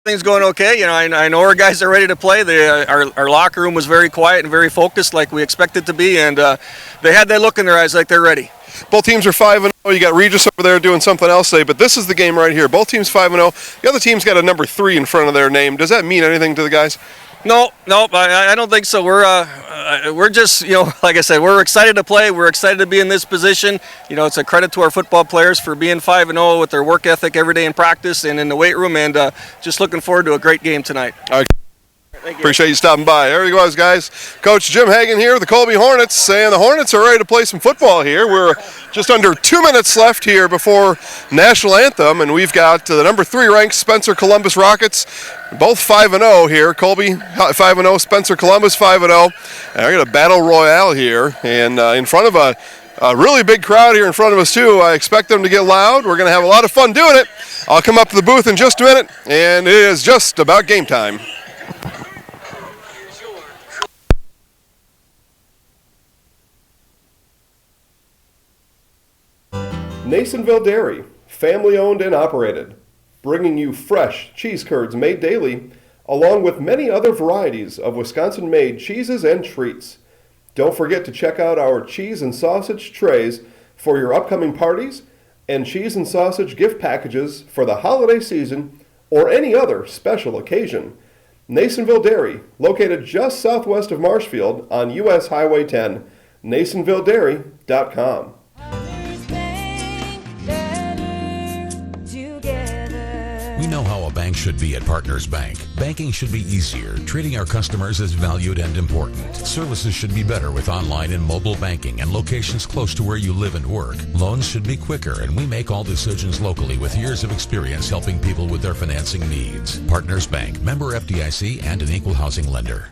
Things going okay. You know, I know our guys are ready to play. Our locker room was very quiet and very focused, like we expected to be, and they had that look in their eyes, like they're ready. Both teams are 5-0. You got Regis over there doing something else today, but this is the game right here. Both teams 5-0. The other team's got a number 3 in front of their name. Does that mean anything to the guys? No, I don't think so. We're just, you know, like I said, we're excited to play. We're excited to be in this position. You know, it's a credit to our football players for being 5-0 with their work ethic every day in practice and in the weight room, and just looking forward to a great game tonight. All right. Appreciate you stopping by. There he goes, guys. Coach Jim Hagan here with the Colby Hornets, saying the Hornets are ready to play some football here. We're just under 2 minutes left here before National Anthem, and we've got the number 3 ranked Spencer Columbus Rockets, both 5-0 here. Colby 5-0, Spencer Columbus 5-0. And I got a battle royale here, and in front of a really big crowd here in front of us too. I expect them to get loud. We're going to have a lot of fun doing it. I'll come up to the booth in just a minute, and it is just about game time. Nasonville Dairy, family owned and operated, bringing you fresh cheese curds made daily, along with many other varieties of Wisconsin-made cheeses and treats. Don't forget to check out our cheese and sausage trays for your upcoming parties and cheese and sausage gift packages for the holiday season or any other special occasion. Nasonville Dairy, located just southwest of Marshfield on U.S. Highway 10, NasonvilleDairy.com. We know how a bank should be at Partners Bank. Banking should be easier, treating our customers as valued and important. Services should be better with online and mobile banking and locations close to where you live and work. Loans should be quicker, and we make all decisions locally with years of experience helping people with their financing needs. Partners Bank, member FDIC, and an equal housing lender.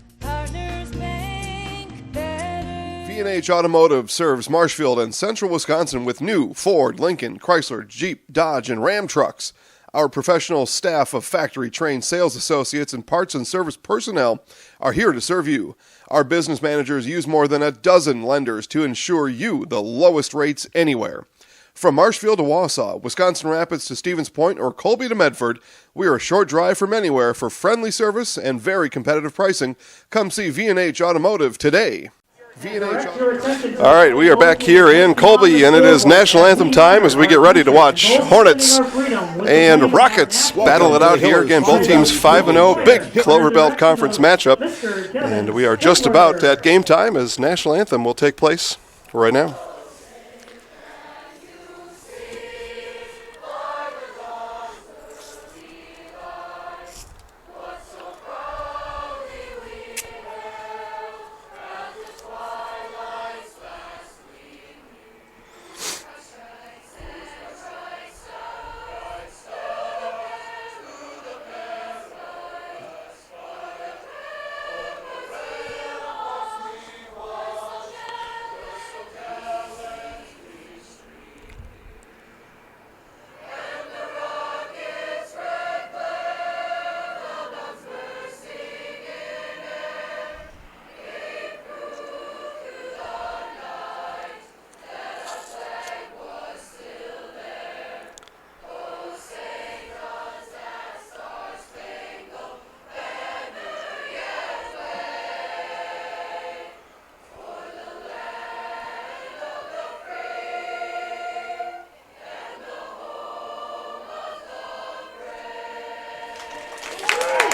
V&H Automotive serves Marshfield and central Wisconsin with new Ford, Lincoln, Chrysler, Jeep, Dodge, and Ram trucks. Our professional staff of factory-trained sales associates and parts and service personnel are here to serve you. Our business managers use more than a dozen lenders to ensure you the lowest rates anywhere. From Marshfield to Wausau, Wisconsin Rapids to Stevens Point, or Colby to Medford, we are a short drive from anywhere for friendly service and very competitive pricing. Come see V&H Automotive today. All right, we are back here in Colby, and it is National Anthem time as we get ready to watch Hornets and Rockets battle it out here. Again, both teams 5-0, big Clover Belt Conference matchup, and we are just about at game time as National Anthem will take place right now.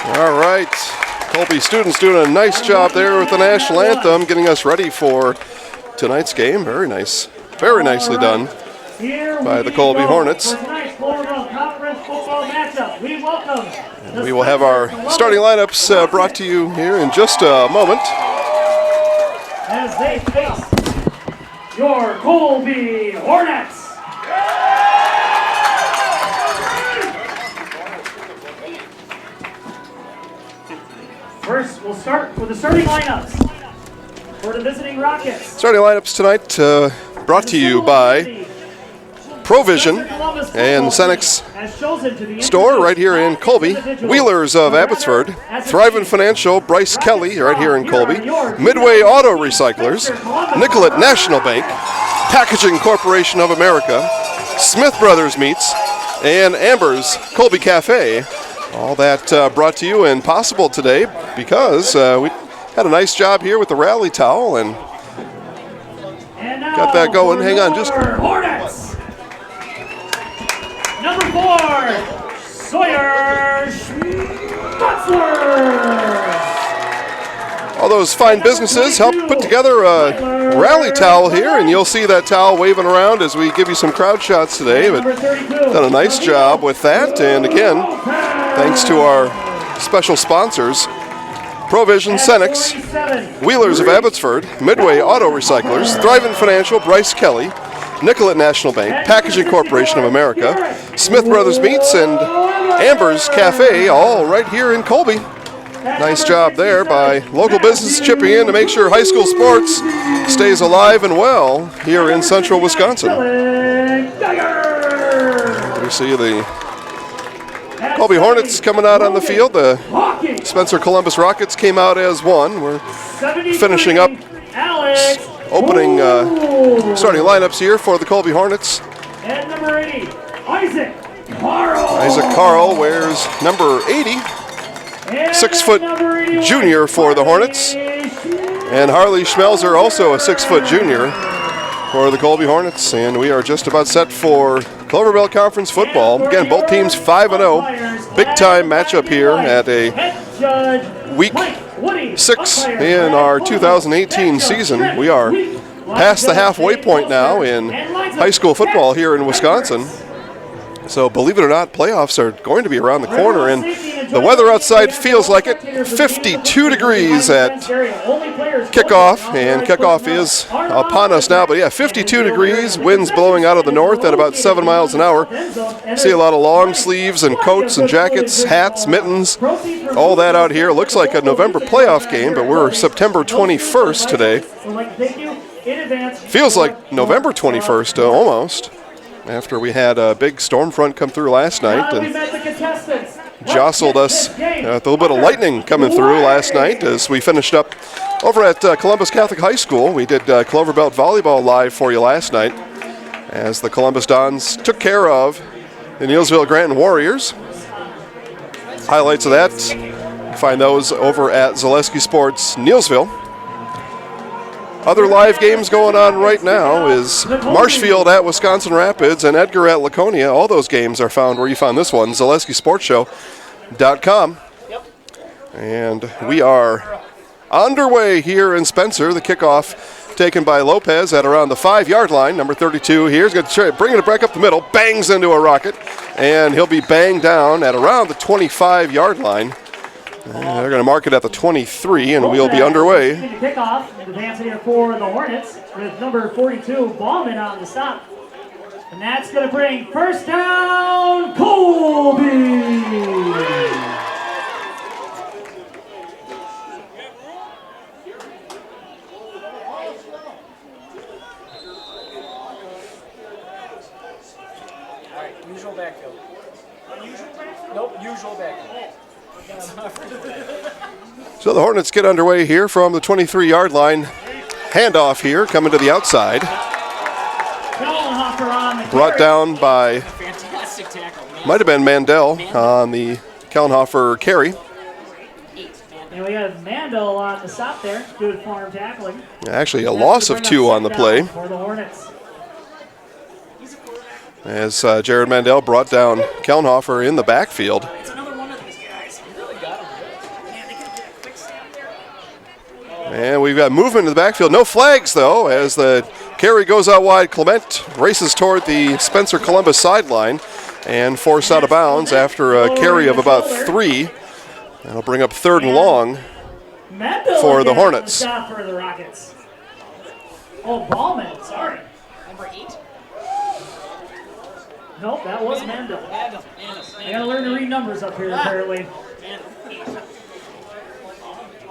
All right, Colby students doing a nice job there with the National Anthem, getting us ready for tonight's game. Very nice, very nicely done by the Colby Hornets. And we will have our starting lineups brought to you here in just a moment. As they face your Colby Hornets. First, we'll start with the starting lineups for the visiting Rockets. Starting lineups tonight brought to you by Provision and Senex Store right here in Colby. Wheelers of Abbotsford. Thrivent Financial, Bryce Kelly right here in Colby. Midway Auto Recyclers. Nicollet National Bank. Packaging Corporation of America. Smith Brothers Meats. And Amber's Colby Cafe. All that brought to you and possible today because we had a nice job here with the rally towel and got that going. Hang on, just Hornets. Number 4, Sawyer Schmutzler. all those fine businesses help put together a rally towel here, and you'll see that towel waving around as we give you some crowd shots today. But done a nice job with that, and again, thanks to our special sponsors, Provision Cenex, Wheelers of Abbotsford, Midway Auto Recyclers, Thrivent Financial, Bryce Kelly, Nicollet National Bank, Packaging Corporation of America, Smith Brothers Meats, and Amber's Cafe, all right here in Colby. Nice job there by local business chipping in to make sure high school sports stays alive and well here in central Wisconsin. We see the Colby Hornets coming out on the field. The Spencer Columbus Rockets came out as one. We're finishing up opening starting lineups here for the Colby Hornets. And number 80, Isaac Carl. Isaac Carl wears number 80. 6-foot junior for the Hornets. And Harley Schmelzer, also a 6-foot junior for the Colby Hornets. And we are just about set for Clover Belt Conference football. Again, both teams 5-0. Big time matchup here at a week 6 in our 2018 season. We are past the halfway point now in high school football here in Wisconsin. So believe it or not, playoffs are going to be around the corner, and the weather outside feels like it. 52 degrees at kickoff, and kickoff is upon us now. But yeah, 52 degrees, winds blowing out of the north at about 7 miles an hour. See a lot of long sleeves and coats and jackets, hats, mittens, all that out here. Looks like a November playoff game, but we're September 21st today. Feels like November 21st, almost. After we had a big storm front come through last night and jostled us with a little bit of lightning coming through last night as we finished up over at Columbus Catholic High School. We did Clover Belt Volleyball live for you last night as the Columbus Dons took care of the Neillsville Granton Warriors. Highlights of that, find those over at Zaleski Sports Neillsville. Other live games going on right now is Marshfield at Wisconsin Rapids and Edgar at Laconia. All those games are found where you found this one, ZaleskiSportsShow.com. And we are underway here in Spencer. The kickoff taken by Lopez at around the 5-yard line. Number 32 here is going to try bringing it back up the middle, bangs into a rocket, and he'll be banged down at around the 25-yard line. They're going to mark it at the 23, and we'll be underway. Kickoff, advancing here for the Hornets with number 42, Ballman on the stop. And that's going to bring first down, Colby! All right, usual backfield. Unusual backfield? Nope, usual backfield. So the Hornets get underway here from the 23-yard line. Handoff here, coming to the outside. Brought down by, might have been Mandel on the Kellenhofer carry. And we got Mandel on the stop there. Good farm tackling. Actually, a loss of 2 on the play. For the Hornets. As Jared Mandel brought down Kellenhofer in the backfield. And we've got movement in the backfield. No flags, though, as the carry goes out wide. Clement races toward the Spencer Columbus sideline and forced out of bounds after a carry of about 3. That'll bring up 3rd and long for the Hornets. Stop for the Rockets. Oh, Ballman, sorry. Number 8? Nope, that was Mandel. I gotta learn to read numbers up here, apparently.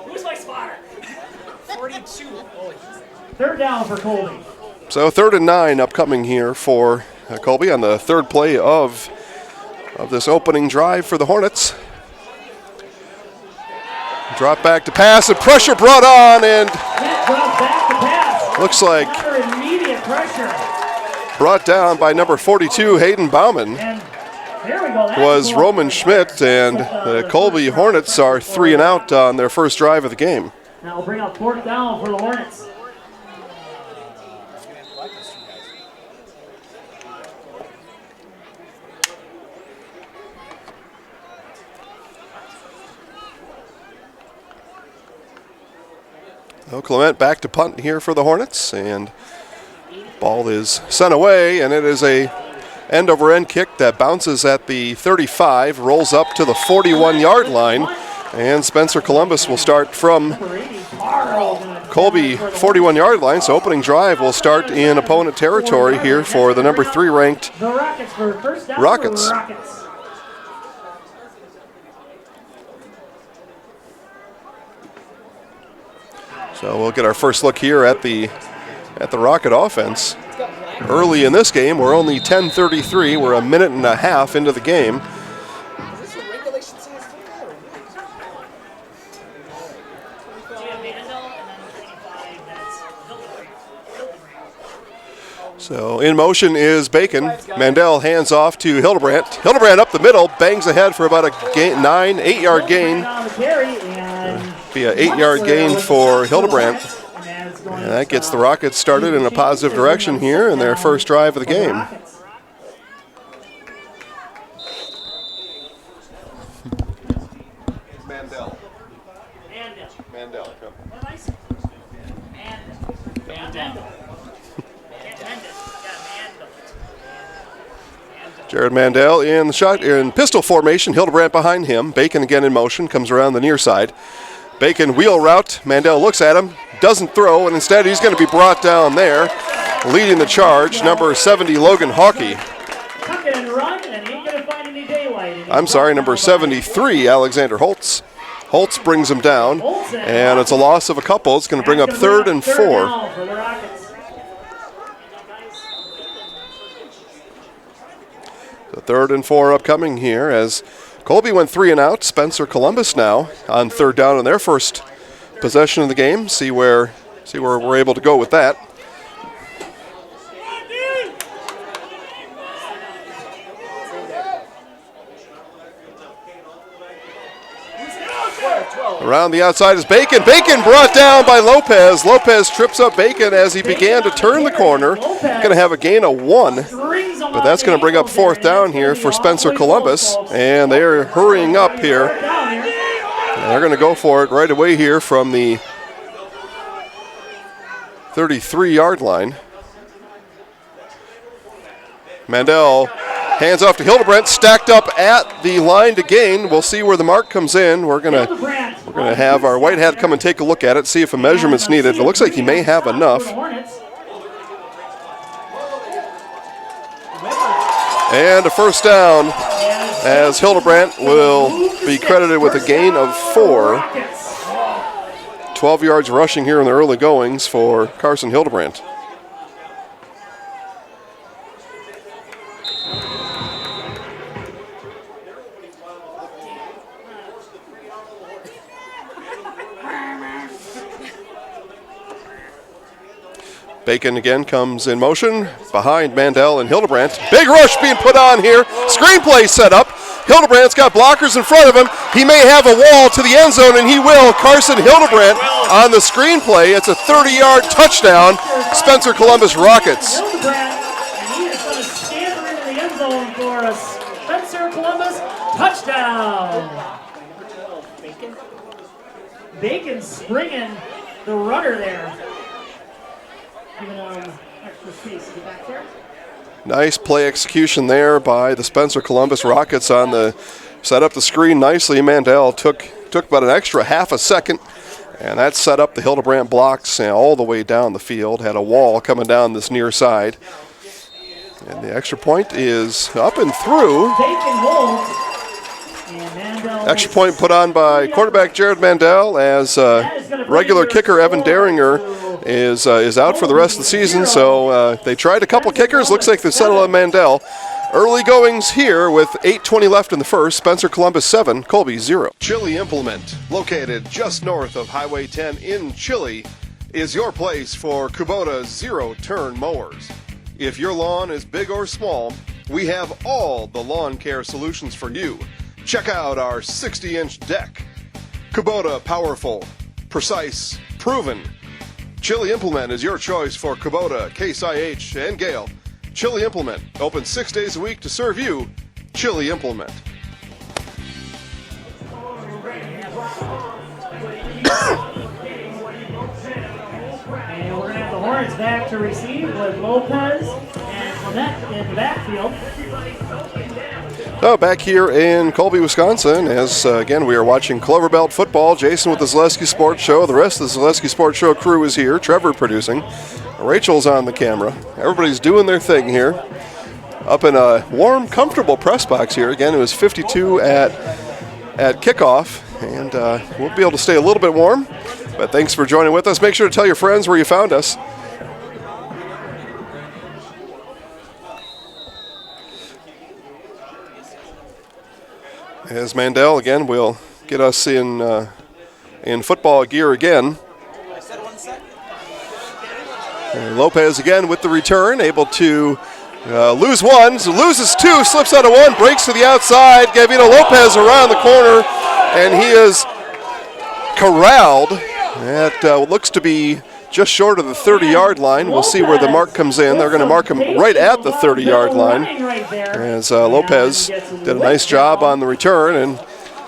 Who's my spotter? 42. Oh, 3rd down for Colby. So 3rd and 9 upcoming here for Colby on the 3rd play of this opening drive for the Hornets. Drop back to pass and pressure brought on, and Drop back to pass. looks like Immediate pressure. brought down by number 42, Hayden Bauman. And There we go. That's was cool. Roman Schmidt, and the Colby Hornets are 3 and out on their first drive of the game. Now we'll bring up 4th down for the Hornets. Well, Clement back to punt here for the Hornets, and ball is sent away, and it is a end-over-end kick that bounces at the 35, rolls up to the 41-yard line, and Spencer Columbus will start from Colby 41-yard line, so opening drive will start in opponent territory here for the number 3 ranked The Rockets for first down. Rockets. So we'll get our first look here at the Rocket offense. Early in this game, we're only 10:33. We're a minute and a half into the game. So in motion is Bacon. Mandel hands off to Hildebrandt. Hildebrandt up the middle, bangs ahead for about a 8-yard gain. Be an 8-yard gain for Hildebrandt. And that gets the Rockets started in a positive direction here in their first drive of the game. Mandel. Jared Mandel in the shot in pistol formation. Hildebrandt behind him. Bacon again in motion, comes around the near side. Bacon wheel route. Mandel looks at him, doesn't throw, and instead he's going to be brought down there. Leading the charge, number 70, Logan Hawkey. I'm sorry, number 73, Alexander Holtz. Holtz brings him down, and it's a loss of a couple. It's going to bring up 3rd and 4. The 3rd and 4 upcoming here as Colby went 3 and out. Spencer Columbus now on 3rd down in their first possession of the game. See where we're able to go with that. Around the outside is Bacon. Bacon brought down by Lopez. Lopez trips up Bacon as he began to turn the corner. Going to have a gain of 1, but that's going to bring up 4th down here for Spencer Columbus, and they're hurrying up here. And they're going to go for it right away here from the 33-yard line. Mandel hands off to Hildebrandt, stacked up at the line to gain. We'll see where the mark comes in. We're gonna have our white hat come and take a look at it, see if a measurement's needed. It looks like he may have enough. And a first down as Hildebrandt will be credited with a gain of 4. 12 yards rushing here in the early goings for Carson Hildebrandt. Bacon again comes in motion behind Mandel and Hildebrandt. Big rush being put on here. Screenplay set up. Hildebrandt's got blockers in front of him. He may have a wall to the end zone, and he will. Carson Hildebrandt on the screenplay. It's a 30-yard touchdown. Spencer Columbus Rockets. And he is going to scamper into the end zone for a Spencer Columbus touchdown. Bacon springing the runner there. Giving him extra space to get back there. Nice play execution there by the Spencer Columbus Rockets on the set up the screen nicely. Mandel took about an extra half a second, and that set up the Hildebrandt blocks all the way down the field. Had a wall coming down this near side. And the extra point is up and through. Bacon holds. And Mandel Extra point put on by quarterback Jared Mandel as regular kicker Evan Deringer is out for the rest of the season. So they tried a couple kickers. Looks like they settled on Mandel. Early goings here with 8:20 left in the first. Spencer Columbus 7, Colby 0. Chili Implement, located just north of Highway 10 in Chile, is your place for Kubota zero-turn mowers. If your lawn is big or small, We have all the lawn care solutions for you. Check out our 60-inch deck. Kubota Powerful, Precise, Proven. Chili Implement is your choice for Kubota, Case IH, and Gale. Chili Implement, open 6 days a week to serve you. Chili Implement. And we're going to have the Hornets back to receive with Lopez and Clement in the backfield. Back here in Colby, Wisconsin, as again we are watching Cloverbelt football. Jason with the Zaleski Sports Show. The rest of the Zaleski Sports Show crew is here. Trevor producing. Rachel's on the camera. Everybody's doing their thing here. Up in a warm, comfortable press box here. Again, it was 52 at kickoff, and we'll be able to stay a little bit warm. But thanks for joining with us. Make sure to tell your friends where you found us. As Mandel again will get us in football gear again. And Lopez again with the return, able to lose one, so loses two, slips out of one, breaks to the outside. Gavino Lopez around the corner, and he is corralled at what looks to be just short of the 30-yard line. We'll see where the mark comes in. They're going to mark him right at the 30-yard line, as Lopez did a nice job on the return, and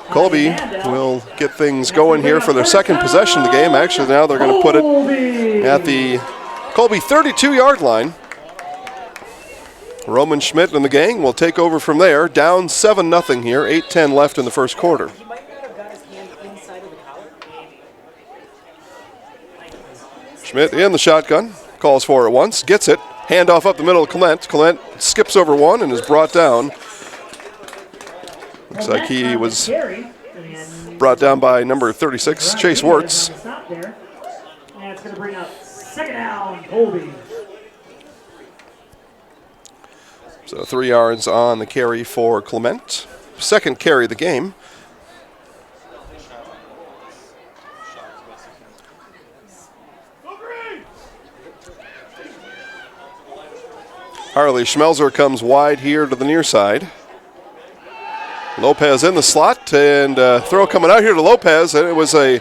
Colby will get things going here for their second possession of the game. Actually, now they're going to put it at the Colby 32-yard line. Roman Schmidt and the gang will take over from there. Down 7-0 here, 8:10 left in the first quarter. Schmidt in the shotgun, calls for it once, gets it, handoff up the middle of Clement. Clement skips over one and is brought down. Looks like he was brought down by number 36, Chase Wirtz. And it's going to bring up second down, Colby. So 3 yards on the carry for Clement. Second carry of the game. Harley Schmelzer comes wide here to the near side. Lopez in the slot, and throw coming out here to Lopez, and it was a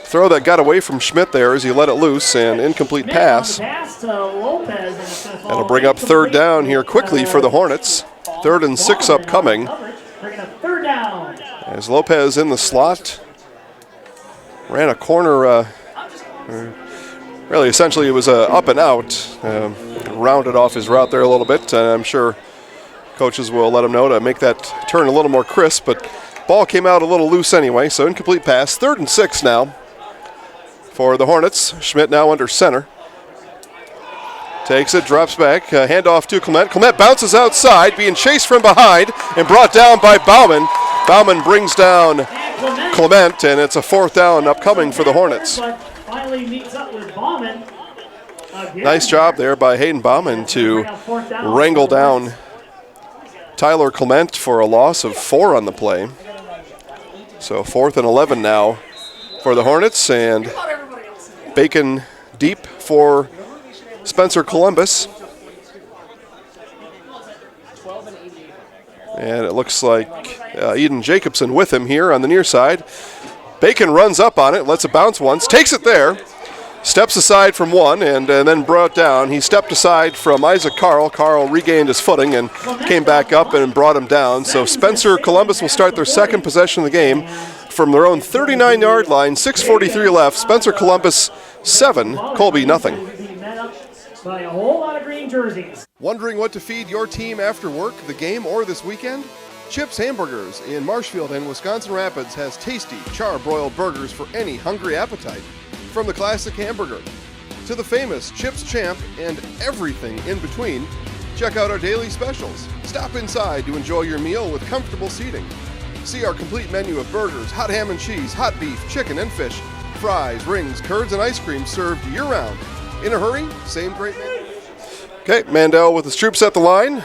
throw that got away from Schmidt there as he let it loose, and incomplete pass. That'll bring up third down here quickly for the Hornets. 3rd and 6 upcoming. As Lopez in the slot, ran a corner, really essentially it was a up and out. Rounded off his route there a little bit, and I'm sure coaches will let him know to make that turn a little more crisp, but ball came out a little loose anyway, so incomplete pass. 3rd and 6 now for the Hornets. Schmidt now under center. Takes it, drops back, handoff to Clement. Clement bounces outside, being chased from behind and brought down by Bauman. Bauman brings down Clement, and it's a 4th down upcoming for the Hornets. Finally meets up with Bauman. Nice job there by Hayden Bauman to wrangle down Tyler Clement for a loss of 4 on the play. So 4th and 11 now for the Hornets, and Bacon deep for Spencer Columbus. And it looks like Eden Jacobson with him here on the near side. Bacon runs up on it, lets it bounce once, takes it there. Steps aside from one and then brought down. He stepped aside from Isaac Carl. Carl regained his footing and came back up and brought him down. So Spencer Columbus will start their second possession of the game from their own 39-yard line. 6:43 left. Spencer Columbus 7, Colby nothing. By a whole lot of green jerseys. Wondering what to feed your team after work, the game, or this weekend? Chips Hamburgers in Marshfield and Wisconsin Rapids has tasty, char-broiled burgers for any hungry appetite. From the classic hamburger to the famous Chips Champ and everything in between, check out our daily specials. Stop inside to enjoy your meal with comfortable seating. See our complete menu of burgers, hot ham and cheese, hot beef, chicken and fish, fries, rings, curds, and ice cream served year-round. In a hurry, same great menu. Okay, Mandel with his troops at the line.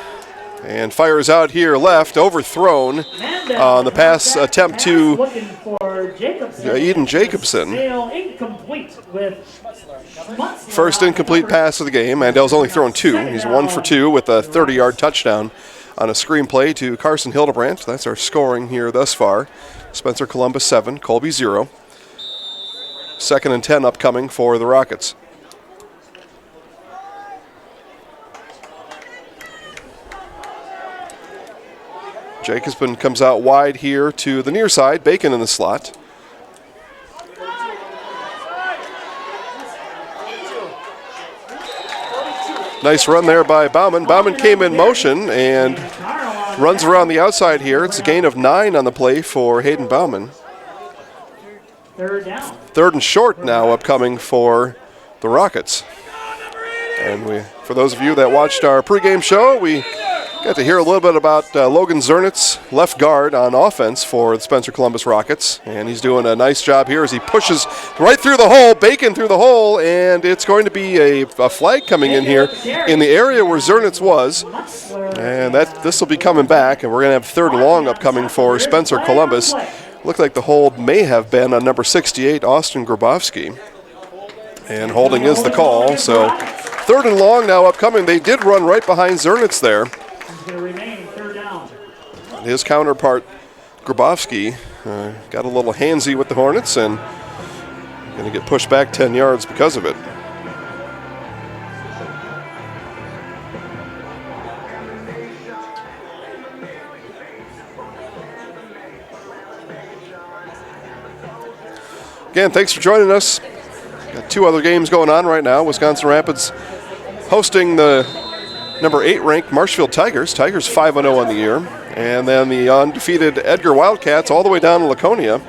And fires out here left, overthrown on the pass attempt to Eden Jacobson. Incomplete. with Schmutzler. First incomplete pass of the game. Mandel's only thrown 2. He's 1 for 2 with a 30-yard touchdown on a screen play to Carson Hildebrandt. That's our scoring here thus far. Spencer Columbus 7, Colby 0. 2nd and 10 upcoming for the Rockets. Jacobson comes out wide here to the near side. Bacon in the slot. Nice run there by Bauman. Bauman came in motion and runs around the outside here. It's a gain of 9 on the play for Hayden Bauman. 3rd down. 3rd and short now upcoming for the Rockets. And for those of you that watched our pregame show, we got to hear a little bit about Logan Zernitz, left guard on offense for the Spencer Columbus Rockets. And he's doing a nice job here as he pushes right through the hole, Bacon through the hole, and it's going to be a flag coming in here in the area where Zernitz was. And this will be coming back, and we're going to have 3rd and long upcoming for Spencer Columbus. Looked like the hold may have been on number 68, Austin Grabowski. And holding is the call, so 3rd and long now upcoming. They did run right behind Zernitz there. Going to remain 3rd down. His counterpart, Grabowski, got a little handsy with the Hornets and going to get pushed back 10 yards because of it. Again, thanks for joining us. Got 2 other games going on right now. Wisconsin Rapids hosting the number 8 ranked Marshfield Tigers. Tigers 5-0 on the year. And then the undefeated Edgar Wildcats all the way down to Laconia.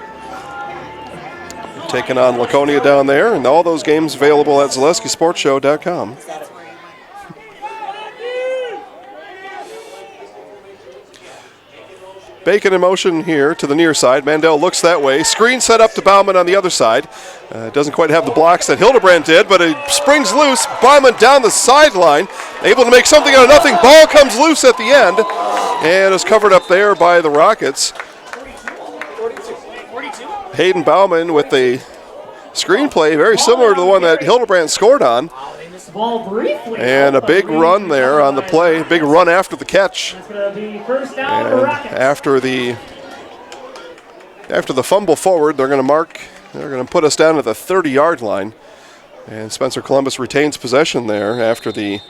Taking on Laconia down there. And all those games available at ZaleskiSportsShow.com. Bacon in motion here to the near side. Mandel looks that way. Screen set up to Bauman on the other side. Doesn't quite have the blocks that Hildebrandt did, but it springs loose. Bauman down the sideline, able to make something out of nothing. Ball comes loose at the end and is covered up there by the Rockets. Hayden Bauman with a screenplay very similar to the one that Hildebrandt scored on. And a big run there on the play, big run after the catch. It's going to be 1st down And for Rockets. after the fumble forward, they're going to put us down at the 30-yard line. And Spencer Columbus retains possession there after the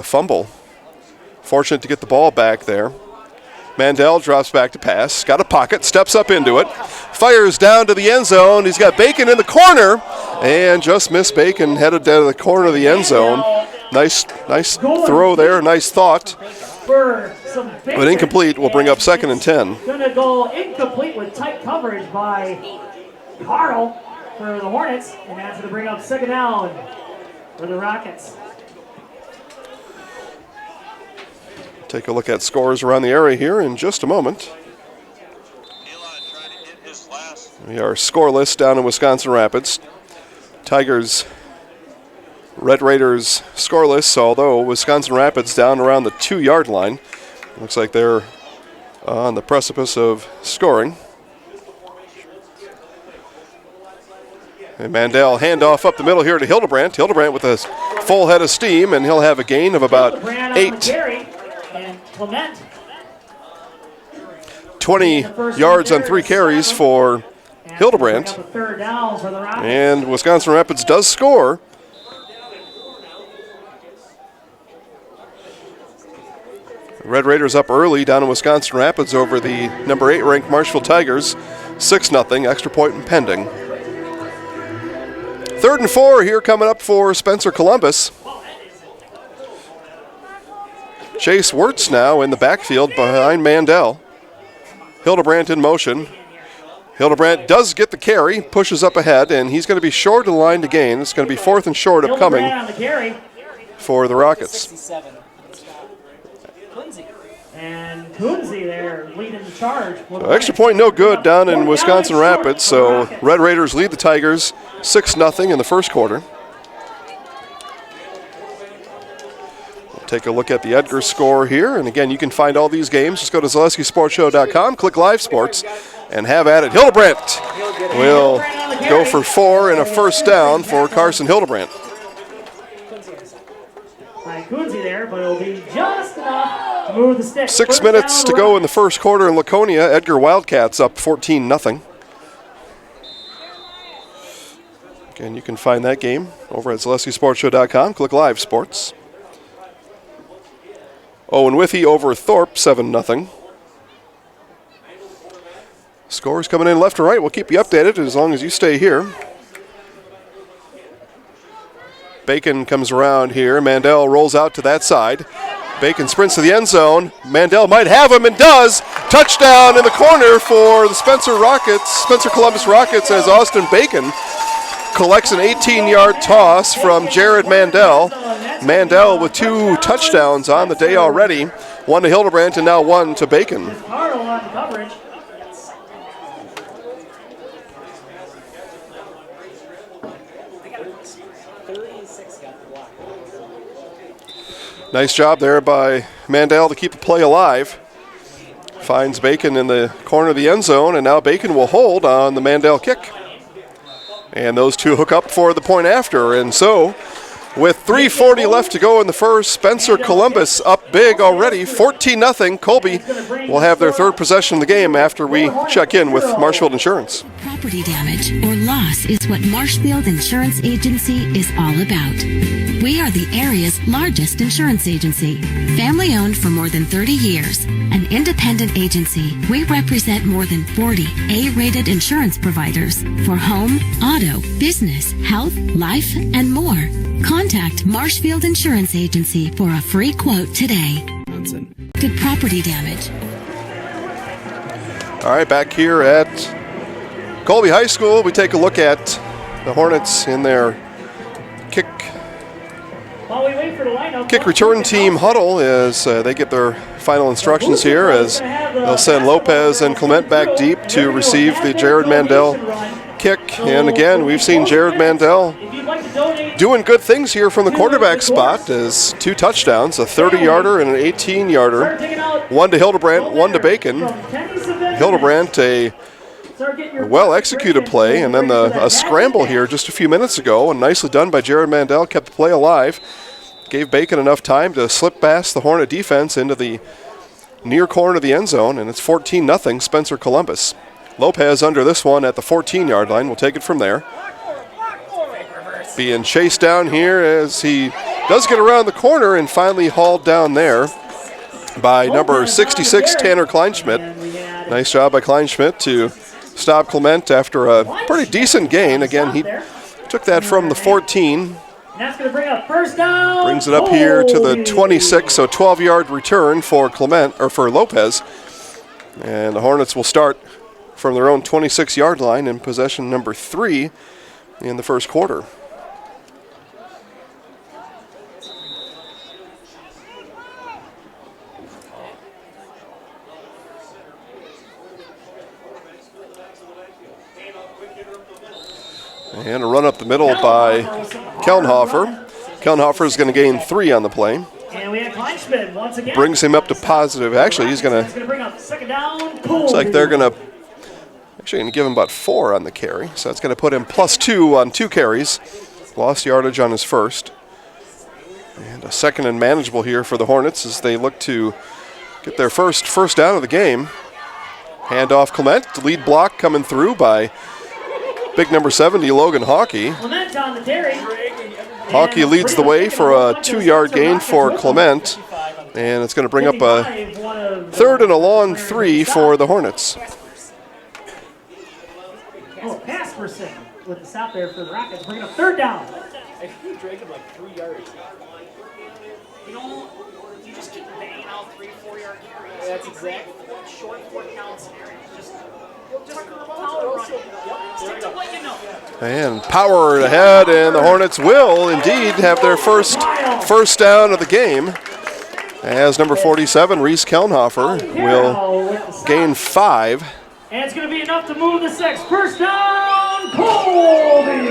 fumble. Fortunate to get the ball back there. Mandel drops back to pass, got a pocket, steps up into it, fires down to the end zone. He's got Bacon in the corner, and just missed Bacon, headed to the corner of the end zone. Nice throw there, nice thought. But incomplete will bring up 2nd and 10. Going to go incomplete with tight coverage by Carl for the Hornets, and that's going to bring up 2nd down for the Rockets. Take a look at scores around the area here in just a moment. We are scoreless down in Wisconsin Rapids. Tigers, Red Raiders scoreless, although Wisconsin Rapids down around the 2-yard line. Looks like they're on the precipice of scoring. And Mandel handoff up the middle here to Hildebrandt. Hildebrandt with a full head of steam, and he'll have a gain of about 8. And Clement. 20 yards on 3 carries for Hildebrandt. And Wisconsin Rapids does score. Red Raiders up early down in Wisconsin Rapids over the number 8 ranked Marshfield Tigers. 6-0, extra point pending. 3rd and 4 here coming up for Spencer Columbus. Chase Wirtz now in the backfield behind Mandel. Hildebrandt in motion. Hildebrandt does get the carry, pushes up ahead, and he's going to be short of the line to gain. It's going to be 4th and short upcoming for the Rockets. And Kunze there leading the charge. So extra point no good down in Wisconsin Rapids, so Red Raiders lead the Tigers 6-0 in the first quarter. Take a look at the Edgar score here. And again, you can find all these games. Just go to ZaleskiSportsShow.com, click Live Sports, and have at it. Hildebrandt will go for 4 and a first down for Carson Hildebrandt. By Kunze there, but it'll be just enough to move the stick. 6 minutes to go in the first quarter in Laconia. Edgar Wildcats up 14-0. Again, you can find that game over at ZaleskySportsShow.com. Click Live Sports. Owen Withey over Thorpe, 7-0. Scores coming in left and right. We'll keep you updated as long as you stay here. Bacon comes around here. Mandel rolls out to that side. Bacon sprints to the end zone. Mandel might have him and does. Touchdown in the corner for the Spencer Columbus Rockets as Austin Bacon collects an 18-yard toss from Jared Mandel. Mandel with 2 touchdowns on the day already. 1 to Hildebrandt and now 1 to Bacon. Carl on the coverage. Nice job there by Mandel to keep the play alive. Finds Bacon in the corner of the end zone, and now Bacon will hold on the Mandel kick. And those two hook up for the point after. And so, with 3:40 left to go in the first, Spencer Columbus up big already, 14-0. Colby will have their third possession of the game after we check in with Marshfield Insurance. Property damage or loss is what Marshfield Insurance Agency is all about. We are the area's largest insurance agency. Family owned for more than 30 years. An independent agency, we represent more than 40 A-rated insurance providers for home, auto, business, health, life, and more. Contact Marshfield Insurance Agency for a free quote today. Good property damage. All right, back here at Colby High School, we take a look at the Hornets in their kick return team huddle as they get their final instructions here, as they'll send Lopez and Clement back deep to receive the Jared Mandel kick. And again, we've seen Jared Mandel doing good things here from the quarterback spot, as 2 touchdowns, a 30-yarder and an 18-yarder. 1 to Hildebrandt, 1 to Bacon. Hildebrandt, a well-executed play, and then a scramble here just a few minutes ago, and nicely done by Jared Mandel, kept the play alive. Gave Bacon enough time to slip past the Hornet defense into the near corner of the end zone, and it's 14-0 Spencer Columbus. Lopez under this one at the 14-yard line. We'll take it from there. Being chased down here as he does get around the corner and finally hauled down there by number 66, Tanner Kleinschmidt. Nice job by Kleinschmidt to stop Clement after a pretty decent gain. Again, he took that from the 14. That's going to bring up first down. Brings it up here to the 26, so 12-yard return for Lopez. And the Hornets will start from their own 26-yard line in possession number 3 in the first quarter. And a run up the middle by Kelnhofer. Kelnhofer is going to gain 3 on the play. And we have Kleinschmidt once again. Brings him up to positive. Actually, he's going to bring up second down. Looks like they're going to give him about 4 on the carry. So that's going to put him +2 on 2 carries. Lost yardage on his first. And a second and manageable here for the Hornets as they look to get their first down of the game. Handoff Clement. Lead block coming through by big number 70, Logan Hawkey. Hawkey leads the way for a 2-yard gain for Clement. And it's going to bring up a 3rd and a long 3 for the Hornets. Oh, pass for 6 with the stop there for the Rockets. Bringing up 3rd down. I think Drake him like 3 yards. You just keep banging out 3-4 yard carries. That's exactly short 4 count scenario. Just And power ahead, and the Hornets will indeed have their first down of the game, as number 47, Reese Kelnhofer, will gain 5. And it's going to be enough to move the 6. First down, Colby!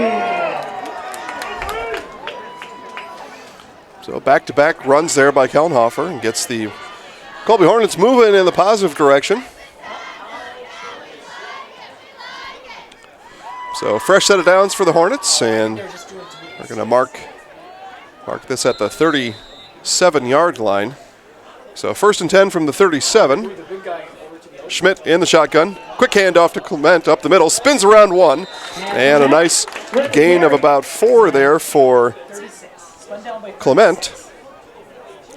So back-to-back runs there by Kelnhofer, and gets the Colby Hornets moving in the positive direction. So fresh set of downs for the Hornets, and we're going to mark this at the 37-yard line. So 1st and 10 from the 37. Schmidt in the shotgun. Quick handoff to Clement up the middle. Spins around one. And a nice gain of about 4 there for Clement.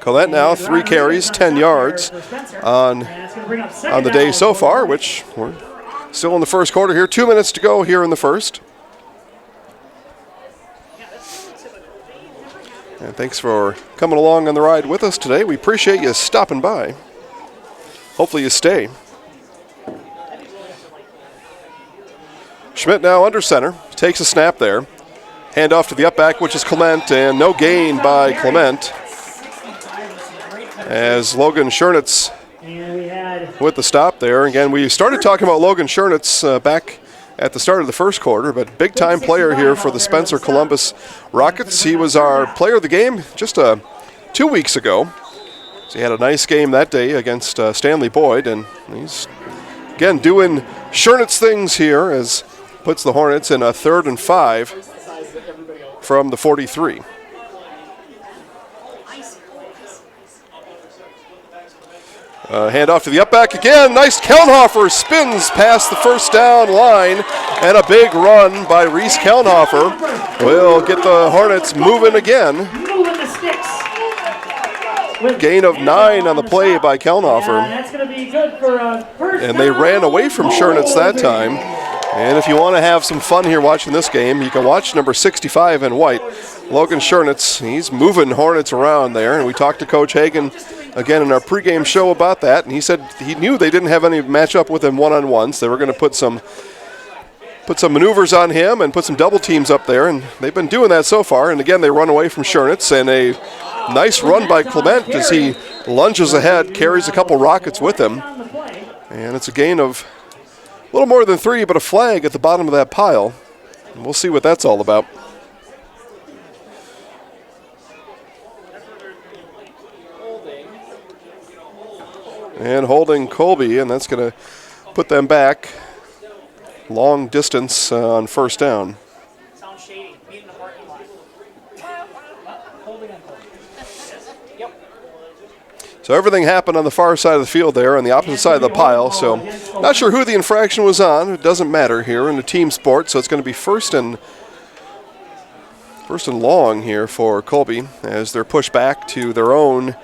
Clement now 3 carries, 10 yards on the day so far, which we're still in the first quarter here. 2 minutes to go here in the first. And thanks for coming along on the ride with us today. We appreciate you stopping by. Hopefully you stay. Schmidt now under center. Takes a snap there. Hand off to the up back, which is Clement, and no gain by Clement. As Logan Schernitz with the stop there. Again, we started talking about Logan Schernitz back at the start of the first quarter, but big-time player here for the Spencer Columbus Rockets. He was our player of the game just 2 weeks ago. So he had a nice game that day against Stanley Boyd, and he's, again, doing Schernitz things here as puts the Hornets in a 3rd and 5 from the 43. Hand off to the up back again. Nice. Kelnhofer spins past the first down line, and a big run by Reese Kelnhofer will get the Hornets moving again. Gain of 9 on the play by Kelnhofer. And they ran away from Schernitz that time. And if you want to have some fun here watching this game, you can watch number 65 in white, Logan Schernitz. He's moving Hornets around there, and we talked to Coach Hagan again in our pregame show about that, and he said he knew they didn't have any matchup with him one-on-one, so they were going to put some maneuvers on him and put some double teams up there, and they've been doing that so far. And again, they run away from Schernitz, and a nice run by Clement as he lunges ahead, carries a couple Rockets with him, and it's a gain of a little more than 3, but a flag at the bottom of that pile. And we'll see what that's all about. And holding Colby, and that's going to put them back long distance on first down. Sounds shady. Meet in the parking lot. Holding on Colby. Yep. So everything happened on the far side of the field there, on the opposite side of the pile. So not sure who the infraction was on. It doesn't matter here in a team sport. So it's going to be first and long here for Colby as they're pushed back to their own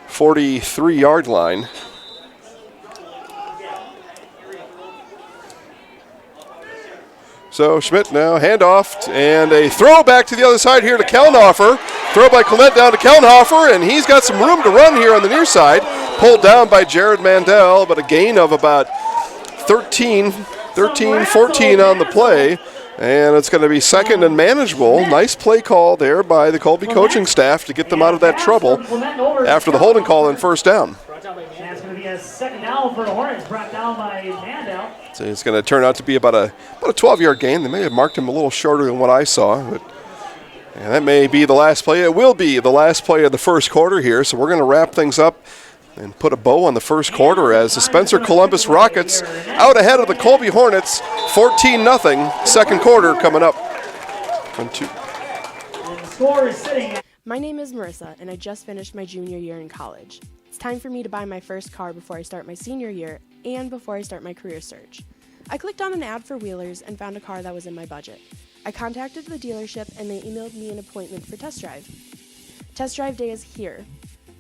43-yard line. So Schmidt now handoff and a throw back to the other side here to Kelnhofer. Throw by Clement down to Kelnhofer, and he's got some room to run here on the near side. Pulled down by Jared Mandel, but a gain of about 13, 14 on the play. And it's going to be second and manageable. Nice play call there by the Colby coaching staff to get them out of that trouble after the holding call and first down. That's going to be a second down for the Hornets, brought down by Mandel. So it's going to turn out to be about a 12-yard gain. They may have marked him a little shorter than what I saw, but and that may be the last play. It will be the last play of the first quarter here, so we're going to wrap things up and put a bow on the first quarter as the Spencer Columbus Rockets out ahead of the Colby Hornets, 14-0. Second quarter coming up. 1-2. And the score is sitting at My name is Marissa, and I just finished my junior year in college. It's time for me to buy my first car before I start my senior year and before I start my career search. I clicked on an ad for Wheelers and found a car that was in my budget. I contacted the dealership and they emailed me an appointment for test drive. Test drive day is here.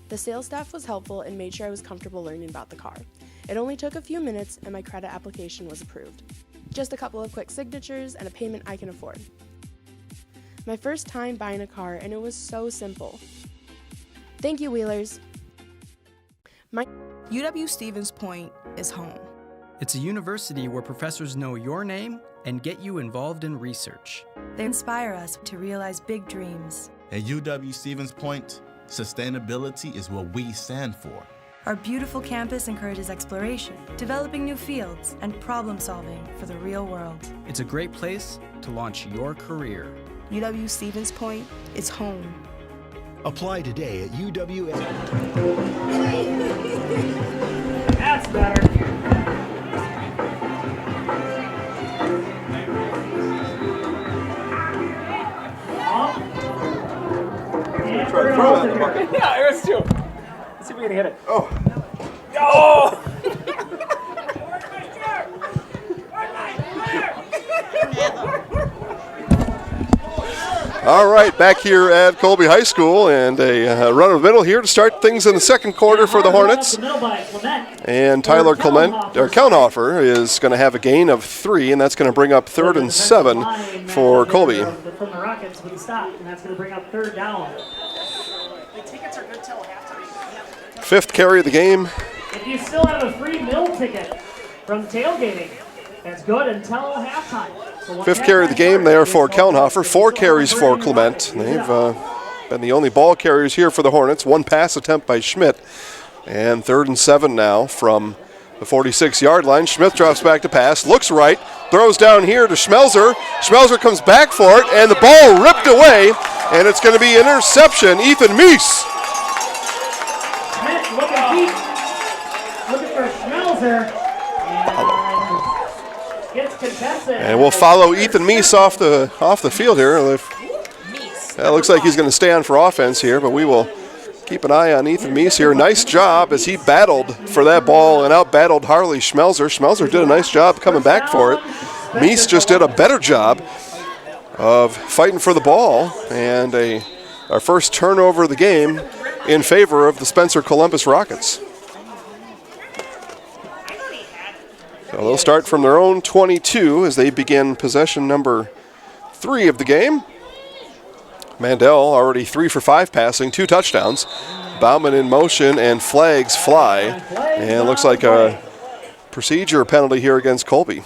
The sales staff was helpful and made sure I was comfortable learning about the car. It only took a few minutes and my credit application was approved. Just a couple of quick signatures and a payment I can afford. My first time buying a car, and it was so simple. Thank you, Wheelers. UW-Stevens Point is home. It's a university where professors know your name and get you involved in research. They inspire us to realize big dreams. At UW-Stevens Point, sustainability is what we stand for. Our beautiful campus encourages exploration, developing new fields, and problem solving for the real world. It's a great place to launch your career. UW-Stevens Point is home. Apply today at UW. That's better. Oh! All right, back here at Colby High School, and a run of the middle here to start things in the second quarter for the Hornets. And Tyler Kaunhofer is going to have a gain of 3, and that's going to bring up 3rd and 7 for Colby. From the Rockets with the stop, and that's going to bring up 3rd down. The tickets are good till halftime. 5th carry of the game. If you still have a free meal ticket from tailgating, that's good until halftime. So 5th carry of the game there for Kaunhofer. 4 carries for Clement. They've been the only ball carriers here for the Hornets. 1 pass attempt by Schmidt. And 3rd and 7 now from the 46-yard line. Schmidt drops back to pass, looks right, throws down here to Schmelzer. Schmelzer comes back for it, and the ball ripped away, and it's going to be an interception. Ethan Meese. Schmidt looking for Schmelzer. And we'll follow Ethan Meese off the field here. That looks like he's going to stay on for offense here, but we will keep an eye on Ethan Meese here. Nice job as he battled for that ball and out-battled Harley Schmelzer. Schmelzer did a nice job coming back for it. Meese just did a better job of fighting for the ball, and our first turnover of the game in favor of the Spencer Columbus Rockets. So they'll start from their own 22 as they begin possession number 3 of the game. Mandel already 3 for 5 passing, 2 touchdowns. Bauman in motion, and flags fly. And it looks like a procedure penalty here against Colby.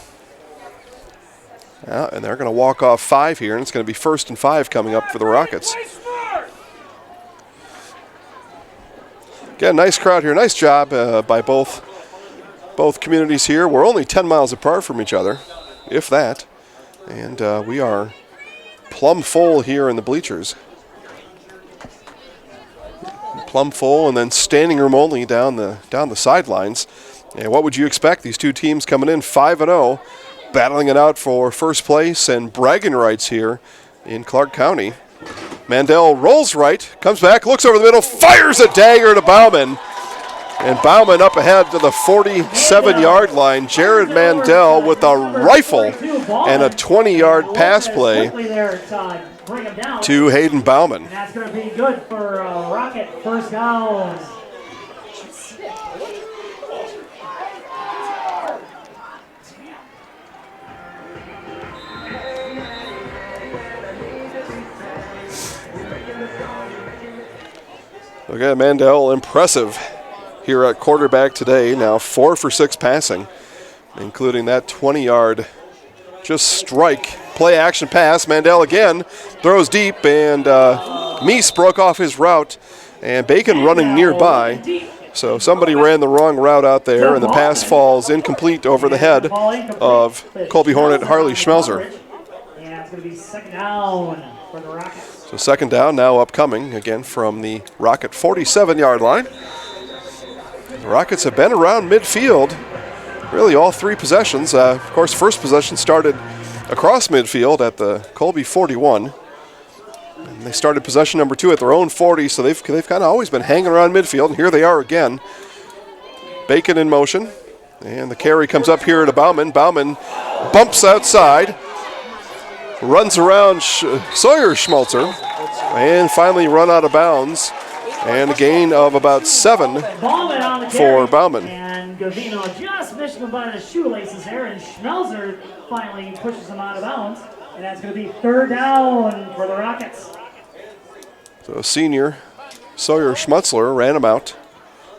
Yeah, and they're going to walk off 5 here, and it's going to be 1st and 5 coming up for the Rockets. Again, nice crowd here. Nice job by both communities here. We're only 10 miles apart from each other, if that. And we are plumb full here in the bleachers. Plumb full, and then standing room only down the sidelines. And what would you expect? These two teams coming in 5-0, battling it out for first place and bragging rights here in Clark County. Mandel rolls right, comes back, looks over the middle, fires a dagger to Bauman. And Bauman up ahead to the 47-yard line. Jared Mandel with a rifle and a 20-yard pass play to Hayden Bauman. And that's going to be good for Rocket, 1st down. Look at Mandel, impressive here at quarterback today. Now 4 for 6 passing, including that 20-yard just strike play action pass. Mandel again throws deep, and Meese broke off his route, and Bacon running nearby. So somebody ran the wrong route out there, and the pass falls incomplete over the head of Colby Hornet Harley Schmelzer. And it's going to be 2nd down for the Rockets. So 2nd down now upcoming, again from the Rocket 47-yard line. The Rockets have been around midfield really all 3 possessions. Of course, first possession started across midfield at the Colby 41. And they started possession number 2 at their own 40, so they've kind of always been hanging around midfield, and here they are again. Bacon in motion, and the carry comes up here to Bauman. Bauman bumps outside, runs around Sawyer Schmelzer, and finally run out of bounds. And a gain of about 7 for Bauman. And Gavino just missed him by the shoelaces there, and Schmelzer finally pushes him out of bounds. And that's going to be 3rd down for the Rockets. So senior Sawyer Schmutzler ran him out.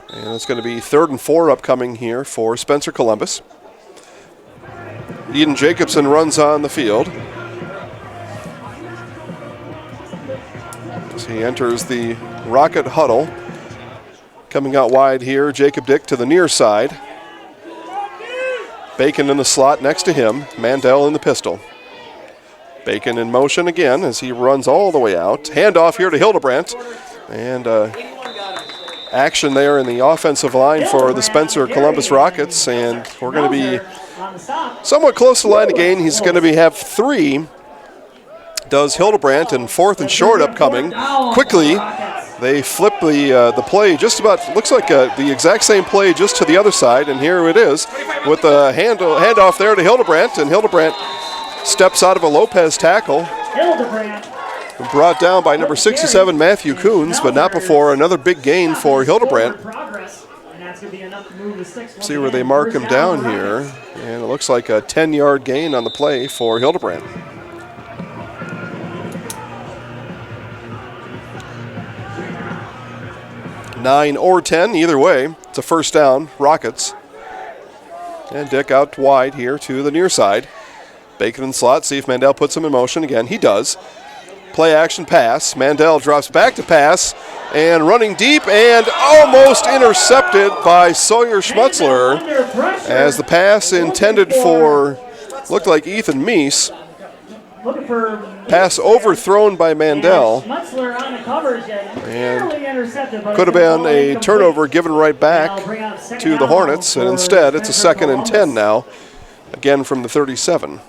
And it's going to be 3rd and 4 upcoming here for Spencer Columbus. Eden Jacobson runs on the field as he enters the Rocket huddle. Coming out wide here, Jacob Dick to the near side. Bacon in the slot next to him, Mandel in the pistol. Bacon in motion again as he runs all the way out. Handoff here to Hildebrandt. And action there in the offensive line for the Spencer Columbus Rockets. And we're going to be somewhat close to the line again. He's going to have 3. Does Hildebrandt, and 4th and short upcoming. Quickly, They flip the play just about, looks like the exact same play just to the other side, and here it is with the handoff there to Hildebrandt, and Hildebrandt steps out of a Lopez tackle. Brought down by number 67, Matthew Coons, but not before another big gain for Hildebrandt. See where they mark him down here, and it looks like a 10-yard gain on the play for Hildebrandt. Nine or 10, either way, it's a first down, Rockets. And Dick out wide here to the near side. Bacon in slot, see if Mandel puts him in motion again. He does. Play action pass. Mandel drops back to pass and running deep and almost intercepted by Sawyer Schmutzler as the pass intended for, looked like Ethan Meese. Pass overthrown by Mandel and could have been a turnover given right back to the Hornets, and instead it's a 2nd and 10 now, again from the 37.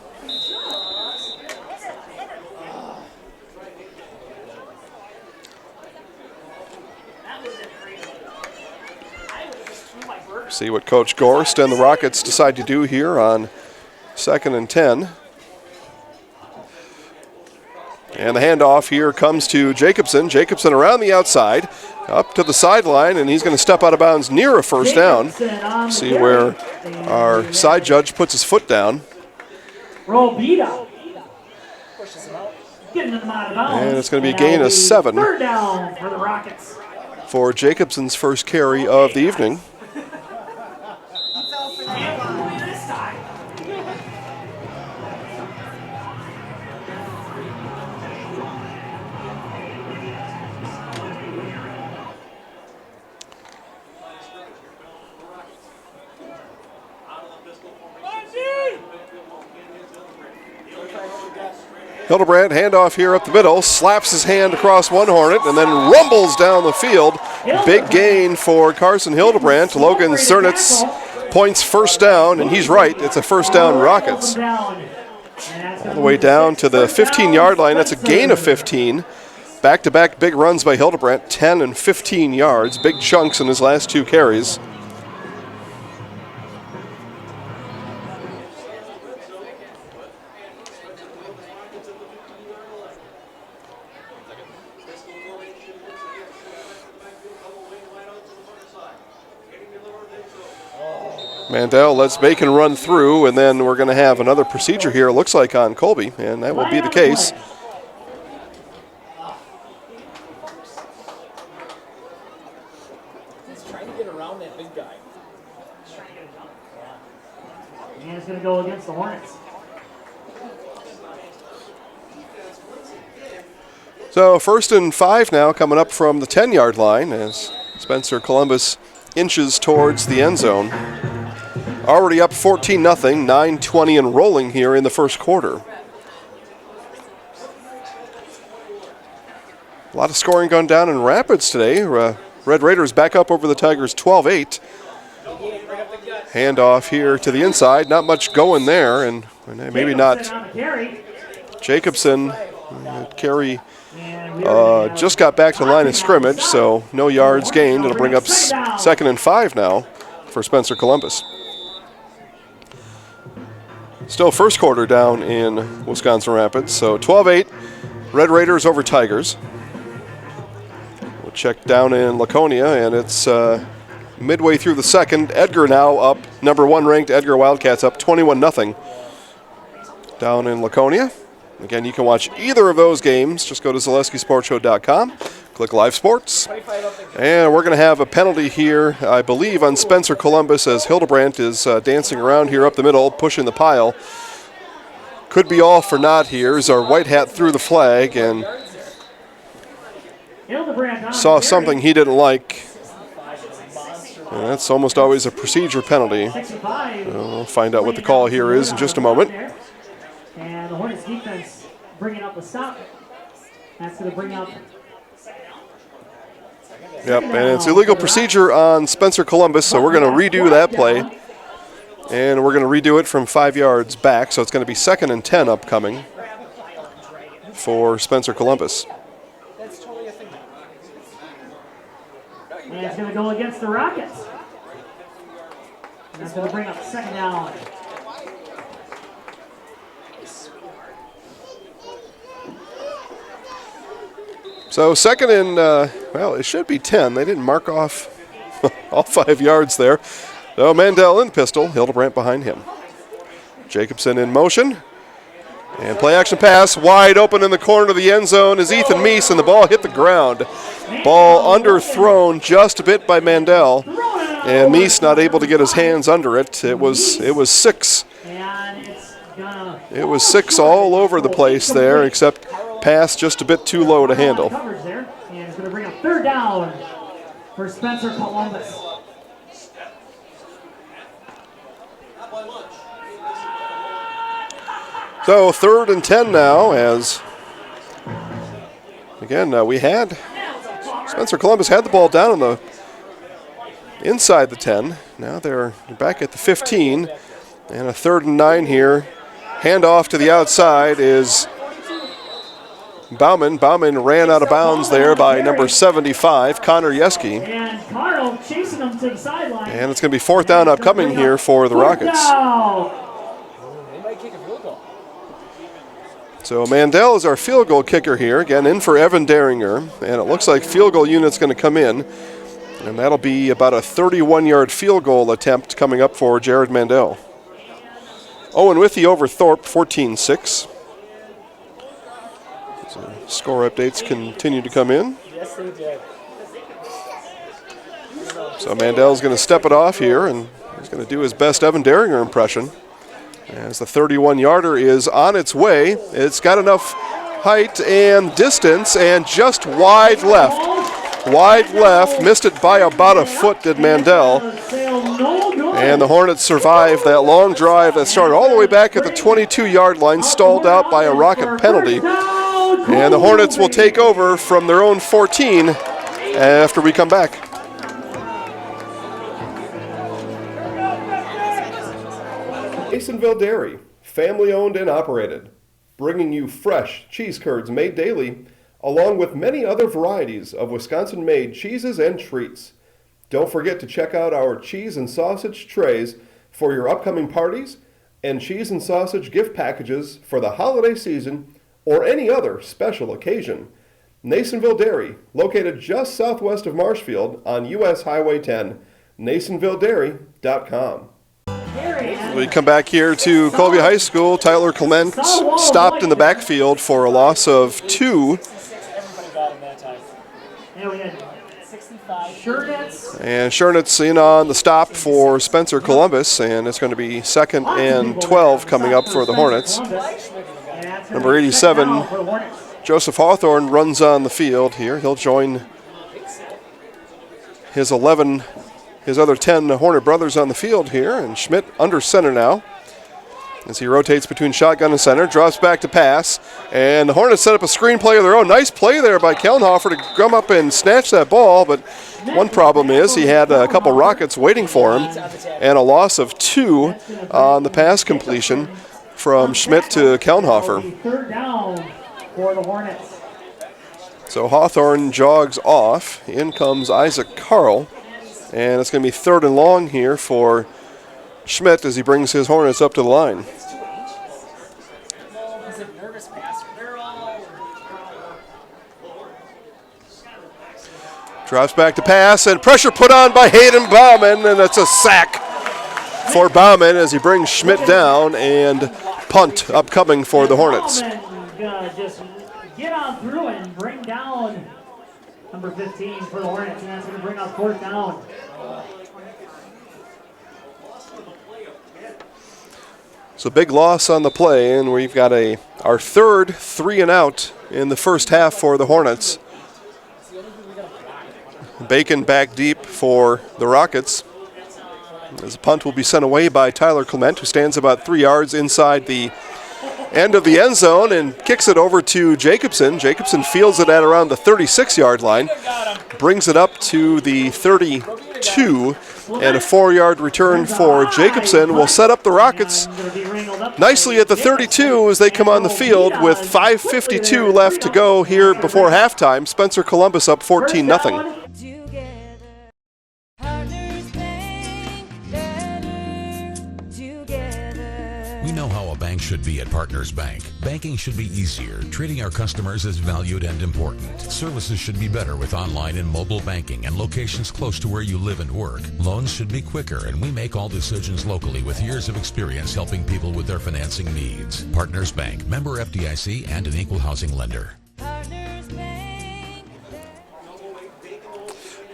See what Coach Gorst and the Rockets decide to do here on 2nd and 10. And the handoff here comes to Jacobson. Jacobson around the outside, up to the sideline, and he's going to step out of bounds near a first down. See where our side judge puts his foot down. And it's going to be a gain of 7 for Jacobson's first carry of the evening. Hildebrandt, handoff here up the middle, slaps his hand across one Hornet and then rumbles down the field. Big gain for Carson Hildebrandt. Logan Cernitz points first down, and he's right, it's a first down Rockets. All the way down to the 15-yard line, that's a gain of 15. Back-to-back big runs by Hildebrandt, 10 and 15 yards, big chunks in his last 2 carries. Mandel lets Bacon run through, and then we're going to have another procedure here, it looks like, on Colby, and that will be the case. He's trying to get around that big guy. And it's going to go against the Hornets. So 1st and 5 now coming up from the 10-yard line as Spencer Columbus inches towards the end zone. Already up 14-0, 9:20 and rolling here in the first quarter. A lot of scoring going down in Rapids today. Red Raiders back up over the Tigers 12-8. Handoff here to the inside. Not much going there, and maybe not. Jacobson carry just got back to the line of scrimmage, so no yards gained. It'll bring up 2nd and 5 now for Spencer Columbus. Still first quarter down in Wisconsin Rapids, so 12-8, Red Raiders over Tigers. We'll check down in Laconia, and it's midway through the second. Edgar now up, number 1 ranked Edgar Wildcats up 21-0 down in Laconia. Again, you can watch either of those games. Just go to ZaleskiSportsShow.com, click Live Sports. And we're going to have a penalty here, I believe, on Spencer Columbus as Hildebrandt is dancing around here up the middle, pushing the pile. Could be all for naught here as our white hat threw the flag and saw something he didn't like. And that's almost always a procedure penalty. We'll find out what the call here is in just a moment. And the Hornets defense bringing up a stop. That's going to bring up. Yep, and it's illegal procedure on Spencer Columbus, so we're going to redo that play. And we're going to redo it from 5 yards back, so it's going to be 2nd and 10 upcoming for Spencer Columbus. And it's going to go against the Rockets. And that's going to bring up second down. So second and, well, it should be 10. They didn't mark off all 5 yards there. So Mandel in pistol, Hildebrandt behind him. Jacobson in motion. And play action pass, wide open in the corner of the end zone is Ethan Meese, and the ball hit the ground. Ball underthrown just a bit by Mandel. And Meese not able to get his hands under it. It was 6. It was 6 all over the place there, except pass just a bit too low to handle. Coverage there, and it's going to bring up third down for Spencer Columbus. So 3rd and 10 now, as again we had Spencer Columbus had the ball down on the inside the 10. Now they're back at the 15, and a 3rd and 9 here. Handoff to the outside is Bauman. Bauman ran out of bounds there by number 75, Connor Yeski. And Carl chasing him to the sideline. And it's going to be 4th down upcoming here for the Rockets. They might kick a field goal. So Mandel is our field goal kicker here. Again, in for Evan Deringer. And it looks like field goal unit's going to come in. And that'll be about a 31-yard field goal attempt coming up for Jared Mandel. Owen Withy over Thorpe, 14-6. So score updates continue to come in. Yes, they did. So Mandel's going to step it off here, and he's going to do his best Evan Deringer impression. As the 31-yarder is on its way. It's got enough height and distance, and just wide left. Wide left, missed it by about a foot, did Mandel. And the Hornets survived that long drive that started all the way back at the 22-yard line, stalled out by a Rocket penalty. And the Hornets will take over from their own 14 after we come back. Masonville Dairy, family owned and operated, bringing you fresh cheese curds made daily, along with many other varieties of Wisconsin-made cheeses and treats. Don't forget to check out our cheese and sausage trays for your upcoming parties and cheese and sausage gift packages for the holiday season or any other special occasion. Masonville Dairy, located just southwest of Marshfield on US Highway 10, NasonvilleDairy.com. We come back here to Colby High School. Tyler Clement stopped in the backfield for a loss of 2. And Shernitz in on the stop for Spencer Columbus, and it's going to be 2nd and 12 coming up for the Hornets. Number 87, Joseph Hawthorne, runs on the field here. He'll join his other 10 Hornet brothers on the field here, and Schmidt under center now as he rotates between shotgun and center, drops back to pass, and the Hornets set up a screen play of their own. Nice play there by Kellenhofer to come up and snatch that ball, but one problem is he had a couple Rockets waiting for him, and a loss of 2 on the pass completion from Schmidt to Kellenhofer. 3rd down for the Hornets. So Hawthorne jogs off. In comes Isaac Carl. And it's going to be 3rd and long here for Schmidt as he brings his Hornets up to the line. Drops back to pass, and pressure put on by Hayden Bauman, and it's a sack for Bauman as he brings Schmidt down, and punt upcoming for the Hornets. Just get on through and bring down number 15 for the Hornets, and that's going to bring up 4th down. So big loss on the play, and we've got our 3rd 3-and-out in the first half for the Hornets. Bacon back deep for the Rockets. As a punt will be sent away by Tyler Clement, who stands about 3 yards inside the end of the end zone and kicks it over to Jacobson. Jacobson fields it at around the 36-yard line, brings it up to the 32, and a 4-yard return for Jacobson will set up the Rockets nicely at the 32 as they come on the field with 5:52 left to go here before halftime. Spencer Columbus up 14-0. We know how a bank should be at Partners Bank. Banking should be easier, treating our customers as valued and important. Services should be better with online and mobile banking and locations close to where you live and work. Loans should be quicker, and we make all decisions locally with years of experience helping people with their financing needs. Partners Bank, member FDIC, and an equal housing lender.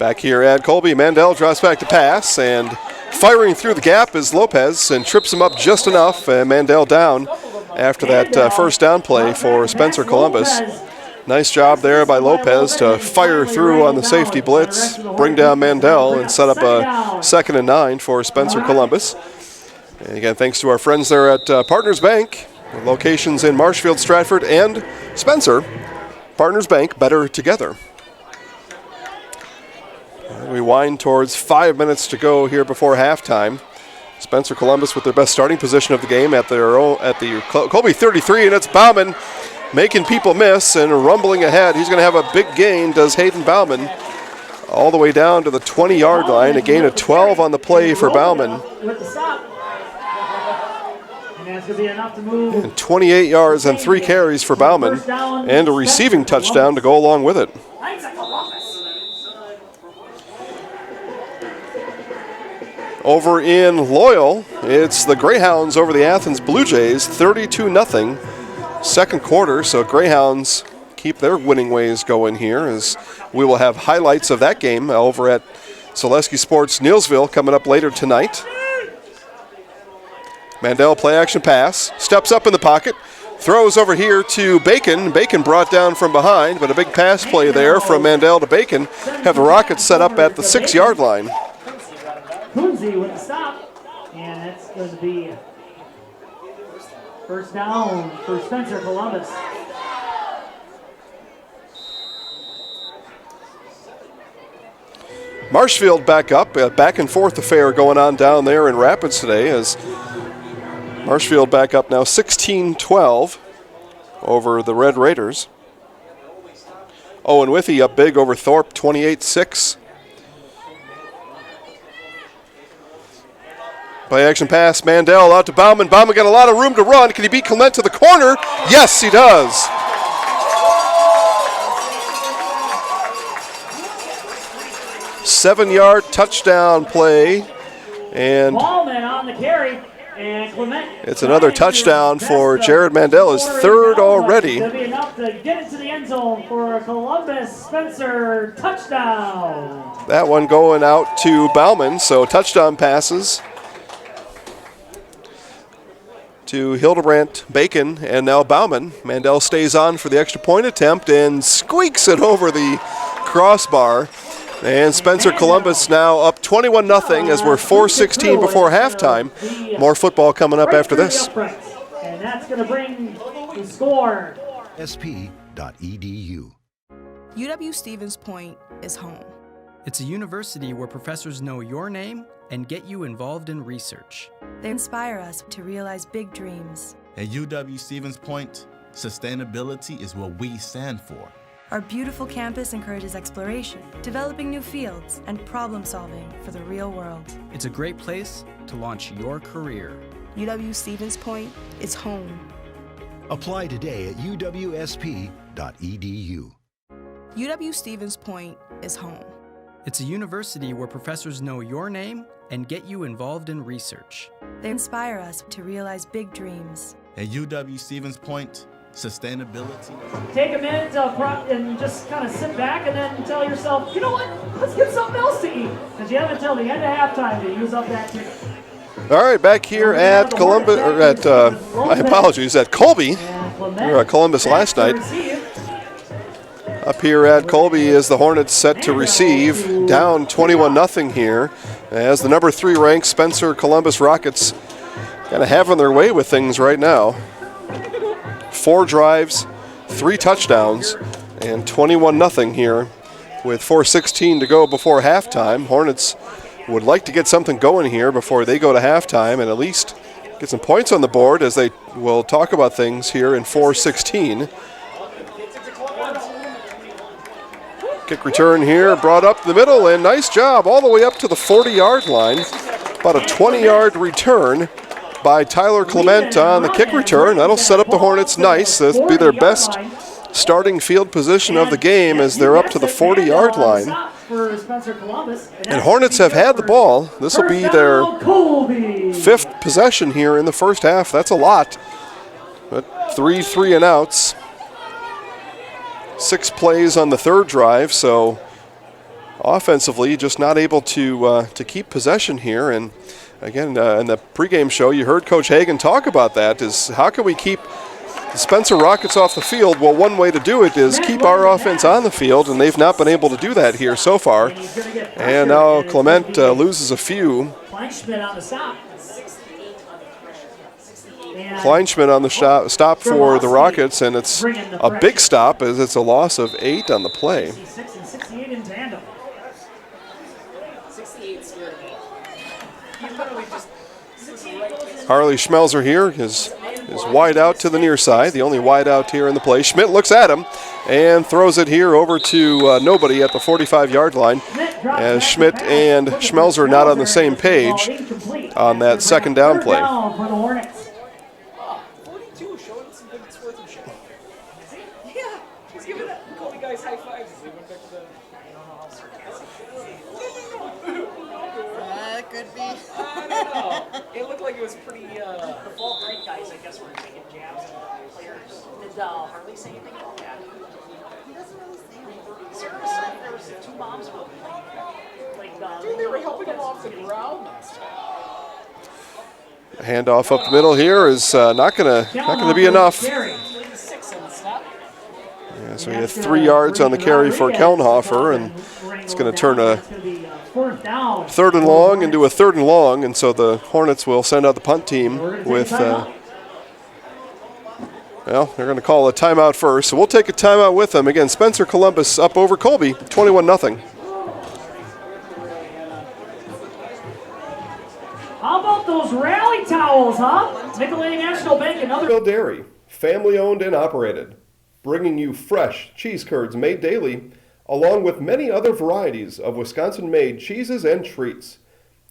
Back here at Colby, Mandel drops back to pass, and firing through the gap is Lopez and trips him up just enough, and Mandel down after that first down play for Spencer Columbus. Nice job there by Lopez to fire through on the safety blitz, bring down Mandel, and set up a 2nd and 9 for Spencer Columbus. And again, thanks to our friends there at Partners Bank, locations in Marshfield, Stratford, and Spencer. Partners Bank, better together. We wind towards 5 minutes to go here before halftime. Spencer Columbus with their best starting position of the game at the Colby 33, and it's Bauman making people miss and rumbling ahead. He's going to have a big gain, does Hayden Bauman, all the way down to the 20-yard line. A gain of 12 on the play for Bauman. And 28 yards and 3 carries for Bauman, and a receiving touchdown to go along with it. Over in Loyal, it's the Greyhounds over the Athens Blue Jays, 32-0. Second quarter, so Greyhounds keep their winning ways going here, as we will have highlights of that game over at Zaleski Sports Neilsville coming up later tonight. Mandel play action pass, steps up in the pocket, throws over here to Bacon. Bacon brought down from behind, but a big pass play there from Mandel to Bacon. Have the Rockets set up at the 6-yard line. Kunze with the stop, and that's going to be first down for Spencer Columbus. Marshfield back up, a back and forth affair going on down there in Rapids today, as Marshfield back up now 16-12 over the Red Raiders. Owen Withy up big over Thorpe, 28-6. Play action pass, Mandel out to Bauman. Bauman got a lot of room to run. Can he beat Clement to the corner? Yes, he does. Seven-yard touchdown play. And Ballman on the carry. And Clement, it's another touchdown for Jared Mandel, his third already. It'll be enough to get into the end zone for a Columbus Spencer touchdown. That one going out to Bauman, so touchdown passes to Hildebrandt, Bacon, and now Bauman. Mandel stays on for the extra point attempt and squeaks it over the crossbar. And Spencer Columbus now up 21-0 as we're 4:16 before halftime. More football coming up after this. And that's going to bring the score. sp.edu. UW Stevens Point is home. It's a university where professors know your name and get you involved in research. They inspire us to realize big dreams. At UW Stevens Point, sustainability is what we stand for. Our beautiful campus encourages exploration, developing new fields, and problem solving for the real world. It's a great place to launch your career. UW Stevens Point is home. Apply today at uwsp.edu. UW Stevens Point is home. It's a university where professors know your name and get you involved in research. They inspire us to realize big dreams. At UW Stevens Point, sustainability. Take a minute and just kind of sit back and then tell yourself, you know what, let's get something else to eat. Because you have until the end of halftime to use up that ticket. All right, back here at Columbus, or at, my apologies, at Colby. We were at Columbus last night. Up here at Colby is the Hornets set to receive, down 21-0 here, as the number 3 ranked Spencer Columbus Rockets kind of having their way with things right now. 4 drives, 3 touchdowns, and 21-0 here with 4:16 to go before halftime. Hornets would like to get something going here before they go to halftime and at least get some points on the board, as they will talk about things here in 4:16. Kick return here, brought up the middle, and nice job all the way up to the 40-yard line. About a 20-yard return blocked by Tyler Clement on the kick return. That'll set up the Hornets nice. That'll be their best starting field position of the game as they're up to the 40-yard line. And Hornets have had the ball. This will be their 5th possession here in the first half. That's a lot. But 3 3-and-outs. 6 plays on the third drive, so offensively just not able to keep possession here. And again, in the pregame show, you heard Coach Hagan talk about that, is how can we keep the Spencer Rockets off the field? Well, one way to do it is keep our offense on the field, and they've not been able to do that here so far. And now Clement loses a few. Kleinschmidt on the stop for the Rockets, and it's a big stop as it's a loss of 8 on the play. Harley Schmelzer here is wide out to the near side, the only wide out here in the play. Schmidt looks at him and throws it here over to nobody at the 45-yard line, as Schmidt and Schmelzer not on the same page on that second down play. It looked like it was pretty. The fall break guys, I guess, were taking jabs at players. Did Harley say anything about that? He doesn't really say anything. There was 2 moms who were they were helping him off the ground. A handoff up the middle here is not gonna be enough. Yeah, so he had 3 yards on the carry for Kellenhofer, and it's going to turn a 3rd and long into a 3rd and long, and so the Hornets will send out the punt team with, well, they're going to call a timeout first, so we'll take a timeout with them. Again, Spencer Columbus up over Colby, 21-0. How about those rally towels, huh? Nicolay National Bank, another. Dairy, family owned and operated, bringing you fresh cheese curds made daily, along with many other varieties of Wisconsin-made cheeses and treats.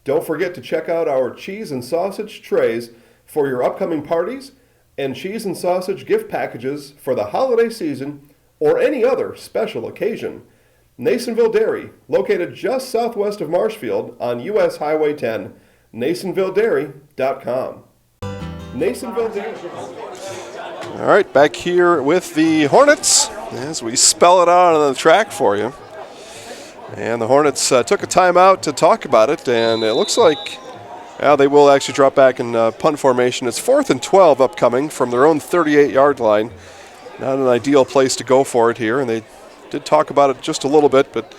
Don't forget to check out our cheese and sausage trays for your upcoming parties and cheese and sausage gift packages for the holiday season or any other special occasion. Nasonville Dairy, located just southwest of Marshfield on U.S. Highway 10, NasonvilleDairy.com. Nasonville Dairy. All right, back here with the Hornets as we spell it out on the track for you. And the Hornets took a timeout to talk about it, and it looks like they will actually drop back in punt formation. It's 4th and 12 upcoming from their own 38-yard line. Not an ideal place to go for it here, and they did talk about it just a little bit, but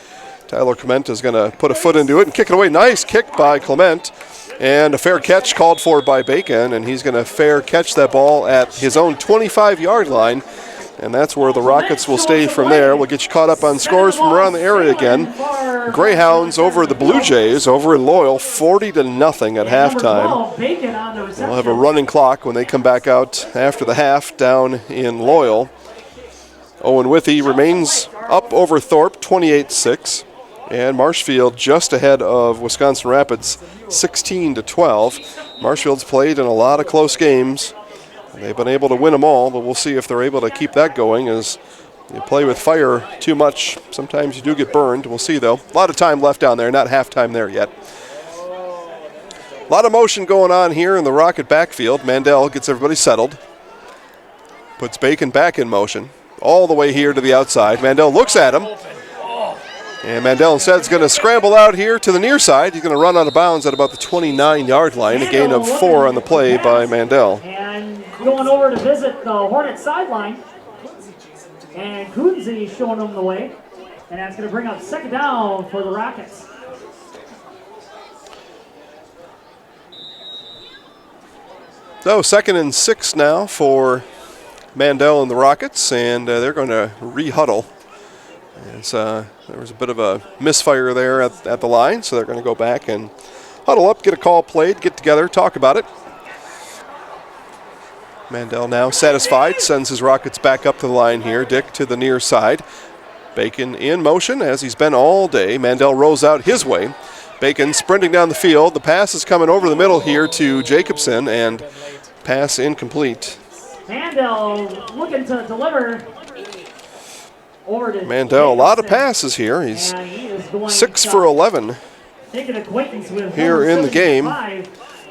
Tyler Clement is going to put a foot into it and kick it away. Nice kick by Clement, and a fair catch called for by Bacon, and he's going to fair catch that ball at his own 25-yard line. And that's where the Rockets will stay from there. We'll get you caught up on scores from around the area again. Greyhounds over the Blue Jays over in Loyal, 40-0 at halftime. We'll have a running clock when they come back out after the half down in Loyal. Owen Withey remains up over Thorpe, 28-6. And Marshfield just ahead of Wisconsin Rapids, 16-12. Marshfield's played in a lot of close games. They've been able to win them all, but we'll see if they're able to keep that going. As you play with fire too much, sometimes you do get burned. We'll see, though. A lot of time left down there, not halftime there yet. A lot of motion going on here in the Rocket backfield. Mandel gets everybody settled. Puts Bacon back in motion all the way here to the outside. Mandel looks at him. And Mandel instead is going to scramble out here to the near side. He's going to run out of bounds at about the 29-yard line. A gain of 4 on the play by Mandel. And going over to visit the Hornets sideline. And Kunze showing them the way. And that's going to bring up 2nd down for the Rockets. So 2nd and 6 now for Mandel and the Rockets. And they're going to re-huddle. There was a bit of a misfire there at the line, so they're going to go back and huddle up, get a call played, get together, talk about it. Mandel now satisfied, sends his Rockets back up to the line here. Dick to the near side. Bacon in motion as he's been all day. Mandel rolls out his way. Bacon sprinting down the field. The pass is coming over the middle here to Jacobson, and pass incomplete. Mandel looking to deliver over to Mandel, a lot of passes here. He's 6 for 11 here in the game.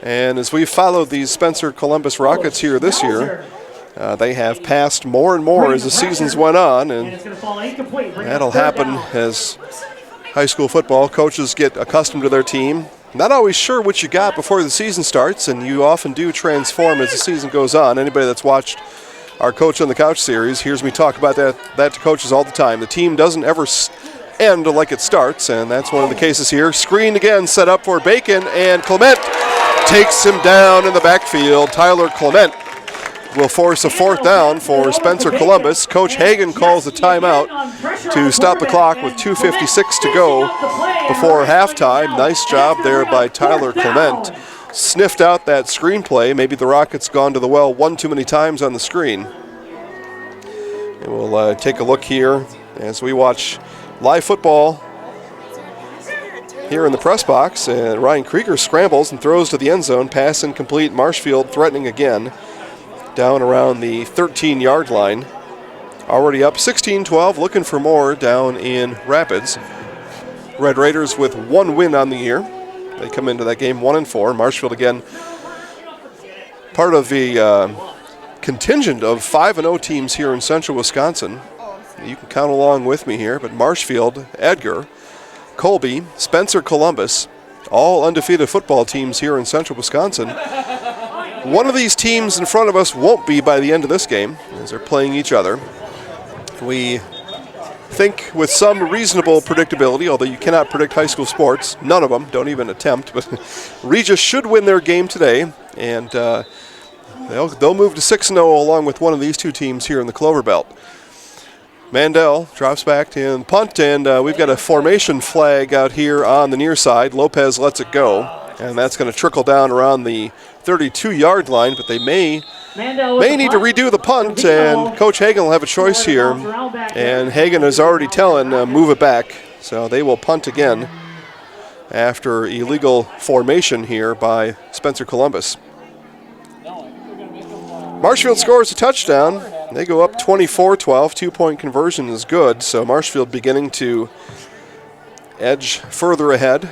And as we've followed these Spencer Columbus Rockets here this year, they have passed more and more as the seasons went on, and that'll happen as high school football coaches get accustomed to their team. Not always sure what you got before the season starts, and you often do transform as the season goes on. Anybody that's watched our Coach on the Couch series hears me talk about that to coaches all the time. The team doesn't ever end like it starts, and that's one of the cases here. Screen again set up for Bacon, and Clement takes him down in the backfield. Tyler Clement will force a 4th down for Spencer Columbus. Coach Hagan calls a timeout to stop the clock with 2:56 to go before halftime. Nice job there by Tyler Clement. Sniffed out that screenplay. Maybe the Rockets gone to the well one too many times on the screen. And we'll take a look here as we watch live football here in the press box. And Ryan Krieger scrambles and throws to the end zone. Pass incomplete. Marshfield threatening again. Down around the 13-yard line. Already up 16-12, looking for more down in Rapids. Red Raiders with 1 win on the year. They come into that game 1-4. Marshfield again, part of the contingent of 5-0 teams here in central Wisconsin. You can count along with me here, but Marshfield, Edgar, Colby, Spencer Columbus, all undefeated football teams here in central Wisconsin. One of these teams in front of us won't be by the end of this game, as they're playing each other. We think with some reasonable predictability, although you cannot predict high school sports, none of them, don't even attempt, but Regis should win their game today, and they'll move to 6-0 along with one of these two teams here in the Clover Belt. Mandel drops back in punt, and we've got a formation flag out here on the near side. Lopez lets it go, and that's going to trickle down around the 32-yard line, but they may need to redo the punt, and Coach Hagan will have a choice here. And Hagan is already telling move it back, so they will punt again after illegal formation here by Spencer Columbus. Marshfield scores a touchdown. They go up 24-12. 2-point conversion is good, so Marshfield beginning to edge further ahead.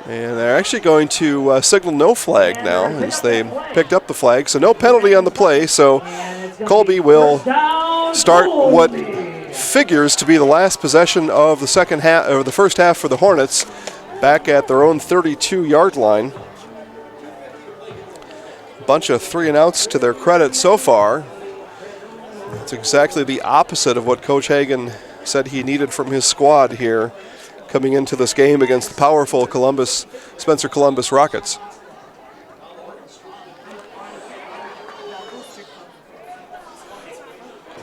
And they're actually going to signal no flag now as they picked up the flag. So no penalty on the play. So Colby will start what figures to be the last possession of the second half, or the first half for the Hornets, back at their own 32-yard line. A bunch of 3-and-outs to their credit so far. It's exactly the opposite of what Coach Hagan said he needed from his squad here, coming into this game against the powerful Spencer Columbus Rockets.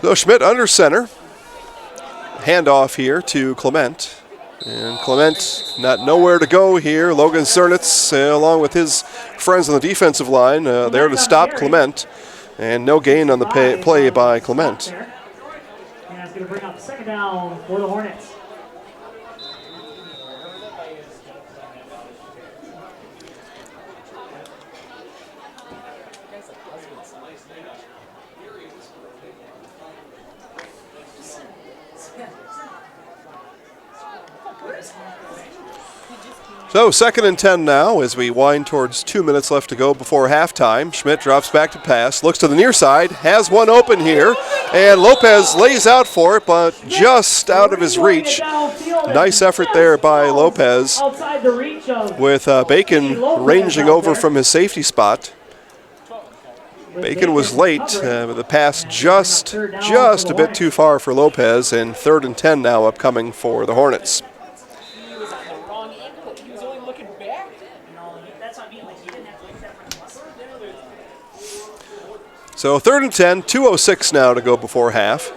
So Schmidt under center. Handoff here to Clement. And Clement not nowhere to go here. Logan Cernitz, along with his friends on the defensive line, there to stop Clement. And no gain on the play by Clement. And that's going to bring up 2nd down for the Hornets. So 2nd and 10 now as we wind towards 2 minutes left to go before halftime. Schmidt drops back to pass, looks to the near side, has one open here, and Lopez lays out for it, but just out of his reach. Nice effort there by Lopez with Bacon ranging over from his safety spot. Bacon was late, but the pass just a bit too far for Lopez, and 3rd and 10 now upcoming for the Hornets. So 3rd and 10, 2:06 now to go before half.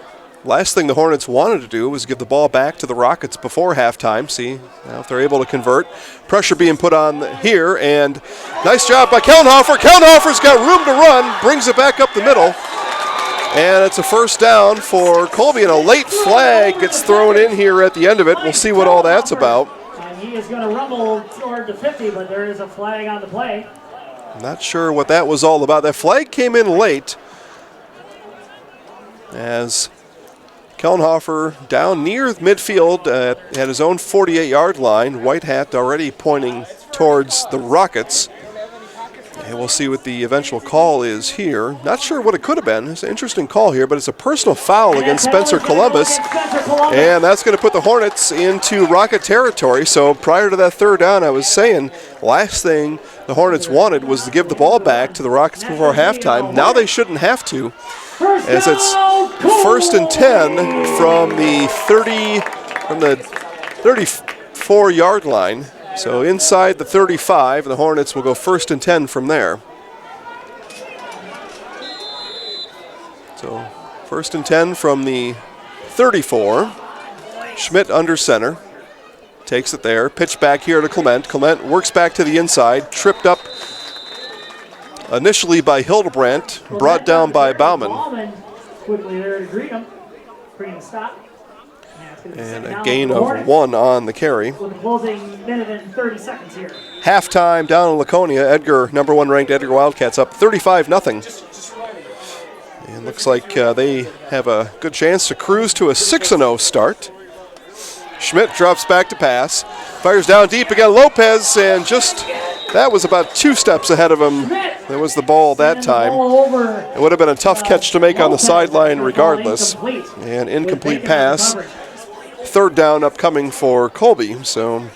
Last thing the Hornets wanted to do was give the ball back to the Rockets before halftime. See now if they're able to convert. Pressure being put on here, and nice job by Kellenhofer. Kellenhofer's got room to run, brings it back up the middle. And it's a 1st down for Colby, and a late flag gets thrown in here at the end of it. We'll see what all that's about. he is going to rumble toward the 50, but there is a flag on the play. Not sure what that was all about. That flag came in late as Kellenhofer down near midfield at his own 48-yard line. White hat already pointing towards the Rockets. And we'll see what the eventual call is here. Not sure what it could have been. It's an interesting call here, but it's a personal foul against Spencer Columbus. And that's going to put the Hornets into Rocket territory. So prior to that third down, I was saying last thing the Hornets wanted was to give the ball back to the Rockets before halftime. Now they shouldn't have to, as it's 1st and 10 from the 34-yard line. So inside the 35, the Hornets will go 1st and 10 from there. So 1st and 10 from the 34. Schmidt under center. Takes it there. Pitch back here to Clement. Clement works back to the inside. Tripped up initially by Hildebrandt. Brought down by Bauman. Quickly there to greet him. Bring the stop. And a gain of 1 on the carry. With a closing minute and 30 seconds here. Halftime down in Laconia. Edgar, number 1 ranked Edgar Wildcats up 35-0. And looks like they have a good chance to cruise to a 6-0 start. Schmidt drops back to pass. Fires down deep again. Lopez, and just that was about 2 steps ahead of him. There was the ball that time. It would have been a tough catch to make on the sideline regardless. An incomplete pass. Third down upcoming for Colby, so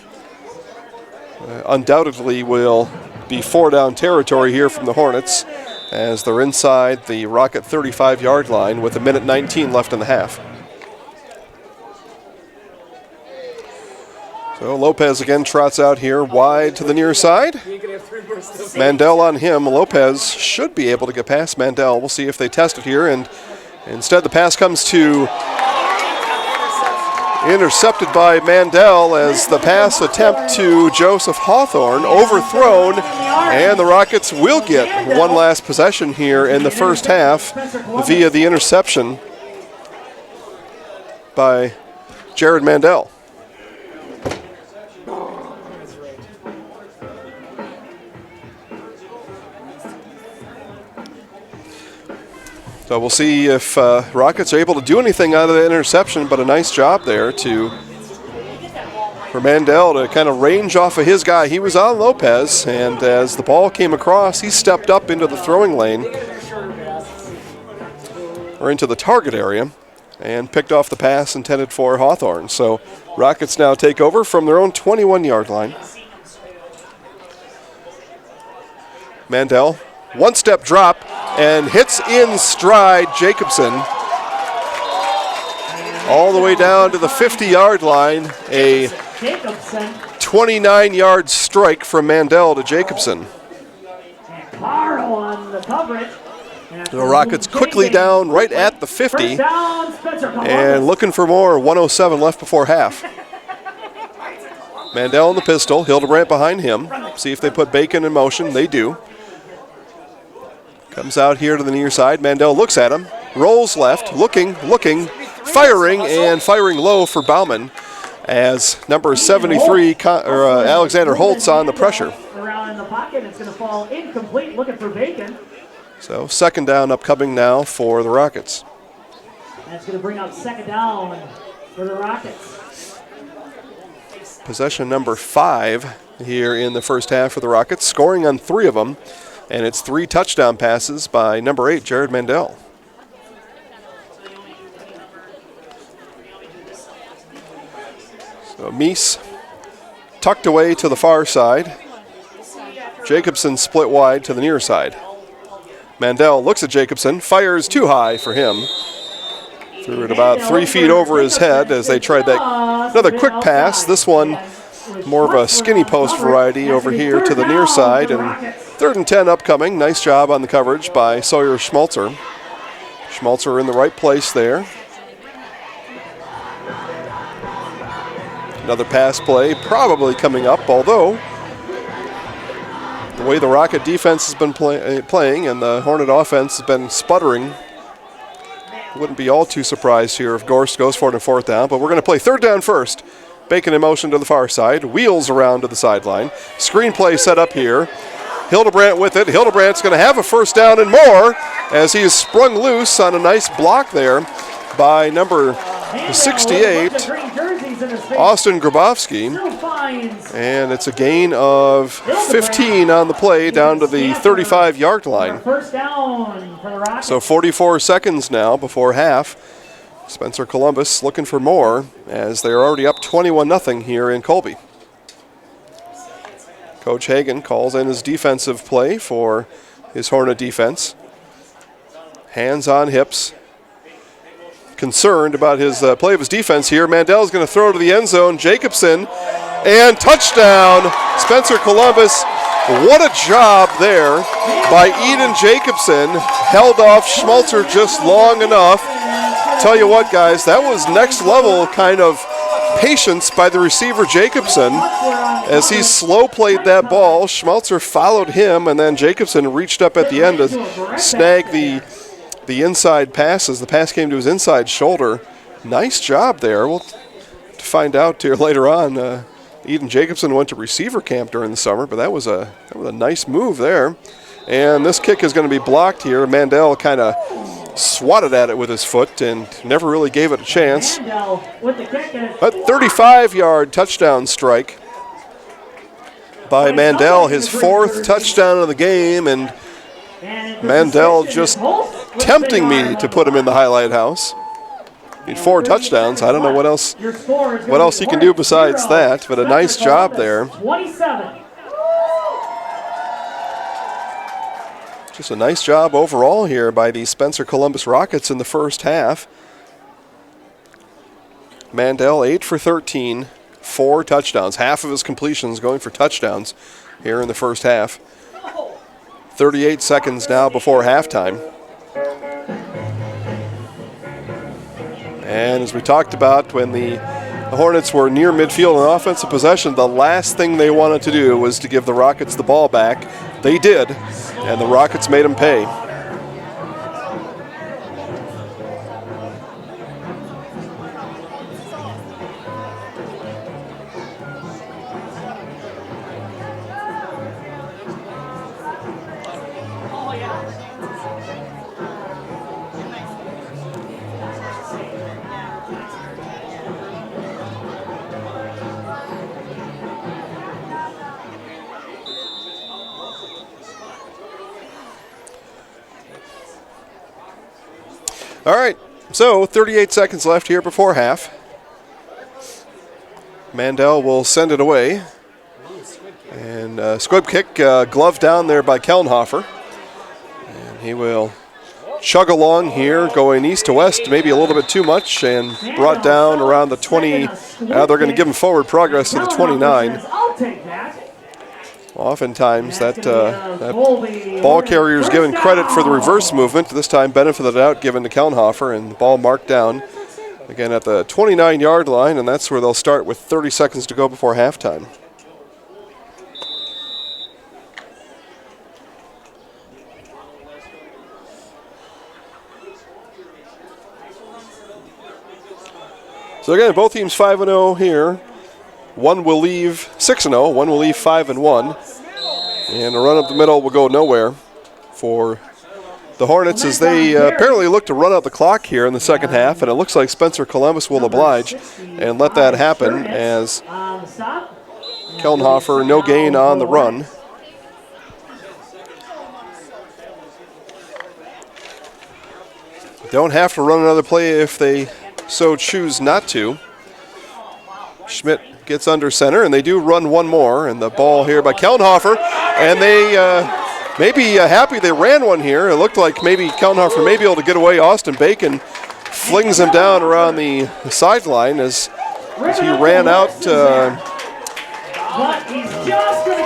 undoubtedly will be 4-down territory here from the Hornets as they're inside the Rocket 35-yard line with 1:19 left in the half. So Lopez again trots out here wide to the near side. Mandel on him. Lopez should be able to get past Mandel. We'll see if they test it here, and instead the pass comes to intercepted by Mandel as the pass attempt to Joseph Hawthorne overthrown, and the Rockets will get one last possession here in the first half via the interception by Jared Mandel. So we'll see if Rockets are able to do anything out of the interception, but a nice job there for Mandel to kind of range off of his guy. He was on Lopez, and as the ball came across, he stepped up into the throwing lane, or into the target area, and picked off the pass intended for Hawthorne. So Rockets now take over from their own 21-yard line. Mandel, one-step drop, and hits in stride Jacobson all the way down to the 50-yard line. A 29-yard strike from Mandel to Jacobson. The Rockets quickly down right at the 50 and looking for more. 1:07 left before half. Mandel in the pistol, Hildebrandt behind him. See if they put Bacon in motion. They do. Comes out here to the near side. Mandel looks at him, rolls left, looking, firing, and firing low for Bauman as number 73, Alexander Holtz, on the pressure. Around in the pocket, it's going to fall incomplete, looking for Bacon. So 2nd down upcoming now for the Rockets. That's going to bring up 2nd down for the Rockets. Possession number 5 here in the first half for the Rockets, scoring on 3 of them. And it's 3 touchdown passes by number 8, Jared Mandel. So Meese tucked away to the far side. Jacobson split wide to the near side. Mandel looks at Jacobson, fires too high for him. Threw it about 3 feet over his head as they tried that. Another quick pass. This one more of a skinny post variety over here to the near side. And 3rd and 10 upcoming. Nice job on the coverage by Sawyer Schmaltzer. Schmaltzer in the right place there. Another pass play probably coming up, although the way the Rocket defense has been playing and the Hornet offense has been sputtering, wouldn't be all too surprised here if Gorst goes for it on 4th down, but we're going to play 3rd down first. Bacon in motion to the far side. Wheels around to the sideline. Screenplay set up here. Hildebrandt with it. Hildebrandt's going to have a first down and more as he is sprung loose on a nice block there by number 68, Austin Grabowski. And it's a gain of 15 on the play down to the 35-yard line. So 44 seconds now before half. Spencer Columbus looking for more as they're already up 21-0 here in Colby. Coach Hagan calls in his defensive play for his Hornet defense. Hands on hips. Concerned about his play of his defense here. Mandel's going to throw to the end zone. Jacobson, and touchdown, Spencer Columbus. What a job there by Eden Jacobson. Held off Schmalzer just long enough. Tell you what, guys, that was next level kind of patience by the receiver Jacobson as he slow played that ball. Schmalzer followed him, and then Jacobson reached up at the end to snag the inside passes. The pass came to his inside shoulder. Nice job there. We'll find out here later on. Eden Jacobson went to receiver camp during the summer, but that was a nice move there. And this kick is going to be blocked here. Mandel kind of swatted at it with his foot and never really gave it a chance. A 35-yard touchdown strike by Mandel, his fourth touchdown of the game, and Mandel just tempting me to put him in the highlight house. Need 4 touchdowns. I don't know what else he can do besides that, but a nice job there. Just a nice job overall here by the Spencer Columbus Rockets in the first half. Mandel 8 for 13, 4 touchdowns. Half of his completions going for touchdowns here in the first half. 38 seconds now before halftime. And as we talked about, when the Hornets were near midfield in offensive possession, the last thing they wanted to do was to give the Rockets the ball back. They did, and the Rockets made them pay. All right, so 38 seconds left here before half. Mandel will send it away. And squib kick, glove down there by Kellenhofer. And he will chug along here, going east to west, maybe a little bit too much, and brought down around the 20. They're going to give him forward progress to the 29. Oftentimes that ball carrier is given credit for the reverse movement. This time benefit of the doubt given to Kellenhofer, and the ball marked down again at the 29-yard line, and that's where they'll start with 30 seconds to go before halftime. So again, both teams 5-0 here. One will leave 6-0, one will leave 5-1. And a run up the middle will go nowhere for the Hornets as they apparently look to run out the clock here in the second half, and it looks like Spencer Columbus will oblige and let that happen as Kellenhofer no gain on the run. Don't have to run another play if they so choose not to. Schmidt gets under center, and they do run one more, and the ball here by Kellenhofer, and they may be happy they ran one here. It looked like maybe Kellenhofer may be able to get away. Austin Bacon flings him down around the sideline as he ran out.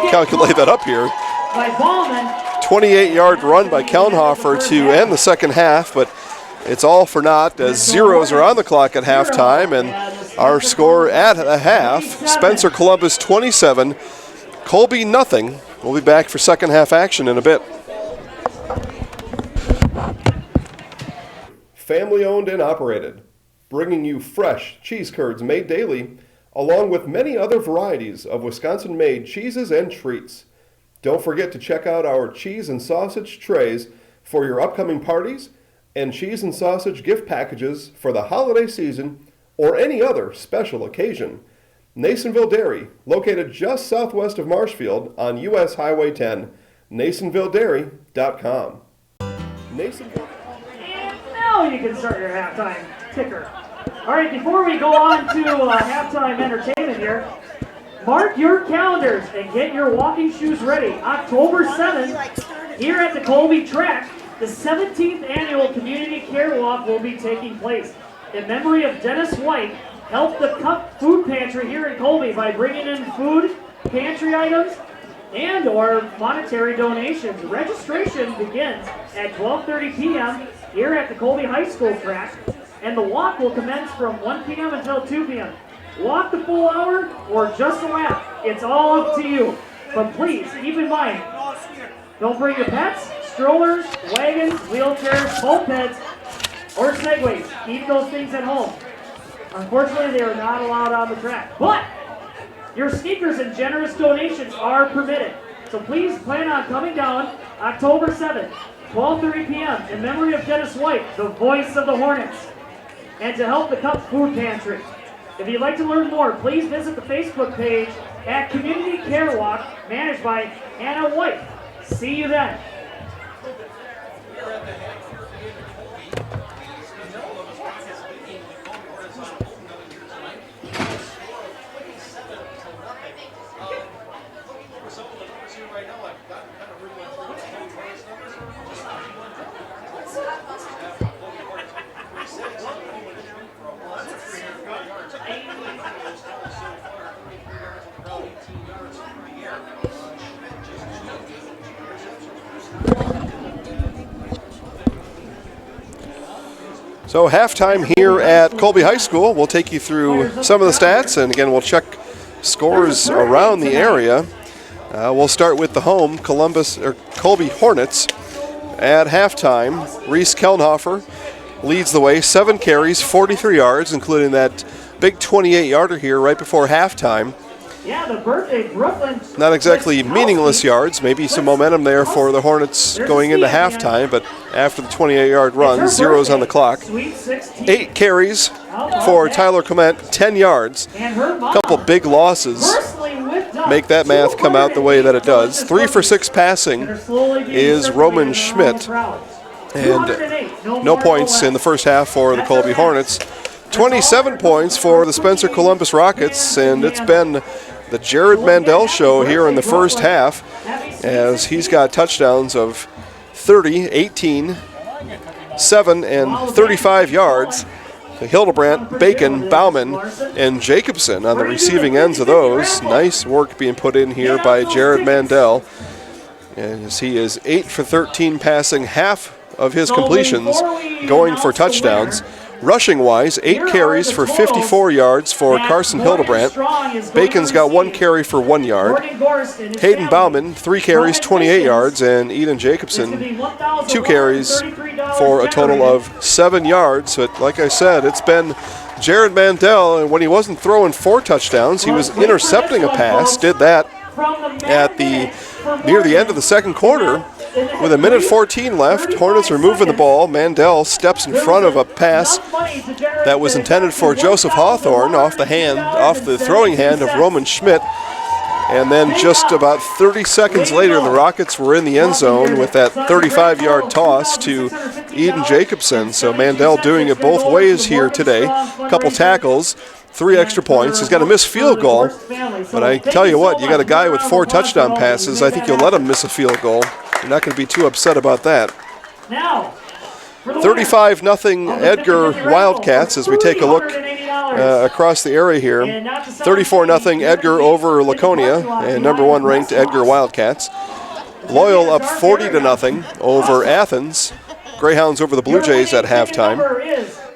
Calculate that up here. 28-yard run by Kellenhofer to end the second half, but it's all for naught as zeros are on the clock at halftime, and our score at a half, Spencer Columbus 27, Colby nothing. We'll be back for second half action in a bit. Family owned and operated, bringing you fresh cheese curds made daily, along with many other varieties of Wisconsin-made cheeses and treats. Don't forget to check out our cheese and sausage trays for your upcoming parties and cheese and sausage gift packages for the holiday season or any other special occasion. Nasonville Dairy, located just southwest of Marshfield on U.S. Highway 10, NasonvilleDairy.com. Nasonville. And now you can start your halftime ticker. All right, before we go on to halftime entertainment here, mark your calendars and get your walking shoes ready. October 7th, here at the Colby track, the 17th annual Community Care Walk will be taking place. In memory of Dennis White, help the Cup Food Pantry here in Colby by bringing in food, pantry items, and or monetary donations. Registration begins at 12:30 p.m. here at the Colby High School track, and the walk will commence from 1 p.m. until 2 p.m. Walk the full hour or just a lap. It's all up to you. But please, keep in mind, don't bring your pets, strollers, wagons, wheelchairs, mopeds, or segways. Keep those things at home. Unfortunately, they are not allowed on the track. But your sneakers and generous donations are permitted. So please plan on coming down October 7th, 12:30 p.m. in memory of Dennis White, the voice of the Hornets, and to help the Cup Food Pantry. If you'd like to learn more, please visit the Facebook page at Community Care Walk, managed by Hannah White. See you then. So halftime here at Colby High School. We'll take you through some of the stats, and again, we'll check scores around the area. We'll start with the home, Colby Hornets. At halftime, Reese Kelnhofer leads the way, 7 carries, 43 yards, including that big 28-yarder here right before halftime. Yeah, the birthday Brooklyn. Not exactly meaningless yards, maybe some momentum there for the Hornets going into halftime, but after the 28-yard run, zeros on the clock. 8 carries for Tyler Clement, 10 yards. A couple big losses make that math come out the way that it does. 3 for 6 passing is Roman Schmidt, and no points in the first half for the Colby Hornets. 27 points for the Spencer Columbus Rockets, and it's been the Jared Mandel show here in the first half, as he's got touchdowns of 30, 18, 7, and 35 yards. Hildebrandt, Bacon, Bauman, and Jacobson on the receiving ends of those. Nice work being put in here by Jared Mandel, as he is 8 for 13 passing, half of his completions going for touchdowns. Rushing-wise, 8 carries for 54 yards for Carson Hildebrandt. Bacon's got 1 carry for 1 yard. Hayden Bauman, 3 carries, 28 yards, and Eden Jacobson, 2 carries for a total of 7 yards. But like I said, it's been Jared Mandel, and when he wasn't throwing 4 touchdowns, he was intercepting a pass. Did that at near the end of the second quarter. With 1:14 left, Hornets are moving the ball. Mandel steps in front of a pass that was intended for Joseph Hawthorne off the throwing hand of Roman Schmidt. And then just about 30 seconds later, the Rockets were in the end zone with that 35-yard toss to Eden Jacobson. So Mandel doing it both ways here today. A couple tackles, 3 extra points. He's got a missed field goal. But I tell you what, you got a guy with 4 touchdown passes. I think you'll let him miss a field goal. You're not going to be too upset about that. 35-0 Edgar Wildcats as we take a look across the area here. 34-0 Edgar over Laconia, and number 1 ranked Edgar Wildcats. Loyal up 40-0 over Athens. Greyhounds over the Blue Jays at halftime.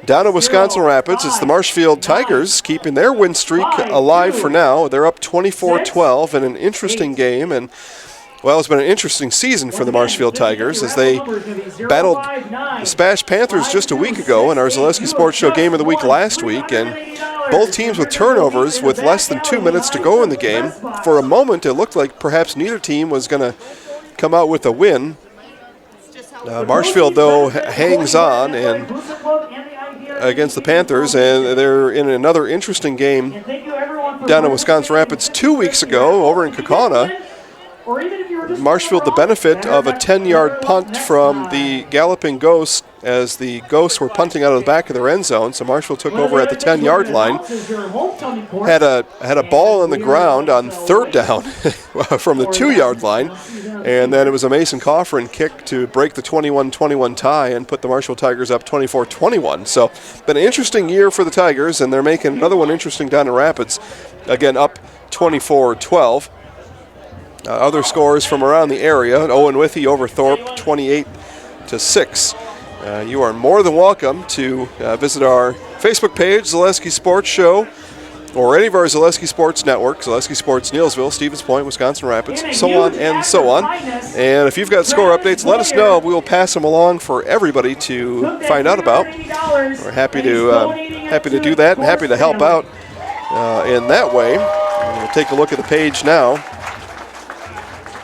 Down in Wisconsin Rapids, it's the Marshfield Tigers keeping their win streak alive for now. They're up 24-12 in an interesting game, and well, it's been an interesting season for the Marshfield Tigers as they battled the Spash Panthers just a week ago in our Zaleski Sports Show Game of the Week last week, and both teams with turnovers with less than 2 minutes to go in the game. For a moment, it looked like perhaps neither team was going to come out with a win. Marshfield, though, hangs on and against the Panthers, and they're in another interesting game down in Wisconsin Rapids 2 weeks ago over in Kaukauna. Marshfield the benefit of a 10-yard punt from the Galloping Ghosts as the Ghosts were punting out of the back of their end zone. So Marshfield took over at the 10-yard line. Had a ball on the ground on third down from the 2-yard line. And then it was a Mason Coffrin kick to break the 21-21 tie and put the Marshfield Tigers up 24-21. So been an interesting year for the Tigers, and they're making another one interesting down in Rapids. Again, up 24-12. Other scores from around the area: Owen Withee over Thorpe, 28-6. You are more than welcome to visit our Facebook page, Zaleski Sports Show, or any of our Zaleski Sports Network, Zaleski Sports Neillsville, Stevens Point, Wisconsin Rapids, so on and so on. And if you've got score updates, let us know. We will pass them along for everybody to find out about. We're happy to do that and happy to help out in that way. We'll take a look at the page now.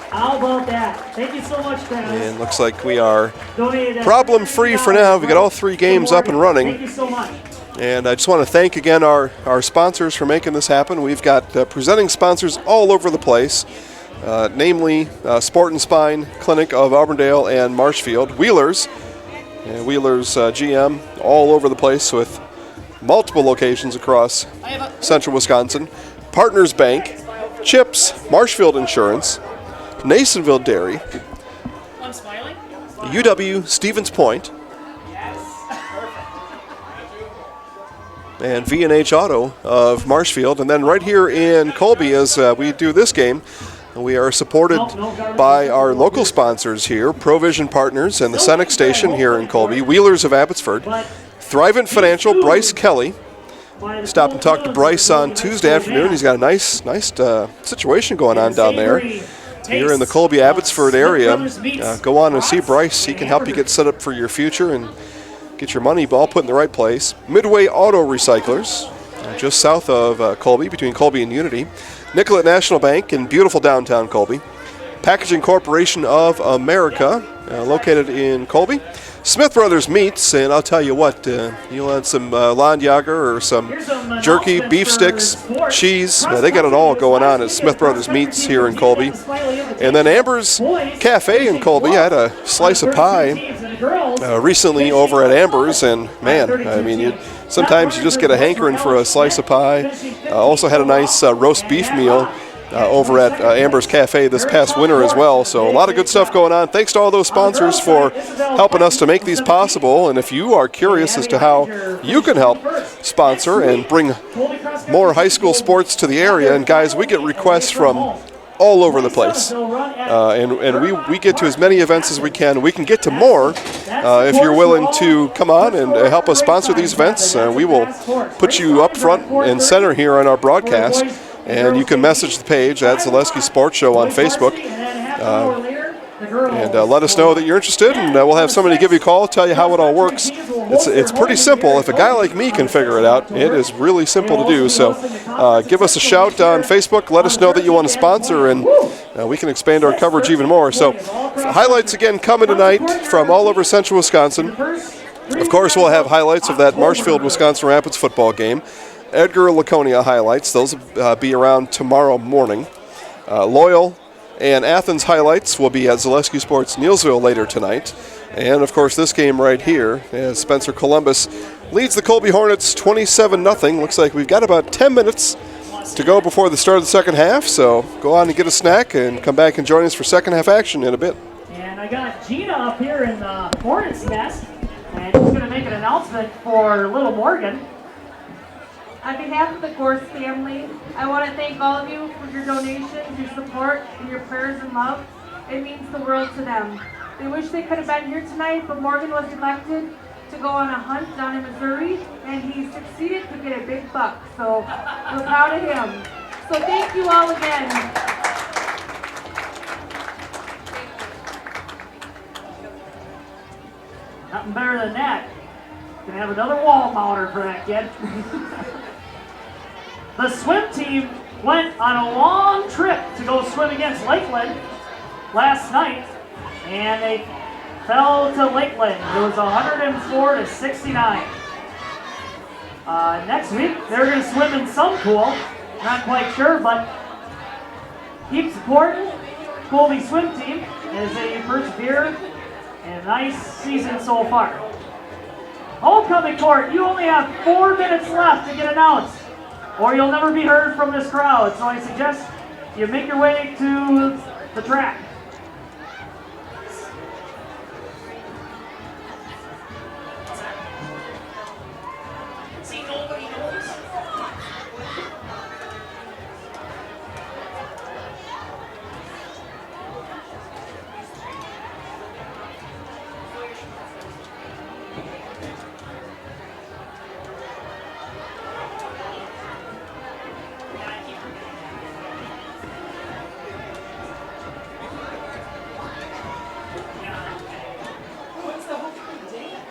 How about that? Thank you so much, Travis. And looks like we are problem-free for now. We got all 3 games up and running. Thank you so much. And I just want to thank again our sponsors for making this happen. We've got presenting sponsors all over the place, namely Sport and Spine Clinic of Auburndale and Marshfield, Wheelers, and Wheelers GM all over the place with multiple locations across central Wisconsin, Partners Bank, Chips, Marshfield Insurance, Nasonville Dairy, UW Stevens Point, and V&H Auto of Marshfield. And then right here in Colby, as we do this game, we are supported by our local sponsors here, Provision Partners and the Senex Station here in Colby, Wheelers of Abbotsford, Thrivent Financial, Bryce Kelly. Stop and talk to Bryce on Tuesday afternoon. He's got a nice situation going on down there. Here in the Colby Abbotsford area, go on and see Bryce. He can help you get set up for your future and get your money all put in the right place. Midway Auto Recyclers, just south of Colby, between Colby and Unity. Nicollet National Bank in beautiful downtown Colby. Packaging Corporation of America, located in Colby. Smith Brothers Meats, and I'll tell you what, you'll add some Landjager or some jerky, beef sticks, cheese. They got it all going on at Smith Brothers Meats here in Colby. And then Amber's Cafe in Colby. I had a slice of pie recently over at Amber's, and man, I mean, sometimes you just get a hankering for a slice of pie. Also had a nice roast beef meal over at Amber's Cafe this past winter as well. So a lot of good stuff going on. Thanks to all those sponsors for helping us to make these possible. And if you are curious as to how you can help sponsor and bring more high school sports to the area, and guys, we get requests from all over the place. And we get to as many events as we can. We can get to more if you're willing to come on and help us sponsor these events. We will put you up front and center here on our broadcast. And you can message the page at Zaleski Sports Show on Facebook. And let us know that you're interested, and we'll have somebody give you a call, tell you how it all works. It's pretty simple. If a guy like me can figure it out, it is really simple to do. So give us a shout on Facebook. Let us know that you want to sponsor, and we can expand our coverage even more. So highlights again coming tonight from all over central Wisconsin. Of course, we'll have highlights of that Marshfield, Wisconsin Rapids football game. Edgar Laconia highlights. Those will be around tomorrow morning. Loyal and Athens highlights will be at Zaleski Sports Neillsville later tonight. And, of course, this game right here, as Spencer Columbus leads the Colby Hornets 27-0. Looks like we've got about 10 minutes to go before the start of the second half. So go on and get a snack and come back and join us for second half action in a bit. And I got Gina up here in the Hornets nest, and she's going to make an announcement for Little Morgan. On behalf of the Gorse family, I want to thank all of you for your donations, your support, and your prayers and love. It means the world to them. They wish they could have been here tonight, but Morgan was elected to go on a hunt down in Missouri, and he succeeded to get a big buck. So we're proud of him. So thank you all again. Nothing better than that. Gonna have another wall mounter for that kid. The swim team went on a long trip to go swim against Lakeland last night, and they fell to Lakeland. It was 104 to 69. Next week, they're going to swim in some pool. Not quite sure, but keep supporting Colby swim team as they persevere in a nice season so far. Homecoming court, you only have 4 minutes left to get announced, or you'll never be heard from this crowd. So I suggest you make your way to the track. See, nobody knows. What's the homecoming dance?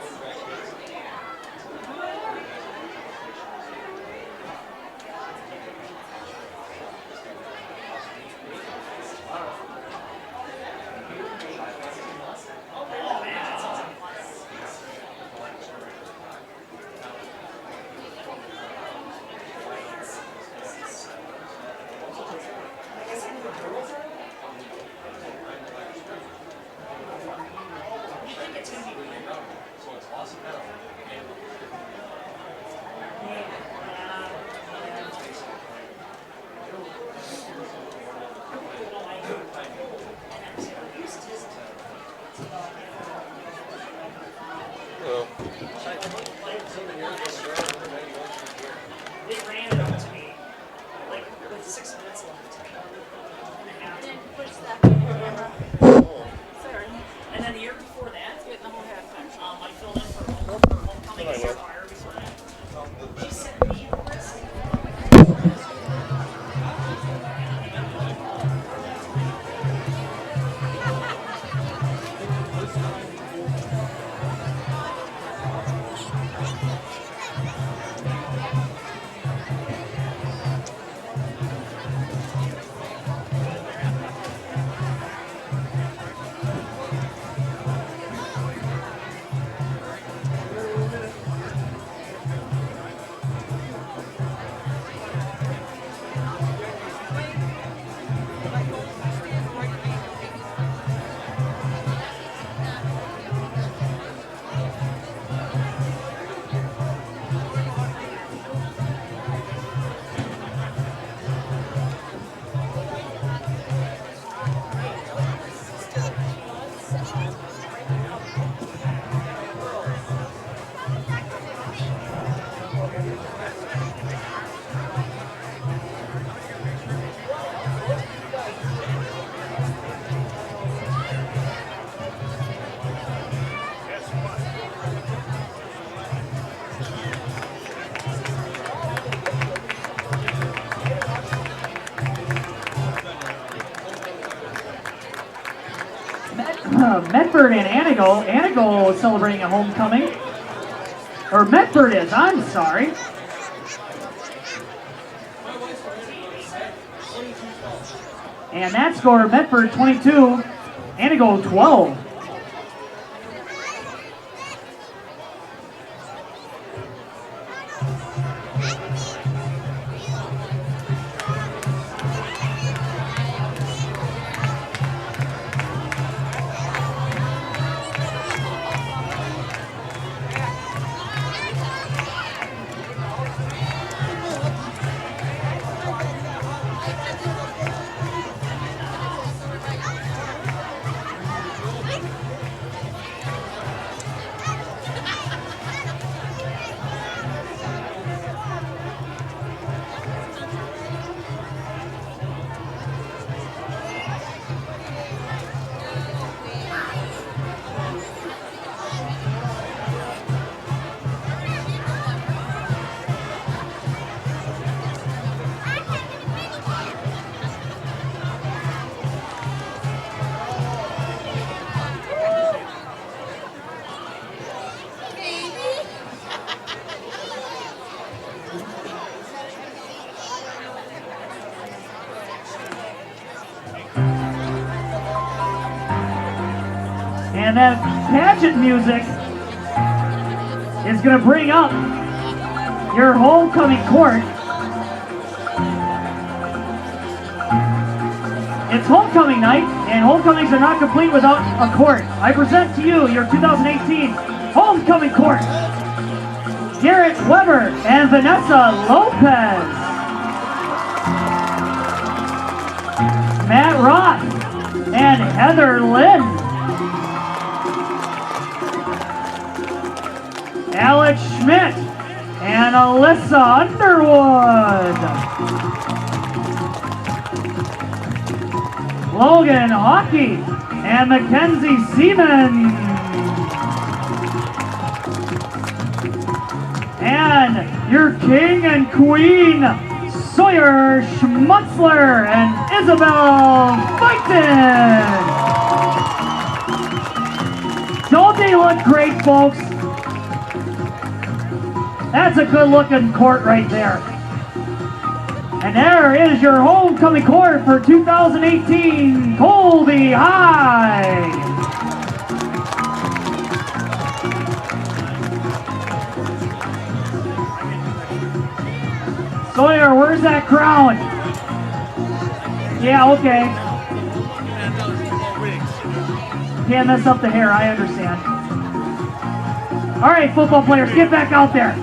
They ran it up to me, like, with 6 minutes left. And a half. And then the year before that, I filled in for homecoming as a choir before that. She sent me this. Medford and Anago. Anago is celebrating a homecoming. Or Medford is, I'm sorry. And that score, Medford 22, Anago 12. And that pageant music is going to bring up your homecoming court. It's homecoming night, and homecomings are not complete without a court. I present to you your 2018 homecoming court. Garrett Weber and Vanessa Lopez. Matt Roth and Heather Lynn. Alex Schmidt and Alyssa Underwood. Logan Hockey and Mackenzie Seaman. And your king and queen, Sawyer Schmutzler and Isabel Fighton. Don't they look great, folks? That's a good looking court right there. And there is your homecoming court for 2018 Colby High. Sawyer, where's that crown? Yeah, okay. Can't mess up the hair, I understand. All right, football players, get back out there.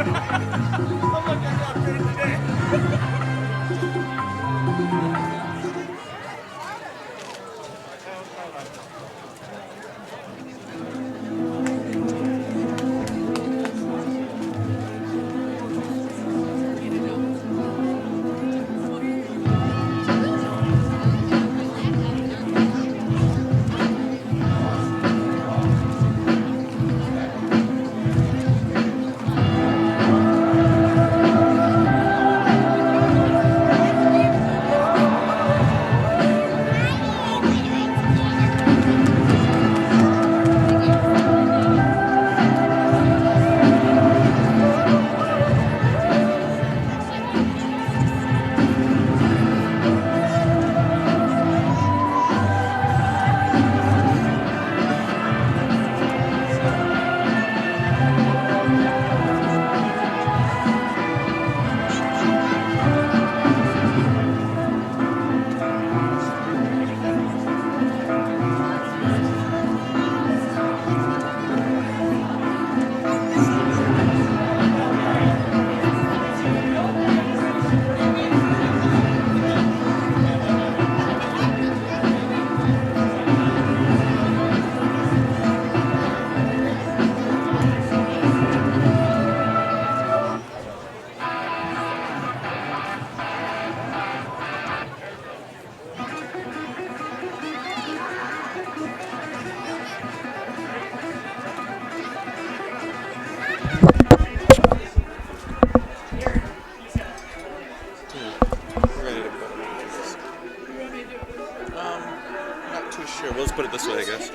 Put it this way, I guess.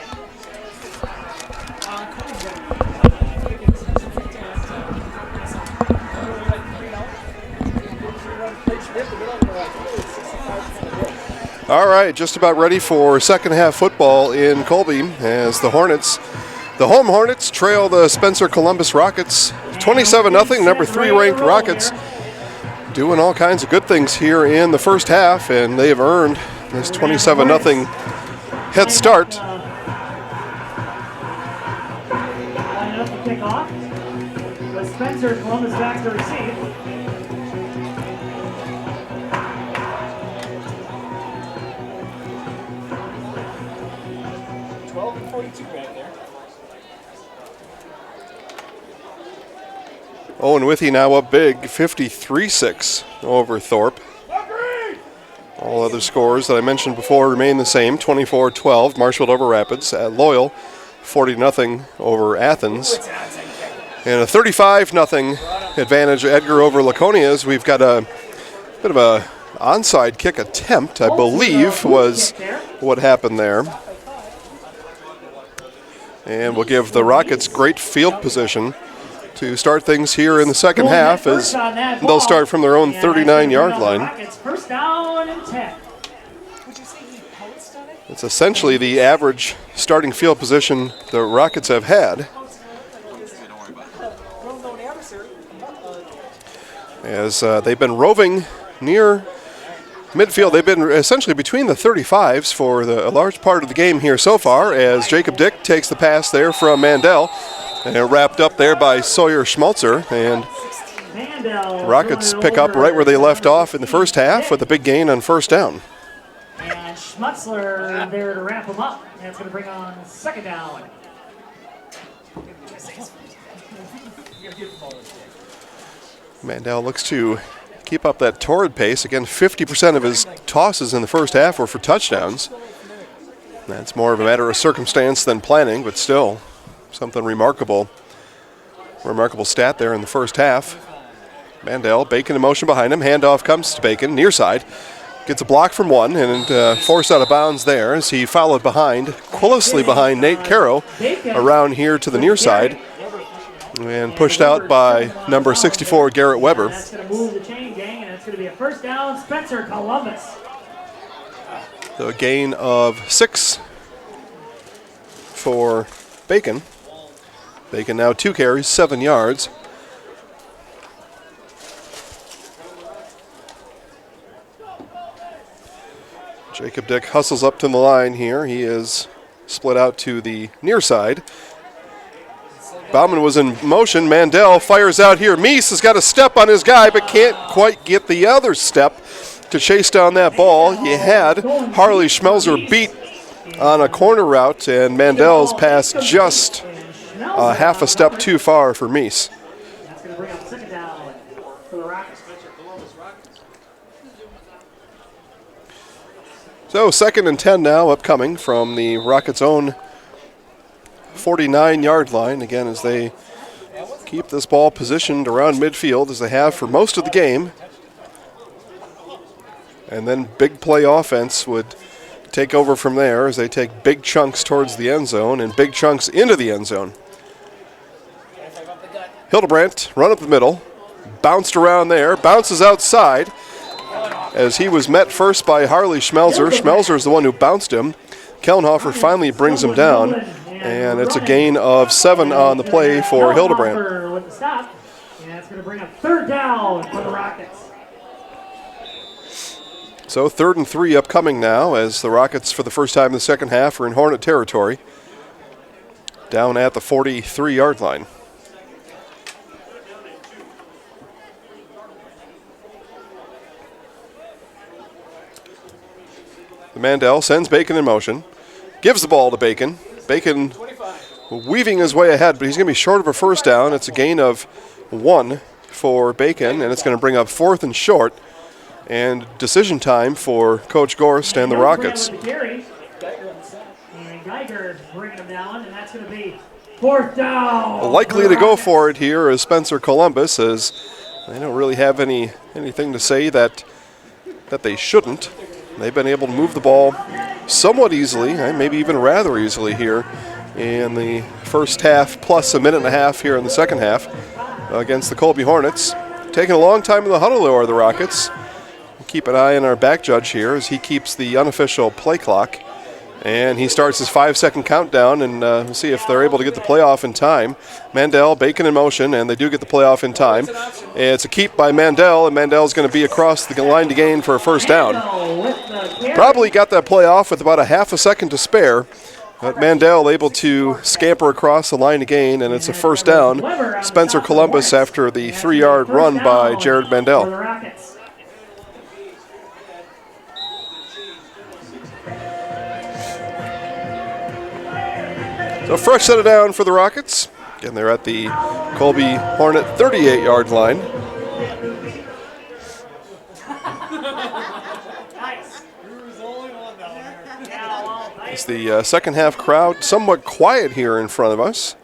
All right, just about ready for second half football in Colby as the home Hornets trail the Spencer Columbus Rockets 27-0, number 3 ranked Rockets, doing all kinds of good things here in the first half, and they have earned this 27-0 head start. Lining up the kickoff with Spencer Columbus back to receive. Owen Withy now up big, 53-6 over Thorpe. All other scores that I mentioned before remain the same, 24-12, Marshfield over Rapids. At Loyal, 40-0 over Athens. And a 35-0 advantage, Edgar over Laconia, as we've got a bit of a onside kick attempt, I believe, was what happened there. And we'll give the Rockets great field position to start things here in the second half, as they'll start from their own 39-yard line. Rockets first down and 10. Would you say he pounced on it? It's essentially the average starting field position the Rockets have had. As they've been roving near midfield. They've been essentially between the 35s for a large part of the game here so far, as Jacob Dick takes the pass there from Mandel, and wrapped up there by Sawyer Schmaltzer. And Rockets pick up right where they left off in the first half with a big gain on first down. And Schmutzler there to wrap him up. That's going to bring on second down. Mandel looks to keep up that torrid pace. Again, 50% of his tosses in the first half were for touchdowns. That's more of a matter of circumstance than planning, but still something remarkable. Remarkable stat there in the first half. Mandel, Bacon in motion behind him. Handoff comes to Bacon, near side. Gets a block from one and forced out of bounds there as he followed behind, closely behind Nate Caro, around here to the near side, and pushed out by number 64, Garrett Weber. That's going to move the chain, gang, and it's going to be a first down, Spencer Columbus. So a gain of 6 for Bacon. Bacon now 2 carries, 7 yards. Jacob Dick hustles up to the line here. He is split out to the near side. Bauman was in motion. Mandel fires out here. Meese has got a step on his guy, but can't quite get the other step to chase down that ball. He had Harley Schmelzer beat on a corner route, and Mandel's pass just half a step too far for Meese. That's going to bring up second down for the Rockets. So 2nd and 10 now upcoming from the Rockets' own 49-yard line. Again, as they keep this ball positioned around midfield as they have for most of the game. And then big play offense would take over from there as they take big chunks towards the end zone and big chunks into the end zone. Hildebrandt, run up the middle, bounced around there, bounces outside as he was met first by Harley Schmelzer. Schmelzer is the one who bounced him. Kellenhofer finally brings him down, and it's a gain of 7 on the play for Hildebrandt. With the stop, and that's going to bring up third down for the Rockets. So 3rd and 3 upcoming now as the Rockets for the first time in the second half are in Hornet territory, down at the 43-yard line. Mandel sends Bacon in motion, gives the ball to Bacon. Bacon weaving his way ahead, but he's going to be short of a first down. It's a gain of 1 for Bacon, and it's going to bring up 4th and short, and decision time for Coach Gorst and the Rockets. And Geiger bringing him down, and that's going to be 4th down. Likely to go for it here is Spencer Columbus, as they don't really have anything to say that they shouldn't. They've been able to move the ball somewhat easily, and maybe even rather easily here in the first half, plus a minute and a half here in the second half against the Colby Hornets. Taking a long time in the huddle, though, are the Rockets. Keep an eye on our back judge here as he keeps the unofficial play clock. And he starts his 5-second countdown, and we'll see if they're able to get the playoff in time. Mandel, Bacon in motion, and they do get the playoff in time. It's a keep by Mandel, and Mandel's going to be across the line to gain for a first down. Probably got that playoff with about a half a second to spare, but Mandel able to scamper across the line to gain, and it's a first down. Spencer Columbus after the 3-yard run by Jared Mandel. So fresh set it down for the Rockets. Again, they're at the Colby Hornet 38-yard line. It's the second half crowd somewhat quiet here in front of us.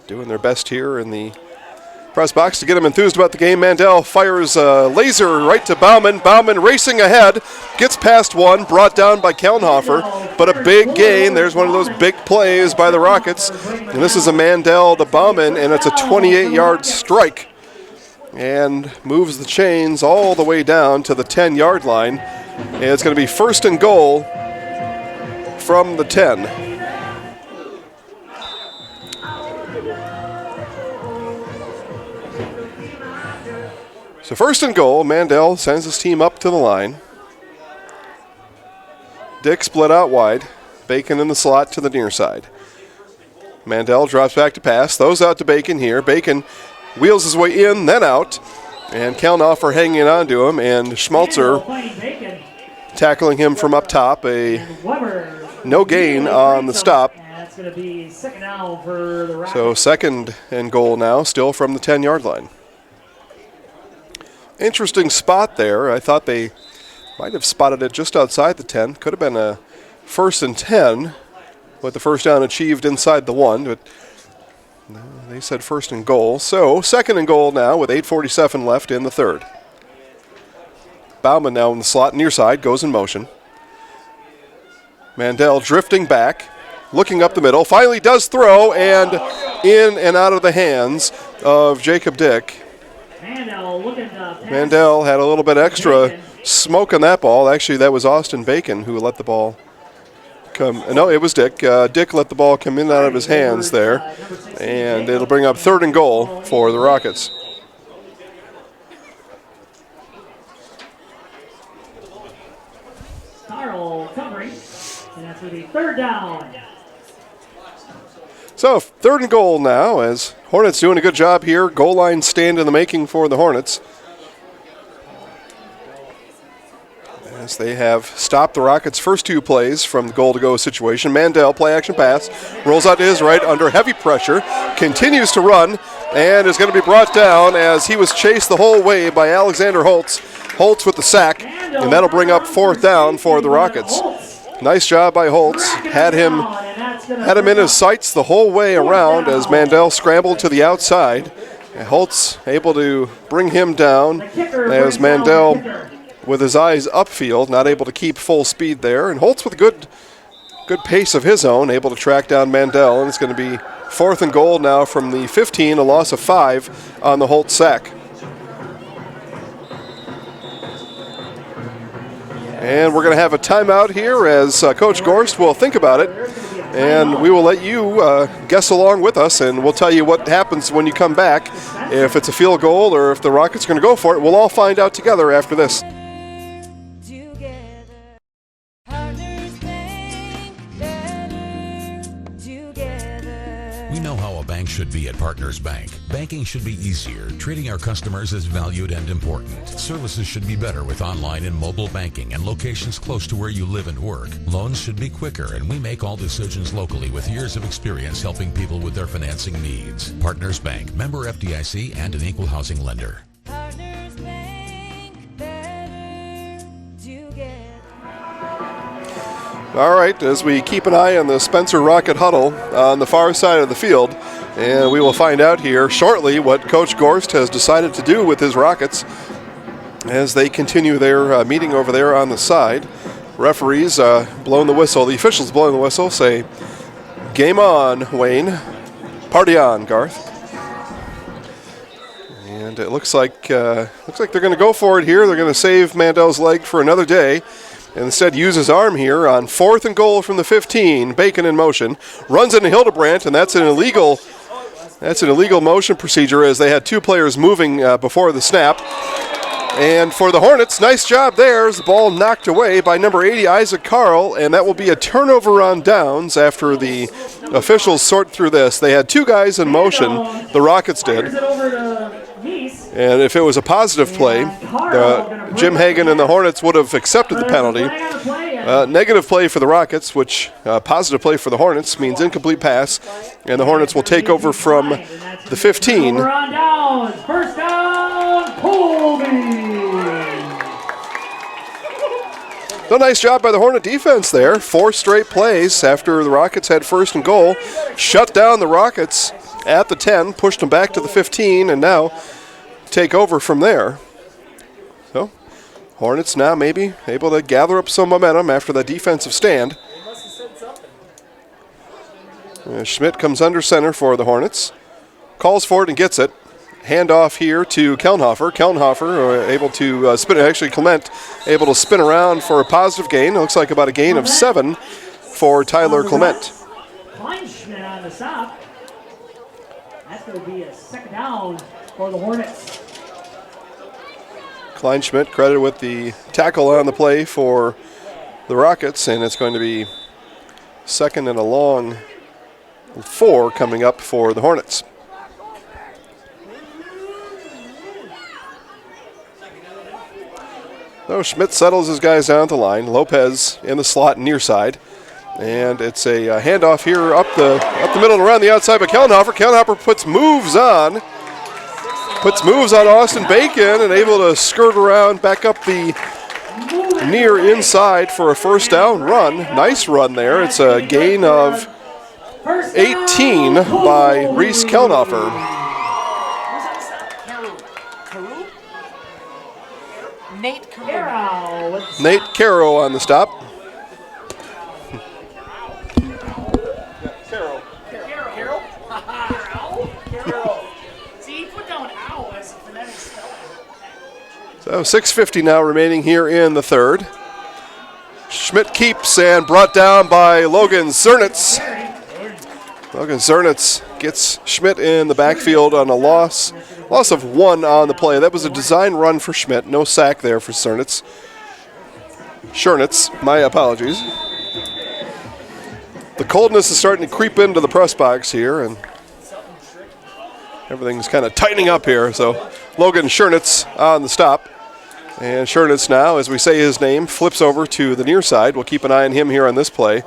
Doing their best here in the press box to get them enthused about the game. Mandel fires a laser right to Bauman. Bauman racing ahead, gets past one, brought down by Kellenhofer, but a big gain. There's one of those big plays by the Rockets. And this is a Mandel to Bauman, and it's a 28-yard strike. And moves the chains all the way down to the 10-yard line. And it's going to be 1st and goal from the 10. So first and goal, Mandel sends his team up to the line. Dick split out wide. Bacon in the slot to the near side. Mandel drops back to pass. Throws out to Bacon here. Bacon wheels his way in, then out. And Kellnoffer hanging on to him. And Schmaltzer tackling him from up top. No gain on the stop. That's going to be second down for the Rockets. So second and goal now, still from the 10-yard line. Interesting spot there. I thought they might have spotted it just outside the 10. Could have been a 1st and 10 with the first down achieved inside the 1, but no, they said first and goal. So second and goal now with 8:47 left in the third. Bauman now in the slot near side, goes in motion. Mandel drifting back, looking up the middle, finally does throw, and in and out of the hands of Jacob Dick. Mandel had a little bit extra smoke on that ball. Actually, that was Austin Bacon who let the ball come. No, it was Dick. Dick let the ball come in and out of his hands there. And it'll bring up third and goal for the Rockets. Starl covering, and that's going to be third down. So third and goal now as Hornets doing a good job here. Goal line stand in the making for the Hornets, as they have stopped the Rockets' first 2 plays from the goal-to-go situation. Mandel, play-action pass, rolls out to his right under heavy pressure, continues to run, and is going to be brought down as he was chased the whole way by Alexander Holtz. Holtz with the sack, and that'll bring up 4th down for the Rockets. Nice job by Holtz. Had him in his sights the whole way around as Mandel scrambled to the outside. And Holtz able to bring him down as Mandel, with his eyes upfield, not able to keep full speed there. And Holtz with a good pace of his own, able to track down Mandel. And it's going to be 4th and goal now from the 15, a loss of 5 on the Holtz sack. And we're going to have a timeout here as Coach Gorst will think about it. And we will let you guess along with us, and we'll tell you what happens when you come back. If it's a field goal or if the Rockets are going to go for it, we'll all find out together after this. We know how a bank should be at Partners Bank. Banking should be easier, treating our customers as valued and important. Services should be better with online and mobile banking and locations close to where you live and work. Loans should be quicker, and we make all decisions locally with years of experience helping people with their financing needs. Partners Bank, member FDIC, and an equal housing lender. Partners Bank, better together. All right, as we keep an eye on the Spencer Rocket huddle on the far side of the field, and we will find out here shortly what Coach Gorst has decided to do with his Rockets as they continue their meeting over there on the side. Referees blowing the whistle, the officials blowing the whistle, say, "Game on, Wayne. Party on, Garth." And it looks like they're going to go for it here. They're going to save Mandel's leg for another day. And instead use his arm here on 4th and goal from the 15. Bacon in motion, runs into Hildebrandt, and that's an illegal motion procedure as they had 2 players moving before the snap. And for the Hornets, nice job there as the ball knocked away by number 80, Isaac Carl, and that will be a turnover on downs after the officials sort through this. They had 2 guys in motion, the Rockets did. And if it was a positive play, Jim Hagan and the Hornets would have accepted the penalty. Negative play for the Rockets, which positive play for the Hornets means incomplete pass, and the Hornets will take over from the 15. First down, Colby. So nice job by the Hornet defense there. 4 straight plays after the Rockets had 1st and goal. Shut down the Rockets at the 10, pushed them back to the 15, and now take over from there. So Hornets now maybe able to gather up some momentum after the defensive stand. Schmidt comes under center for the Hornets. Calls for it and gets it. Handoff here to Kellnoffer. Kellnoffer able to spin. Actually, Clement able to spin around for a positive gain. It looks like about a gain of 7 for Tyler Clement. Kleinschmidt on the stop. That's going to be a second down for the Hornets. Kleinschmidt credited with the tackle on the play for the Rockets, and it's going to be second and a long 4 coming up for the Hornets. So Schmidt settles his guys down the line. Lopez in the slot near side. And it's a handoff here up the middle and around the outside by Kellenhofer. Kellenhofer puts moves on Austin Bacon and able to skirt around back up the near inside for a first down run. Nice run there. It's a gain of 18 by Reese Kellenhofer. Nate Caro on the stop. So 6:50 now remaining here in the third. Schmidt keeps and brought down by Logan Zernitz. Logan Zernitz gets Schmidt in the backfield on a loss of 1 on the play. That was a design run for Schmidt. No sack there for Zernitz. Schernitz, my apologies. The coldness is starting to creep into the press box here, and everything's kind of tightening up here. So Logan Schernitz on the stop. And Schernitz now, as we say his name, flips over to the near side. We'll keep an eye on him here on this play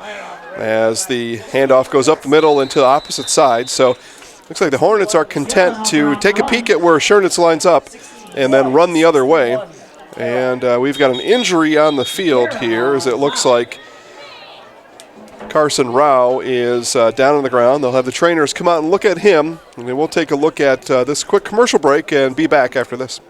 as the handoff goes up the middle and to the opposite side. So looks like the Hornets are content to take a peek at where Schernitz lines up and then run the other way. And we've got an injury on the field here, as it looks like Carson Rao is down on the ground. They'll have the trainers come out and look at him, and then we'll take a look at this quick commercial break and be back after this.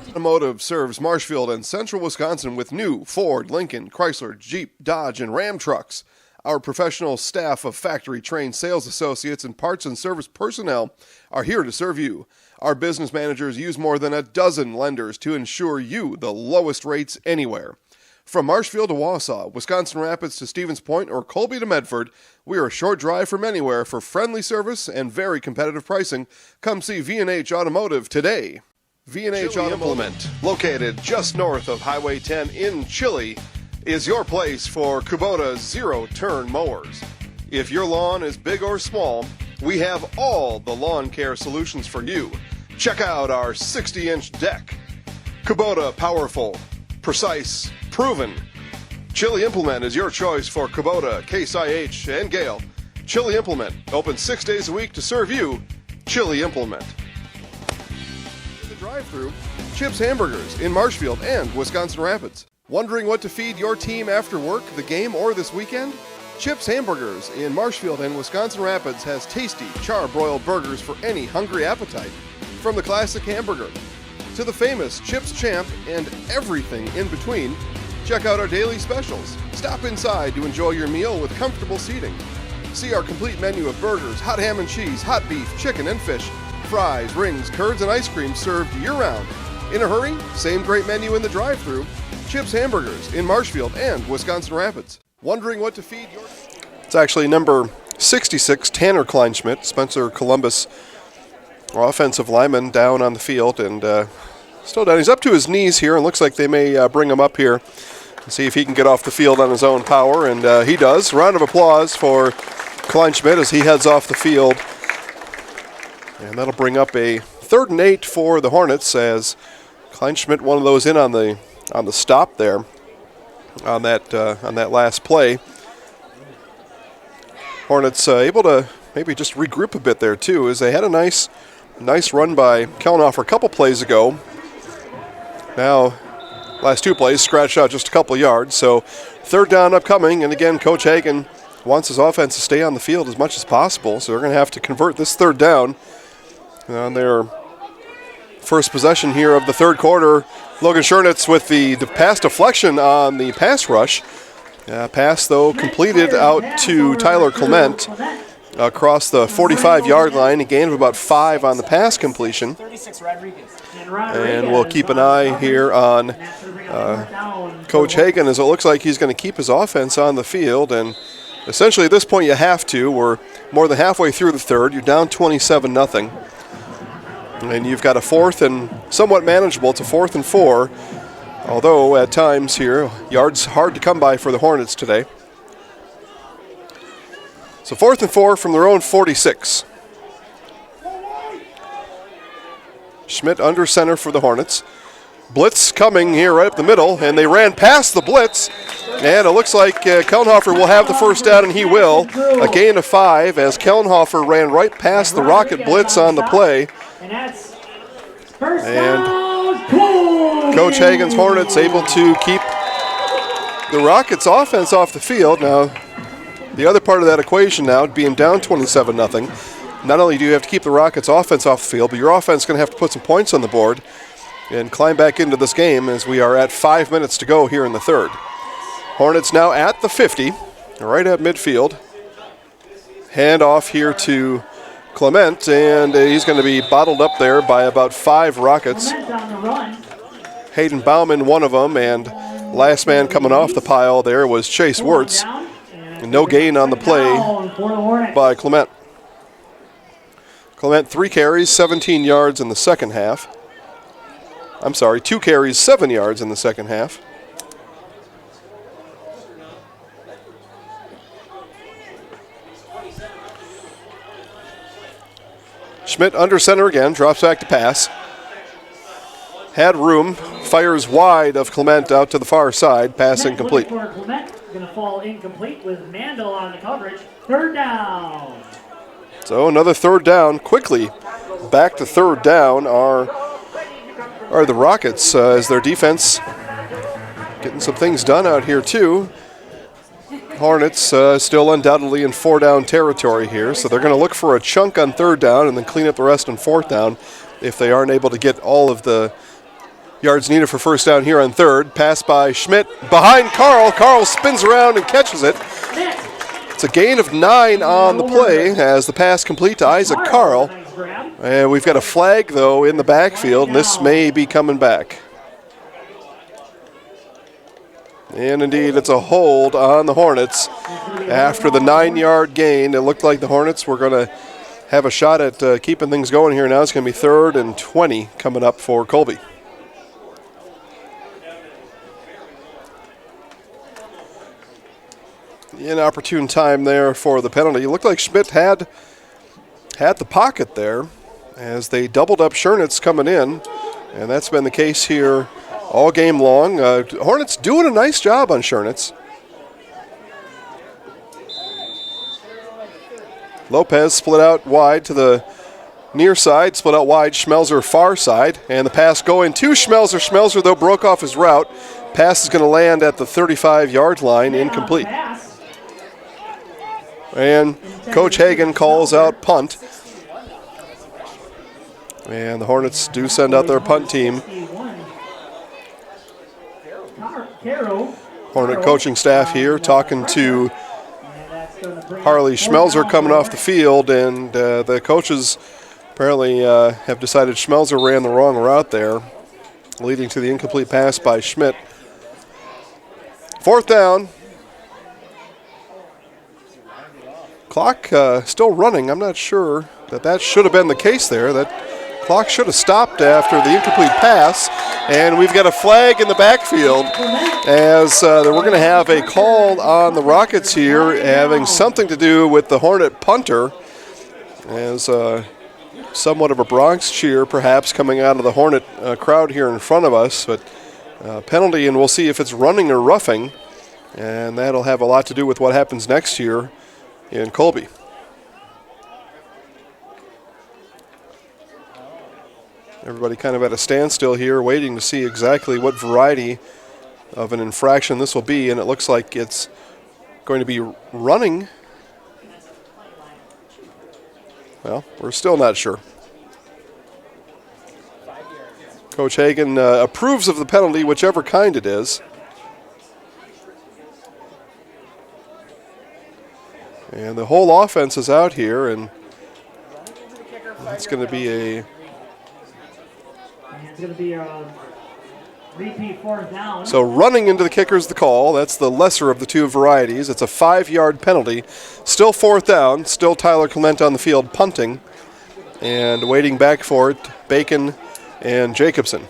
Automotive serves Marshfield and Central Wisconsin with new Ford, Lincoln, Chrysler, Jeep, Dodge, and Ram trucks. Our professional staff of factory-trained sales associates and parts and service personnel are here to serve you. Our business managers use more than a dozen lenders to ensure you the lowest rates anywhere. From Marshfield to Wausau, Wisconsin Rapids to Stevens Point, or Colby to Medford, we are a short drive from anywhere for friendly service and very competitive pricing. Come see V&H Automotive today. V&H Automotive, located just north of Highway 10 in Chile, is your place for Kubota zero-turn mowers. If your lawn is big or small, we have all the lawn care solutions for you. Check out our 60-inch deck. Kubota powerful, precise, proven. Chili Implement is your choice for Kubota, Case IH, and Gale. Chili Implement, open 6 days a week to serve you. Chili Implement. The drive-thru, Chips Hamburgers in Marshfield and Wisconsin Rapids. Wondering what to feed your team after work, the game, or this weekend? Chips Hamburgers in Marshfield and Wisconsin Rapids has tasty, char-broiled burgers for any hungry appetite. From the classic hamburger to the famous Chips Champ and everything in between, check out our daily specials. Stop inside to enjoy your meal with comfortable seating. See our complete menu of burgers, hot ham and cheese, hot beef, chicken and fish, fries, rings, curds, and ice cream served year-round. In a hurry? Same great menu in the drive-thru. Chips Hamburgers in Marshfield and Wisconsin Rapids. Wondering what to feed your... It's actually number 66, Tanner Kleinschmidt, Spencer Columbus, offensive lineman, down on the field, and still down. He's up to his knees here, and looks like they may bring him up here and see if he can get off the field on his own power, and he does. Round of applause for Kleinschmidt as he heads off the field. And that'll bring up a 3rd and 8 for the Hornets, as Kleinschmidt, one of those in on the stop there on that last play. Hornets able to maybe just regroup a bit there too, as they had a nice run by Kellenhofer a couple plays ago. Now, last 2 plays scratched out just a couple yards. So 3rd down upcoming, and again, Coach Hagan wants his offense to stay on the field as much as possible. So they're going to have to convert this 3rd down on their first possession here of the 3rd quarter. Logan Schernitz with the pass deflection on the pass rush. Pass, though, completed out to Tyler Clement. across the 45-yard line, a gain of about 5 on the pass completion. 36 Rodriguez. And we'll keep an eye here on Coach Hagan, as it looks like he's going to keep his offense on the field. And essentially at this point you have to. We're more than halfway through the third. You're down 27-0. And you've got a fourth and somewhat manageable. It's a 4th and 4. Although at times here, yards hard to come by for the Hornets today. So 4th and 4 from their own 46. Schmidt under center for the Hornets. Blitz coming here right up the middle, and they ran past the blitz. And it looks like Kellenhofer will have the first down, and he will. A gain of 5 as Kellenhofer ran right past the Rocket blitz on the play. And Coach Hagan's Hornets able to keep the Rockets offense off the field. Now, the other part of that equation now, being down 27-0, not only do you have to keep the Rockets offense off the field, but your offense is going to have to put some points on the board and climb back into this game as we are at 5 minutes to go here in the third. Hornets now at the 50, right at midfield. Hand off here to Clement, and he's going to be bottled up there by about 5 Rockets. Hayden Bauman, one of them, and last man coming off the pile there was Chase Wirtz. And no gain on the play by Clement. Clement 3 carries, 17 yards in the second half. I'm sorry, 2 carries, 7 yards in the second half. Schmidt under center again, drops back to pass. Had room, fires wide of Clement out to the far side, pass incomplete. Clement going to fall incomplete with Mandel on the coverage. 3rd down. So another 3rd down. Quickly back to 3rd down are the Rockets as their defense getting some things done out here too. Hornets still undoubtedly in 4-down territory here, so they're going to look for a chunk on 3rd down and then clean up the rest on 4th down if they aren't able to get all of the yards needed for 1st down here on 3rd. Pass by Schmidt behind Carl. Carl spins around and catches it. It's a gain of 9 on the play as the pass complete to Isaac Carl. And we've got a flag, though, in the backfield, and this may be coming back. And indeed, it's a hold on the Hornets. After the 9-yard gain, it looked like the Hornets were going to have a shot at keeping things going here. Now it's going to be 3rd and 20 coming up for Colby. Inopportune time there for the penalty. It looked like Schmidt had the pocket there as they doubled up Schernitz coming in, and that's been the case here all game long. Hornets doing a nice job on Schernitz. Lopez split out wide to the near side, split out wide, Schmelzer far side, and the pass going to Schmelzer. Schmelzer, though, broke off his route. Pass is going to land at the 35-yard line, incomplete. And Coach Hagan calls out punt. And the Hornets do send out their punt team. Hornet coaching staff here talking to Harley Schmelzer coming off the field, and the coaches apparently have decided Schmelzer ran the wrong route there, leading to the incomplete pass by Schmidt. 4th down. Clock still running. I'm not sure that should have been the case there. That clock should have stopped after the incomplete pass. And we've got a flag in the backfield as we're going to have a call on the Rockets here having something to do with the Hornet punter, as somewhat of a Bronx cheer perhaps coming out of the Hornet crowd here in front of us. But penalty, and we'll see if it's running or roughing. And that'll have a lot to do with what happens next year in Colby. Everybody kind of at a standstill here, waiting to see exactly what variety of an infraction this will be, and it looks like it's going to be running. Well, we're still not sure. Coach Hagan approves of the penalty, whichever kind it is. And the whole offense is out here, and it's going to be a... It's going to be a repeat 4th down. So running into the kicker is the call. That's the lesser of the two varieties. It's a 5-yard penalty. Still 4th down. Still Tyler Clement on the field punting. And waiting back for it, Bacon and Jacobson.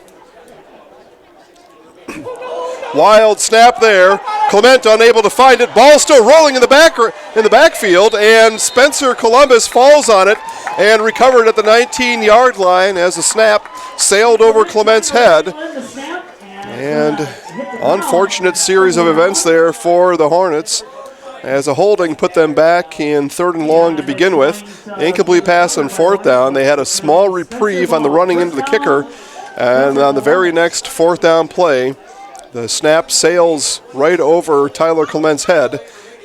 Wild snap there. Clement unable to find it. Ball still rolling in the backfield, and Spencer Columbus falls on it and recovered at the 19-yard line as the snap sailed over Clement's head. And unfortunate series of events there for the Hornets, as a holding put them back in 3rd and long to begin with. Incomplete pass on 4th down. They had a small reprieve on the running into the kicker, and on the very next 4th down play, the snap sails right over Tyler Clement's head,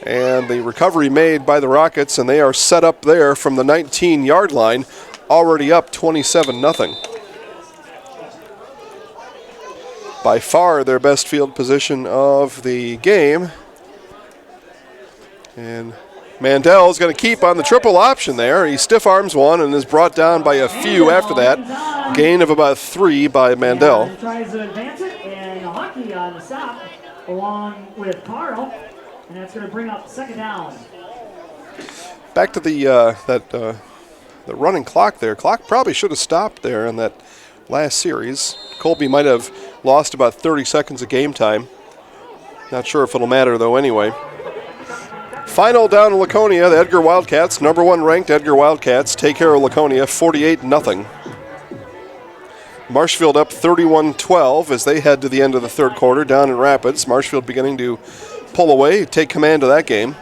and the recovery made by the Rockets, and they are set up there from the 19-yard line, already up 27-0. By far their best field position of the game. And Mandel's going to keep on the triple option there. He stiff arms one and is brought down by a few after that. Gain of about 3 by Mandel. And tries to advance it, and Hockey on the stop along with Carl, and that's going to bring up 2nd down. Back to the running clock there. Clock probably should have stopped there in that last series. Colby might have lost about 30 seconds of game time. Not sure if it'll matter though anyway. Final down in Laconia, the Edgar Wildcats, number 1 ranked Edgar Wildcats, take care of Laconia 48-0. Marshfield up 31-12 as they head to the end of the 3rd quarter down in Rapids. Marshfield beginning to pull away, take command of that game.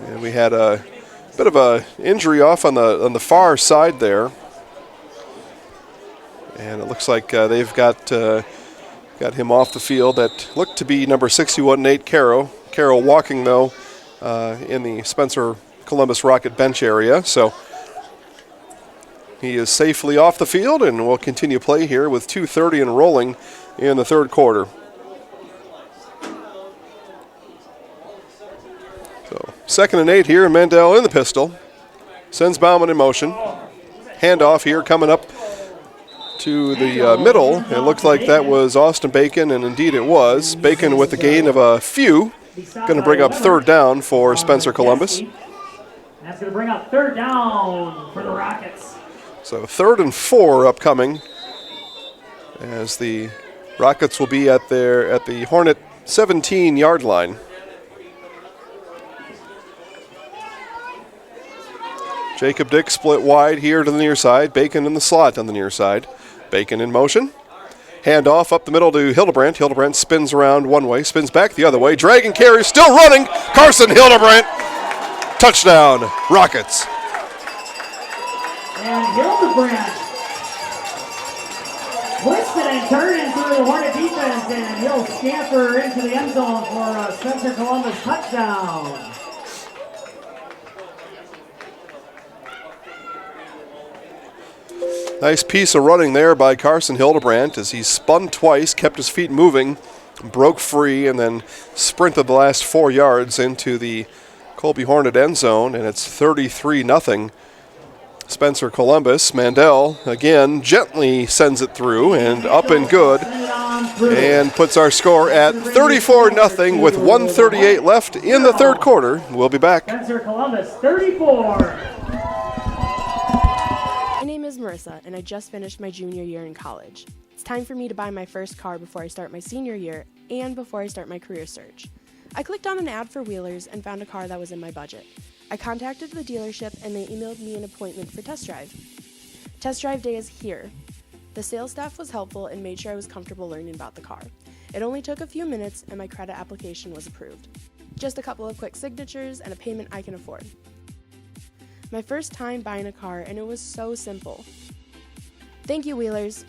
And we had a bit of a injury off on the far side there, and it looks like they've got him off the field. That looked to be number 61, Nate Carroll. Carroll walking though in the Spencer Columbus Rocket bench area, so he is safely off the field, and will continue play here with 2:30 and rolling in the 3rd quarter. So 2nd and 8 here, and Mandel in the pistol. Sends Bauman in motion. Handoff here coming up to the middle. It looked like that was Austin Bacon, and indeed it was. Bacon with a gain of a few. Going to bring up 3rd down for Spencer Columbus. That's going to bring up 3rd down for the Rockets. So 3rd and 4 upcoming, as the Rockets will be at the Hornet 17-yard line. Jacob Dick split wide here to the near side. Bacon in the slot on the near side. Bacon in motion. Handoff up the middle to Hildebrandt. Hildebrandt spins around one way, spins back the other way. Drag and carry, still running. Carson Hildebrandt. Touchdown, Rockets. And Hildebrandt twisted and turned into the Hornet defense, and he'll scamper into the end zone for a Spencer Columbus touchdown. Nice piece of running there by Carson Hildebrandt as he spun twice, kept his feet moving, broke free, and then sprinted the last 4 yards into the Colby Hornet end zone, and it's 33-0. Spencer Columbus. Mandel again gently sends it through and up and good, and puts our score at 34-0 with 1:38 left in the 3rd quarter. We'll be back. Spencer Columbus 34. My name is Marissa, and I just finished my junior year in college. It's time for me to buy my first car before I start my senior year and before I start my career search. I clicked on an ad for Wheelers and found a car that was in my budget. I contacted the dealership, and they emailed me an appointment for test drive. Test drive day is here. The sales staff was helpful and made sure I was comfortable learning about the car. It only took a few minutes, and my credit application was approved. Just a couple of quick signatures and a payment I can afford. My first time buying a car, and it was so simple. Thank you, Wheelers.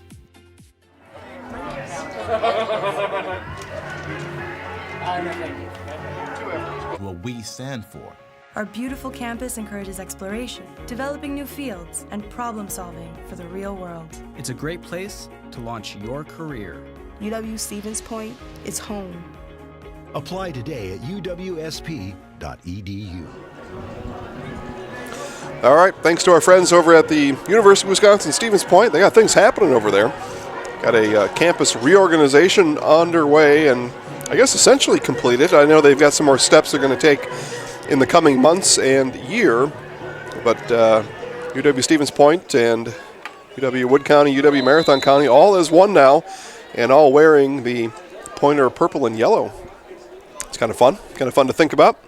What we stand for. Our beautiful campus encourages exploration, developing new fields, and problem solving for the real world. It's a great place to launch your career. UW-Stevens Point is home. Apply today at uwsp.edu. All right, thanks to our friends over at the University of Wisconsin-Stevens Point. They got things happening over there. Got a campus reorganization underway and I guess essentially completed. I know they've got some more steps they're going to take in the coming months and year, but UW-Stevens Point and UW Wood County, UW Marathon County, all as one now, and all wearing the Pointer purple and yellow. It's kind of fun to think about.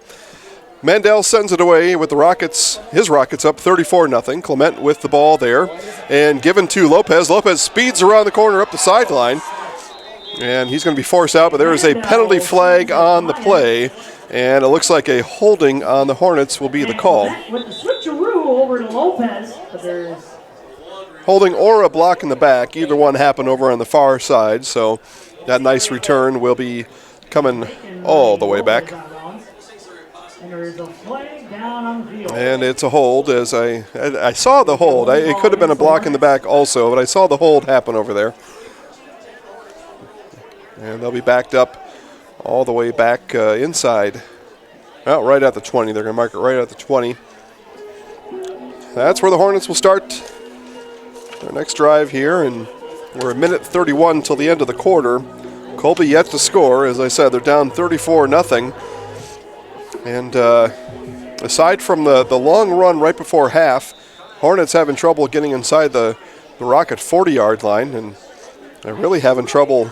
Mandel sends it away with the Rockets, his Rockets up 34-0. Clement with the ball there and given to Lopez. Lopez speeds around the corner up the sideline, and he's going to be forced out, but there is a penalty flag on the play, and it looks like a holding on the Hornets will be the call. With the switcheroo over to Lopez, but there's Holding or a block in the back, either one happened over on the far side, so that nice return will be coming all the way back. and there is a flag down on the field. And it's a hold, as I saw the hold. It could have been a block in the back also, but I saw the hold happen over there. And they'll be backed up all the way back inside. Well, right at the 20. They're going to mark it right at the 20. That's where the Hornets will start their next drive here, and we're a minute 31 till the end of the quarter. Colby yet to score. As I said, they're down 34-0. And aside from the long run right before half, Hornets having trouble getting inside the Rocket 40-yard line, and they're really having trouble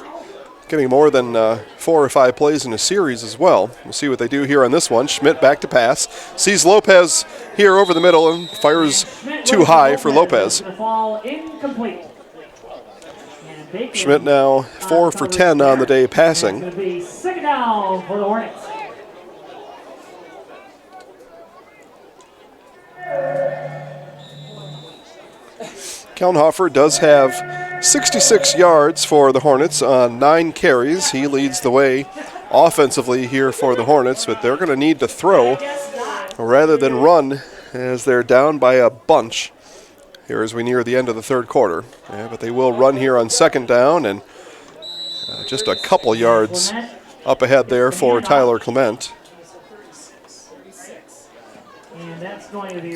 getting more than 4 or 5 plays in a series as well. We'll see what they do here on this one. Schmidt back to pass. Sees Lopez here over the middle and fires too high for Lopez. The ball incomplete. Schmidt now 4 for 10 on the day passing. It's going to be second down for the Hornets. Kelnhofer does have 66 yards for the Hornets on 9 carries. He leads the way offensively here for the Hornets, but they're going to need to throw rather than run as they're down by a bunch here as we near the end of the third quarter. Yeah, but they will run here on second down, and just a couple yards up ahead there for Tyler Clement.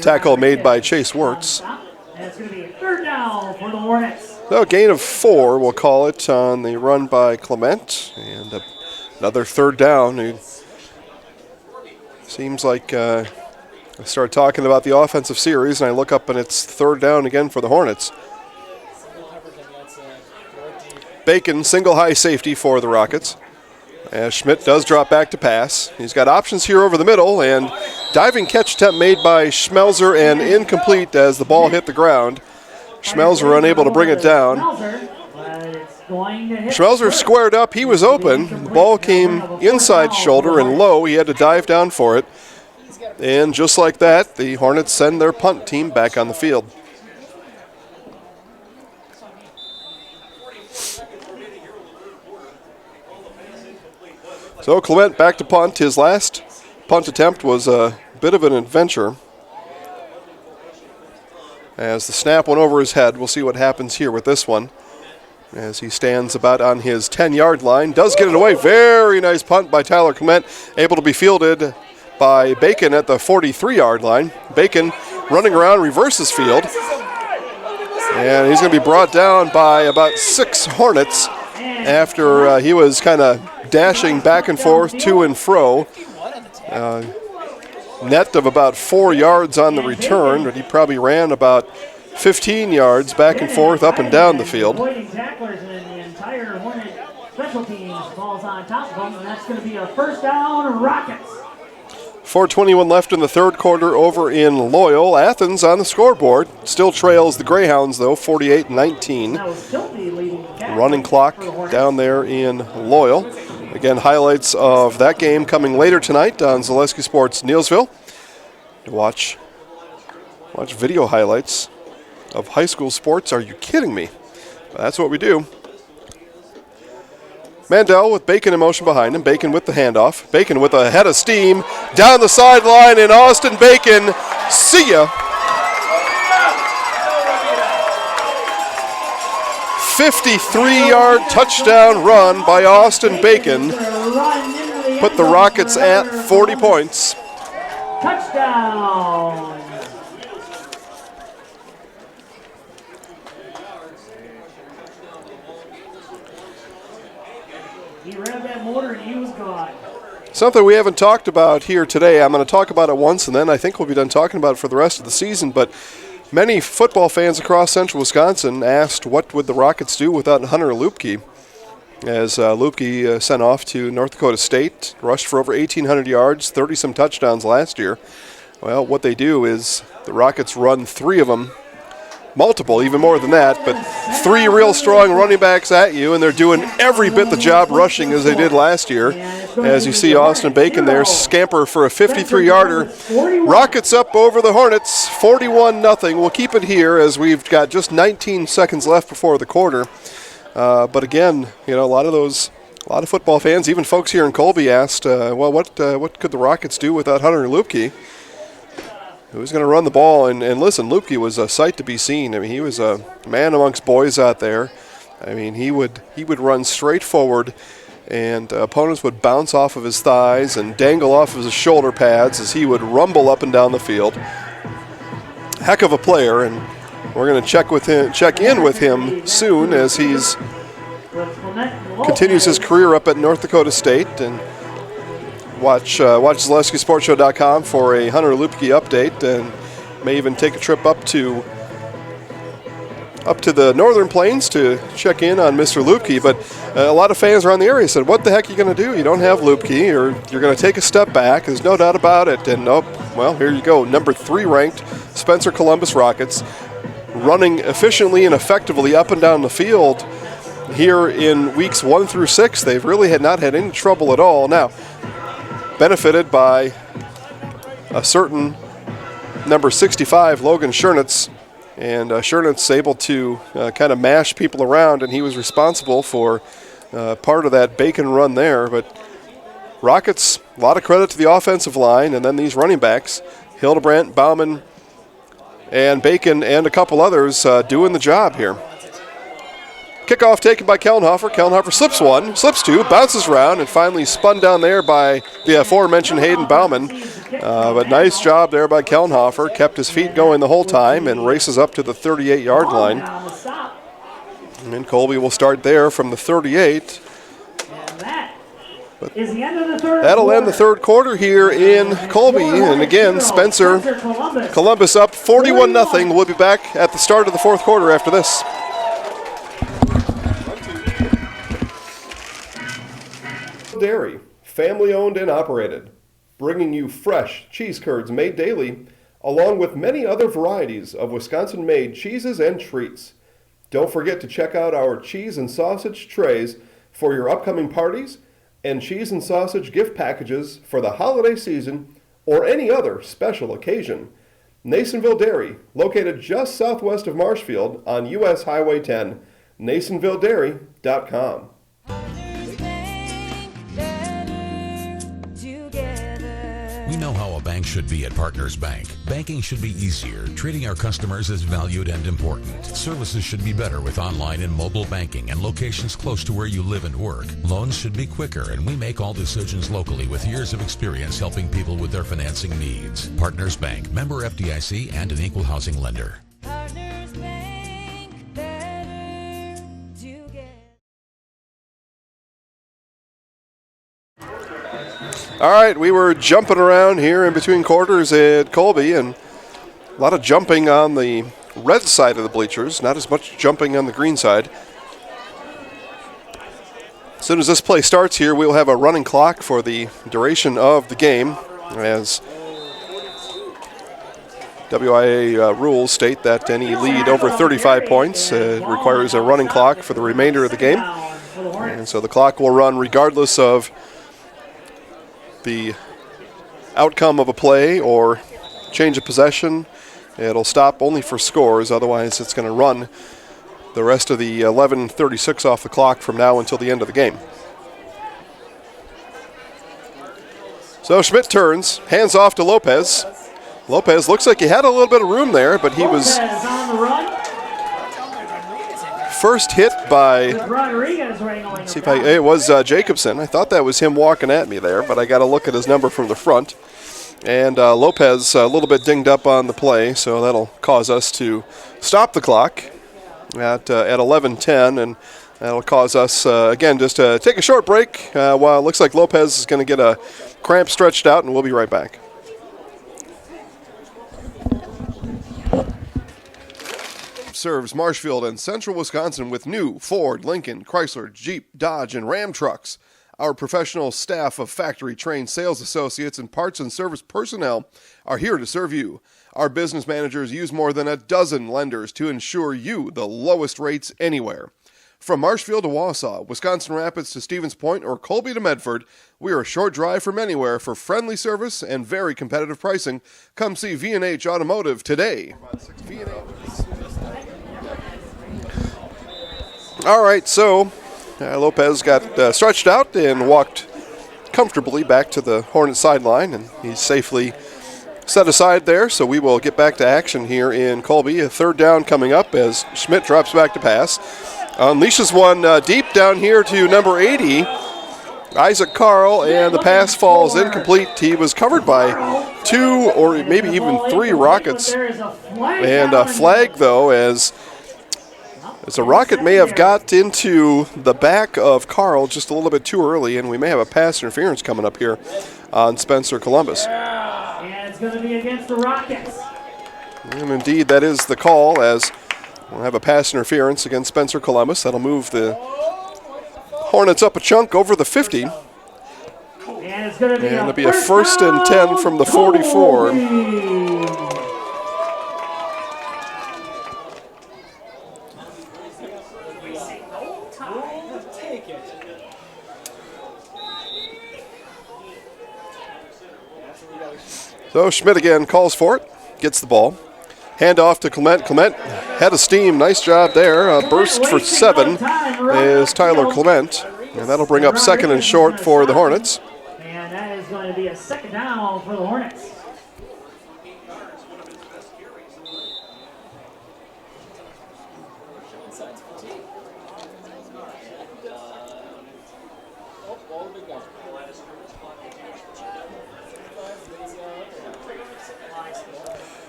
Tackle made by Chase Wirtz. And it's going to be a third down for the Hornets. So a gain of 4, we'll call it, on the run by Clement. And another third down. It seems like I start talking about the offensive series, and I look up and it's third down again for the Hornets. Bacon, single high safety for the Rockets. As Schmidt does drop back to pass. He's got options here over the middle, and diving catch attempt made by Schmelzer and incomplete as the ball hit the ground. Schmelzer unable to bring it down. Schmelzer squared up. He was open. The ball came inside shoulder and low. He had to dive down for it. And just like that, the Hornets send their punt team back on the field. So Clement back to punt. His last punt attempt was a bit of an adventure. As the snap went over his head, we'll see what happens here with this one. As he stands about on his 10-yard line. Does get it away. Very nice punt by Tyler Clement. Able to be fielded by Bacon at the 43-yard line. Bacon running around, reverses field. And he's going to be brought down by about 6 Hornets after he was kind of dashing back and forth, to and fro. Net of about 4 yards on the return, but he probably ran about 15 yards back and forth, up and down the field. Avoiding tacklers, and the entire Hornet special teams falls on top of them, and that's going to be a first down, Rockets. 4:21 left in the third quarter over in Loyal. Athens on the scoreboard. Still trails the Greyhounds, though, 48-19. Running clock down there in Loyal. Again, highlights of that game coming later tonight on Zaleski Sports Neilsville. To watch video highlights of high school sports. Are you kidding me? That's what we do. Mandel with Bacon in motion behind him. Bacon with the handoff. Bacon with a head of steam down the sideline, and Austin Bacon, see ya. 53-yard touchdown run by Austin Bacon. Put the Rockets at 40 points. Touchdown. He ran that motor and he was gone. Something we haven't talked about here today. I'm going to talk about it once, and then I think we'll be done talking about it for the rest of the season. But many football fans across central Wisconsin asked what would the Rockets do without Hunter Lupke, as Lupke sent off to North Dakota State, rushed for over 1,800 yards, 30-some touchdowns last year. Well, what they do is the Rockets run 3 of them, multiple, even more than that, but 3 real strong running backs at you, and they're doing every bit the job rushing as they did last year. As you see Austin Bacon there scamper for a 53-yarder. Rockets up over the Hornets, 41-0. We'll keep it here as we've got just 19 seconds left before the quarter. But again, a lot of football fans, even folks here in Colby, asked, well, what could the Rockets do without Hunter Lupke? Who's going to run the ball? And listen, Lupke was a sight to be seen. I mean, he was a man amongst boys out there. I mean, he would run straight forward, and opponents would bounce off of his thighs and dangle off of his shoulder pads as he would rumble up and down the field. Heck of a player, and we're going to check in with him soon as he's continues his career up at North Dakota State. And watch ZalewskiSportsShow.com for a Hunter Lupke update, and may even take a trip up to the Northern Plains to check in on Mr. Lupke. But a lot of fans around the area said, what the heck are you going to do? You don't have Lupke, or you're going to take a step back. There's no doubt about it. And well, here you go. Number 3 ranked Spencer Columbus Rockets, running efficiently and effectively up and down the field here in weeks 1 through 6. They've really not had any trouble at all. Now, benefited by a certain number 65, Logan Schernitz, and Schernitz able to kind of mash people around, and he was responsible for part of that Bacon run there. But Rockets, a lot of credit to the offensive line, and then these running backs, Hildebrandt, Bauman, and Bacon, and a couple others doing the job here. Kickoff taken by Kellenhofer. Kellenhofer slips 1, slips 2, bounces around, and finally spun down there by the aforementioned Hayden Bauman. But nice job there by Kellenhofer. Kept his feet going the whole time and races up to the 38-yard line. And Colby will start there from the 38. But that'll end the third quarter here in Colby. And again, Spencer Columbus up 41-0. We'll be back at the start of the fourth quarter after this. Dairy, family owned and operated, bringing you fresh cheese curds made daily, along with many other varieties of Wisconsin-made cheeses and treats. Don't forget to check out our cheese and sausage trays for your upcoming parties, and cheese and sausage gift packages for the holiday season or any other special occasion. Nasonville Dairy, located just southwest of Marshfield on US Highway 10, NasonvilleDairy.com. We know how a bank should be at Partners Bank. Banking should be easier, treating our customers as valued and important. Services should be better with online and mobile banking and locations close to where you live and work. Loans should be quicker, and we make all decisions locally with years of experience helping people with their financing needs. Partners Bank, member FDIC, and an equal housing lender. Partners Bank, better together. All right, we were jumping around here in between quarters at Colby, and a lot of jumping on the red side of the bleachers, not as much jumping on the green side. As soon as this play starts here, we'll have a running clock for the duration of the game, as WIA rules state that any lead over 35 points requires a running clock for the remainder of the game. And so the clock will run regardless of the outcome of a play or change of possession. It'll stop only for scores, otherwise it's going to run the rest of the 11:36 off the clock from now until the end of the game. So Schmidt turns, hands off to Lopez. Lopez looks like he had a little bit of room there, but he was on the run. first hit by, Rodriguez wrangling see if it was Jacobson. I thought that was him walking at me there, but I got to look at his number from the front. And Lopez a little bit dinged up on the play, so that'll cause us to stop the clock at 11:10, and that'll cause us, again, just to take a short break while it looks like Lopez is going to get a cramp stretched out, and we'll be right back. Serves Marshfield and Central Wisconsin with new Ford, Lincoln, Chrysler, Jeep, Dodge, and Ram trucks. Our professional staff of factory-trained sales associates and parts and service personnel are here to serve you. Our business managers use more than a dozen lenders to ensure you the lowest rates anywhere. From Marshfield to Wausau, Wisconsin Rapids to Stevens Point, or Colby to Medford, we are a short drive from anywhere for friendly service and very competitive pricing. Come see V&H Automotive today. All right, so Lopez got stretched out and walked comfortably back to the Hornet sideline, and he's safely set aside there, so we will get back to action here in Colby. A third down coming up as Schmidt drops back to pass. Unleashes one deep down here to number 80, Isaac Carl, and the pass falls incomplete. He was covered by 2 or maybe even 3 Rockets. And a flag, though, as a Rocket may have got into the back of Carl just a little bit too early, and we may have a pass interference coming up here on Spencer Columbus. And it's going to be against the Rockets. And indeed, that is the call, as we'll have a pass interference against Spencer Columbus. That'll move the Hornets up a chunk over the 50. And it's going to be, it'll be a first and 10 from the 44. So Schmidt again calls for it, gets the ball. Hand off to Clement. Clement had a steam. Nice job there. A burst for 7 is Tyler Clement. And that'll bring up second and short for the Hornets. And that is going to be a second down for the Hornets.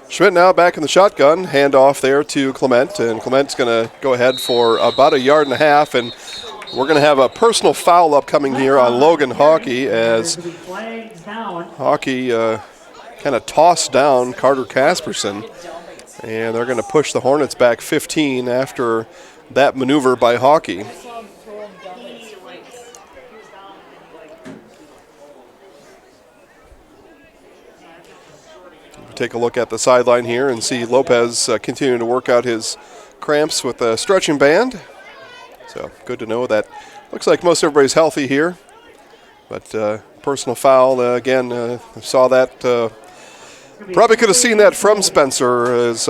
Schmidt now back in the shotgun, hand off there to Clement, and Clement's going to go ahead for about 1.5 yards, and we're going to have a personal foul upcoming here on Logan Hockey as Hockey kind of tossed down Carter Casperson, and they're going to push the Hornets back 15 after that maneuver by Hockey. Take a look at the sideline here and see Lopez continuing to work out his cramps with a stretching band. So good to know that. Looks like most everybody's healthy here. But personal foul, again, I saw that. Probably could have seen that from Spencer as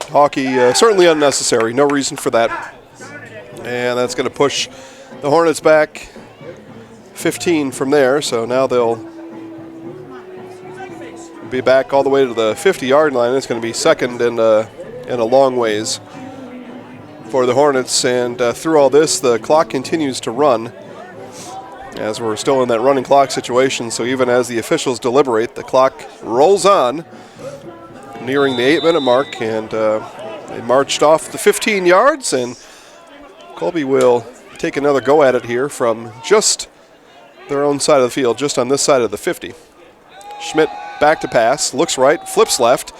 Hockey, certainly unnecessary. No reason for that. And that's going to push the Hornets back 15 from there. So now they'll be back all the way to the 50-yard line. It's going to be second and a long ways for the Hornets. And through all this, the clock continues to run as we're still in that running clock situation. So even as the officials deliberate, the clock rolls on, nearing the 8-minute mark. And they marched off the 15 yards, and Colby will take another go at it here from just their own side of the field, just on this side of the 50. Schmidt back to pass, looks right, flips left,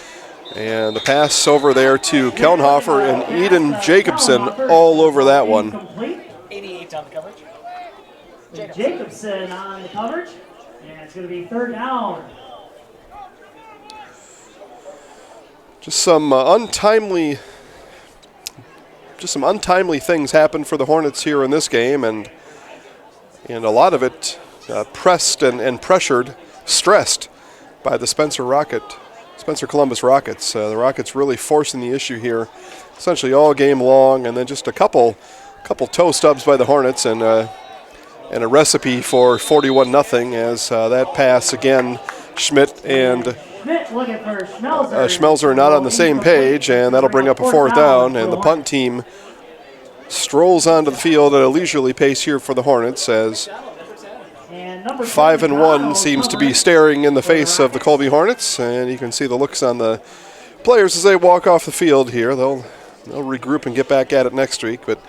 and the pass over there to Kellenhofer, and Eden Jacobson all over that one. 88 on the coverage. Jacobson on the coverage, and it's going to be third down. Just some untimely things happened for the Hornets here in this game, and a lot of it pressed and pressured, stressed by the Spencer Columbus Rockets. The Rockets really forcing the issue here essentially all game long, and then just a couple toe stubs by the Hornets, and and a recipe for 41-0 as that pass again, Schmidt and Schmidt looking for Schmelzer. Schmelzer not on the same page, and that'll bring up a 4th down, and the punt team strolls onto the field at a leisurely pace here for the Hornets as 5-1 seems to be staring in the face of the Colby Hornets, and you can see the looks on the players as they walk off the field here. They'll regroup and get back at it next week, but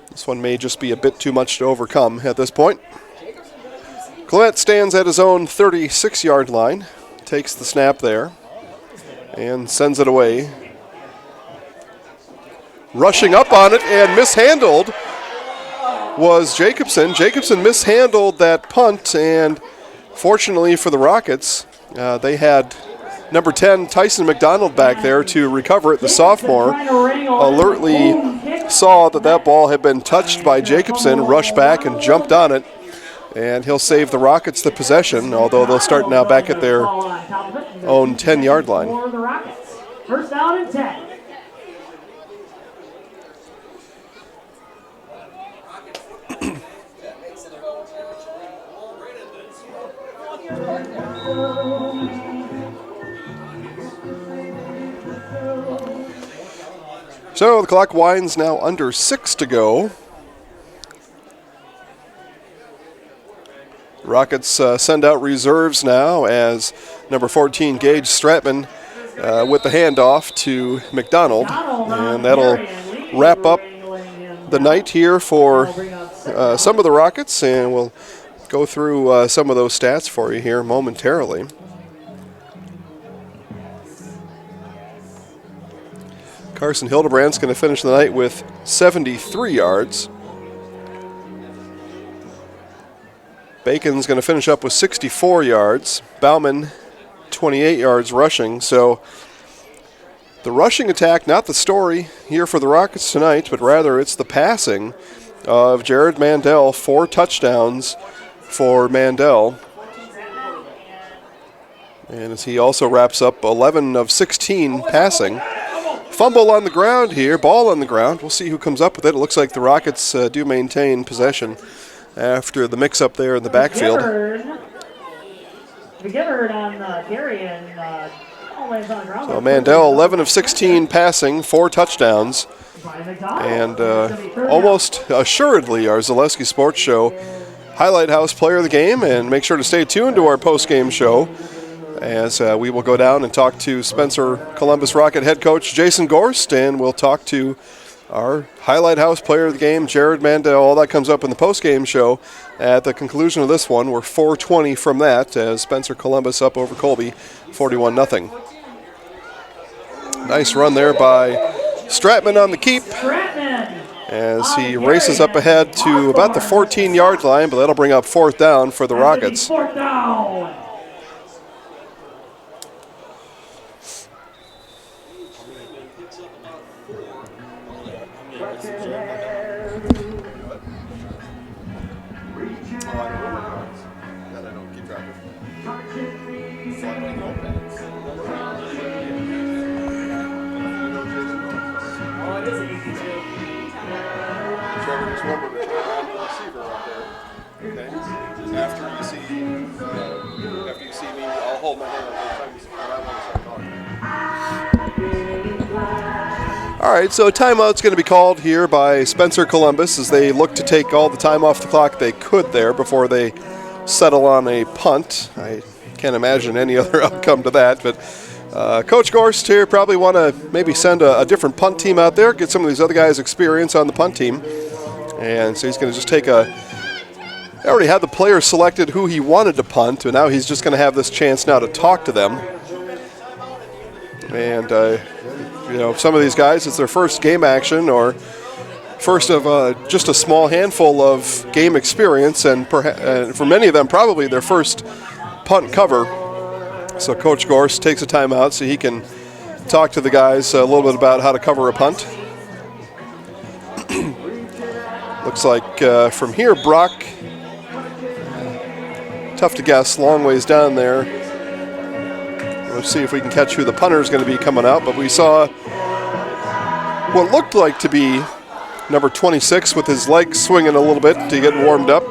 this one may just be a bit too much to overcome at this point. Clement stands at his own 36-yard line, takes the snap there, and sends it away. Rushing up on it and mishandled was Jacobson. Jacobson mishandled that punt, and fortunately for the Rockets, they had number 10, Tyson McDonald, back there to recover it. The sophomore alertly saw that ball had been touched by Jacobson, rushed back and jumped on it, and he'll save the Rockets the possession, although they'll start now back at their own 10-yard line. For the Rockets. First down and 10. So the clock winds now under 6 to go. Rockets send out reserves now as number 14, Gage Stratman, with the handoff to McDonald. And that'll wrap up the night here for some of the Rockets, and we'll go through some of those stats for you here momentarily. Carson Hildebrandt's going to finish the night with 73 yards. Bacon's going to finish up with 64 yards. Bauman, 28 yards rushing. So the rushing attack, not the story here for the Rockets tonight, but rather it's the passing of Jared Mandel. 4 touchdowns for Mandel. And as he also wraps up 11 of 16 passing. Fumble on the ground here, ball on the ground. We'll see who comes up with it. It looks like the Rockets do maintain possession after the mix-up there in the backfield. So Mandel, 11 of 16 passing, 4 touchdowns. And almost assuredly our Zaleski Sports Show Highlight House Player of the Game. And make sure to stay tuned to our post-game show, as we will go down and talk to Spencer Columbus Rocket head coach Jason Gorst, and we'll talk to our Highlight House Player of the Game, Jared Mandel. All that comes up in the post-game show at the conclusion of this one. We're 4:20 from that as Spencer Columbus up over Colby, 41-0. Nice run there by Stratman on the keep as he races up ahead to about the 14-yard line, but that'll bring up 4th down for the Rockets. 4th down. After you see me, I'll hold my hand up every time you see what I want to start talking. All right, so timeout's going to be called here by Spencer Columbus as they look to take all the time off the clock they could there before they settle on a punt. I can't imagine any other outcome to that, but Coach Gorst here probably want to maybe send a different punt team out there, get some of these other guys experience on the punt team. And so he's going to just take I already had the players selected who he wanted to punt, and now he's just going to have this chance now to talk to them. And, some of these guys, it's their first game action or first of just a small handful of game experience, and for many of them, probably their first punt cover. So Coach Gorst takes a timeout so he can talk to the guys a little bit about how to cover a punt. Looks like from here, Brock, tough to guess, long ways down there. Let's see if we can catch who the punter is going to be coming out. But we saw what looked like to be number 26 with his legs swinging a little bit to get warmed up.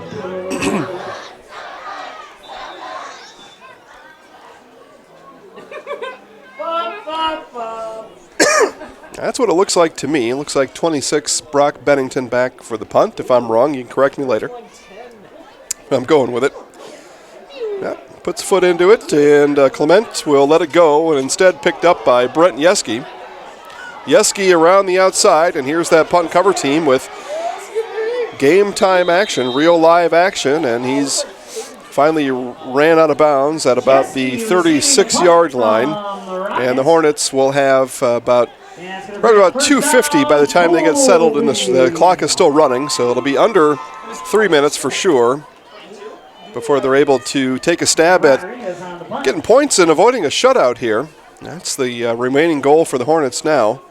That's what it looks like to me. It looks like 26 Brock Bennington back for the punt. If I'm wrong, you can correct me later. I'm going with it. Yeah, puts foot into it, and Clement will let it go, and instead picked up by Brent Yeski. Yeski around the outside, and here's that punt cover team with game time action, real live action, and he's finally ran out of bounds at about the 36-yard line, and the Hornets will have right about 2:50 by the time they get settled, and the clock is still running, so it'll be under 3 minutes for sure before they're able to take a stab at getting points and avoiding a shutout here. That's the remaining goal for the Hornets now.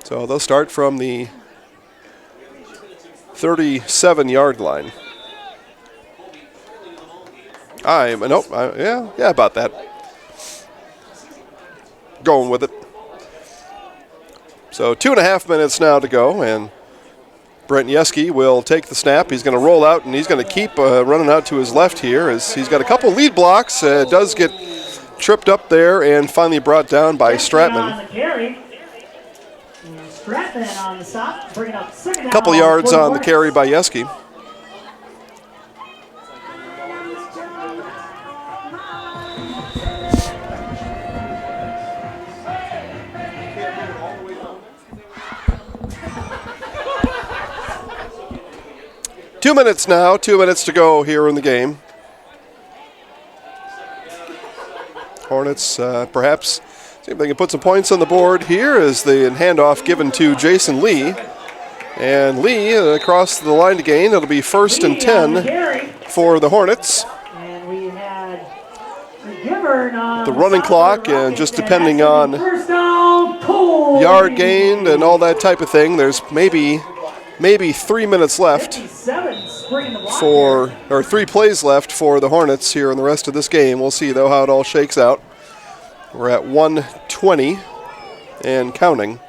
So they'll start from the 37-yard line. Yeah, about that. Going with it. So 2.5 minutes now to go, and Brent Yeski will take the snap. He's going to roll out, and he's going to keep running out to his left here as he's got a couple lead blocks. Does get tripped up there and finally brought down by Stratman. A couple yards on the carry by Yeski. Two minutes now, 2 minutes to go here in the game. Hornets perhaps see if they can put some points on the board here as the handoff given to Jason Lee. And Lee across the line to gain. It'll be 1st and 10 for the Hornets. And we had the running clock, and just depending on yard gained and all that type of thing, there's maybe 3 minutes left or 3 plays left for the Hornets here in the rest of this game. We'll see, though, how it all shakes out. We're at 1:20 and counting.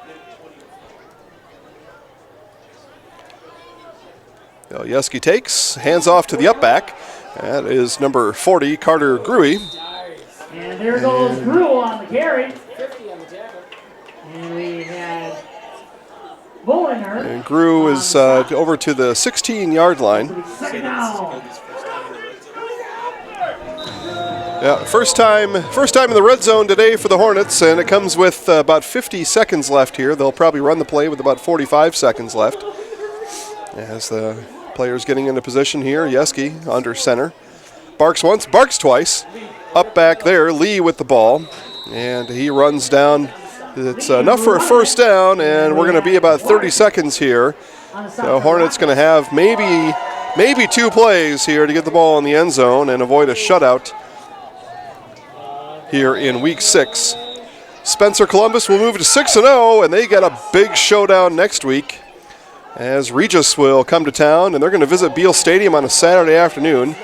Yeski takes, hands off to the up back. That is number 40, Carter Gruey. And there goes Grew on the carry. And we had Bollinger. And Grew is over to the 16-yard line. Yeah, first time in the red zone today for the Hornets, and it comes with about 50 seconds left here. They'll probably run the play with about 45 seconds left. As the player's getting into position here, Yeski under center. Barks once, barks twice. Up back there, Lee with the ball, and he runs down. It's enough for a first down, and we're going to be about 30 seconds here. So Hornets going to have maybe 2 plays here to get the ball in the end zone and avoid a shutout here in week 6. Spencer Columbus will move to 6-0, and they get a big showdown next week as Regis will come to town, and they're going to visit Beal Stadium on a Saturday afternoon.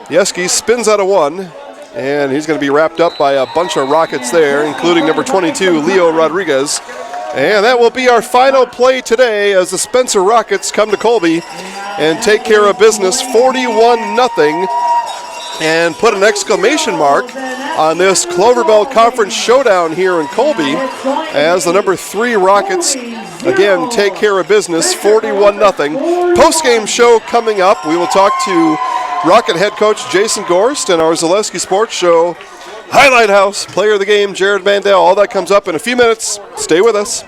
Yeski spins out of 1, and he's going to be wrapped up by a bunch of Rockets there, including number 22, Leo Rodriguez. And that will be our final play today as the Spencer Rockets come to Colby and take care of business 41-0 and put an exclamation mark on this Clover Belt Conference showdown here in Colby as the number 3 Rockets again take care of business 41-0. Post-game show coming up. We will talk to Rocket head coach Jason Gorst and our Zaleski Sports Show Highlight House player of the game Jared Mandel. All that comes up in a few minutes. Stay with us.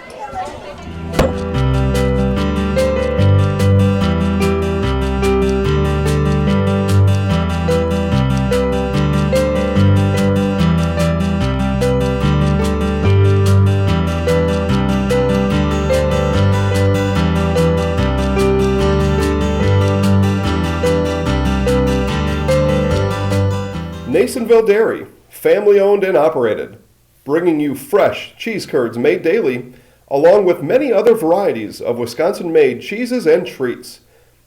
Nasonville Dairy, family owned and operated, bringing you fresh cheese curds made daily, along with many other varieties of Wisconsin-made cheeses and treats.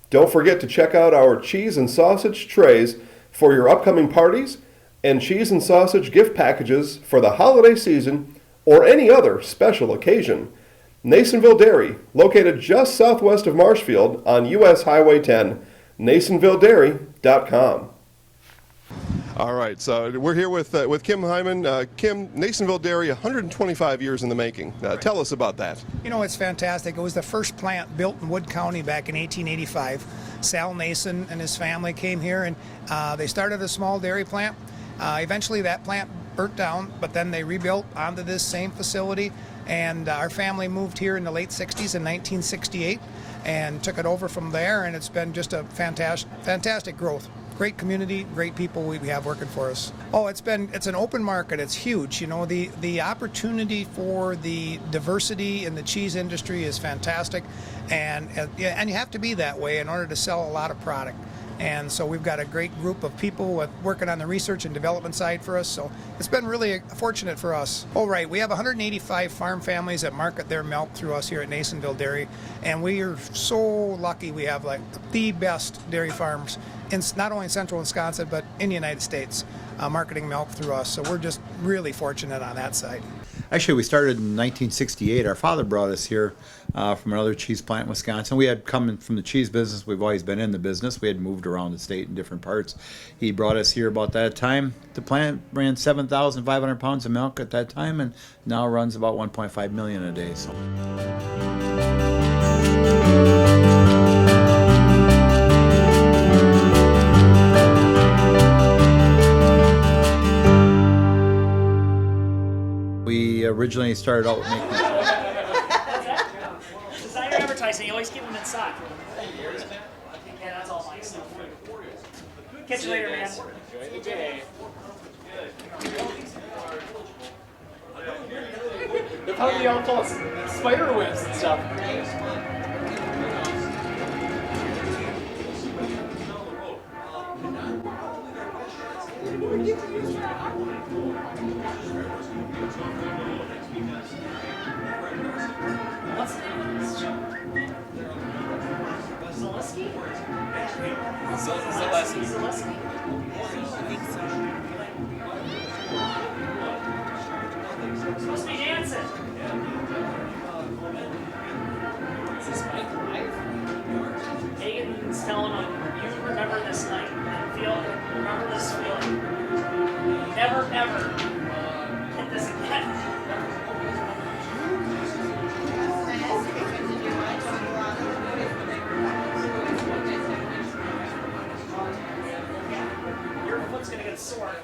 Don't forget to check out our cheese and sausage trays for your upcoming parties and cheese and sausage gift packages for the holiday season or any other special occasion. Nasonville Dairy, located just southwest of Marshfield on U.S. Highway 10. NasonvilleDairy.com. All right, so we're here with Kim Hyman. Kim, Nasonville Dairy, 125 years in the making. Tell us about that. You know, it's fantastic. It was the first plant built in Wood County back in 1885. Sal Nason and his family came here, and they started a small dairy plant. Eventually that plant burnt down, but then they rebuilt onto this same facility, and our family moved here in the late 60s in 1968 and took it over from there, and it's been just a fantastic growth. Great community, great people we have working for us. Oh, it's an open market. It's huge. You know, the opportunity for the diversity in the cheese industry is fantastic, and you have to be that way in order to sell a lot of product. And so we've got a great group of people working on the research and development side for us. So it's been really fortunate for us. Oh, right. We have 185 farm families that market their milk through us here at Nasonville Dairy. And we are so lucky we have like the best dairy farms in not only in central Wisconsin, but in the United States, marketing milk through us. So we're just really fortunate on that side. Actually, we started in 1968. Our father brought us here from another cheese plant in Wisconsin. We had come from the cheese business. We've always been in the business. We had moved around the state in different parts. He brought us here about that time. The plant ran 7,500 pounds of milk at that time, and now runs about 1.5 million a day. So. We originally started out making. Designer advertising, you always keep them inside. Yeah, that's all my stuff. Catch you later, man. They're probably all full of spider webs and stuff. What's the name of this show? Zaleski? Zaleski. It's supposed to be Jansen. Hagen's telling him, you remember this night. Remember this feeling. Never, ever hit this again. Your foot's gonna get sore.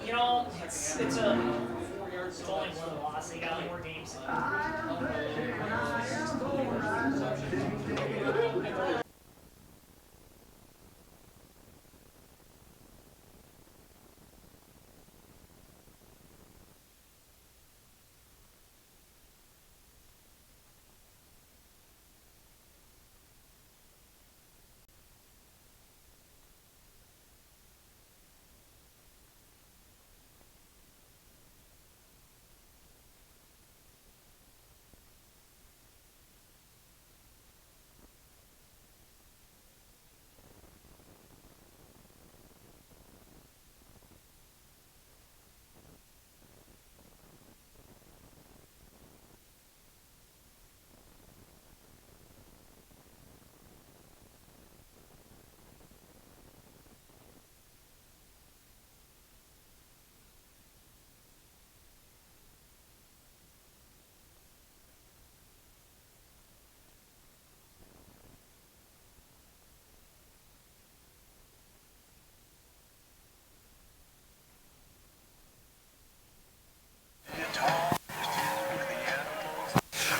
You know, it's only one loss. They got more games.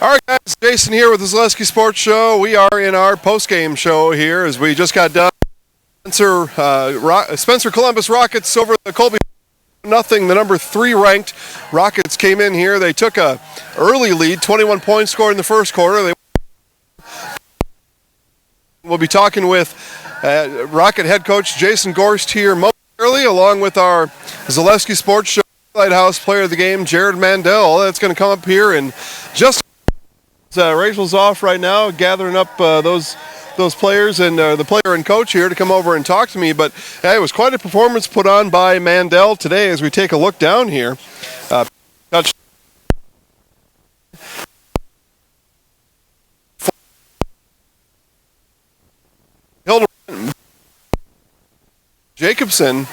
All right, guys, Jason here with the Zaleski Sports Show. We are in our postgame show here as we just got done. Spencer Columbus Rockets over the Colby. Nothing. The number 3 ranked Rockets came in here. They took a early lead, 21 points scored in the first quarter. We'll be talking with Rocket head coach Jason Gorst here momentarily, along with our Zaleski Sports Show Lighthouse player of the game, Jared Mandel. That's going to come up here and just Rachel's off right now, gathering up those players and the player and coach here to come over and talk to me. But it was quite a performance put on by Mandel today as we take a look down here. Jacobson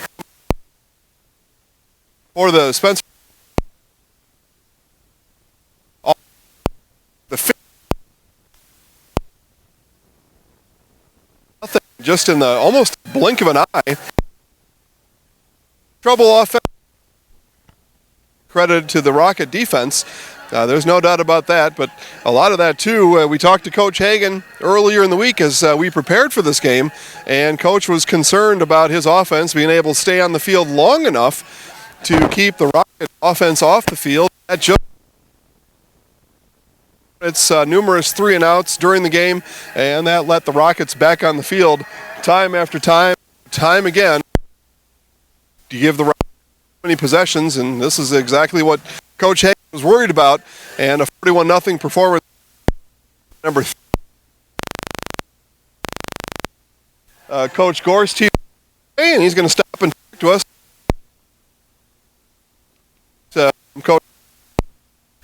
for the Spencer. Just in the almost blink of an eye. Trouble offense. Credit to the Rocket defense. There's no doubt about that, but a lot of that too, we talked to Coach Hagan earlier in the week as we prepared for this game, and Coach was concerned about his offense being able to stay on the field long enough to keep the Rocket offense off the field. That just It's numerous 3-and-outs during the game, and that let the Rockets back on the field time after time again to give the Rockets many possessions, and this is exactly what Coach Hagan was worried about, and a 41-0 performance. Number 3. Coach Gorst, and he's going to stop and talk to us. Coach,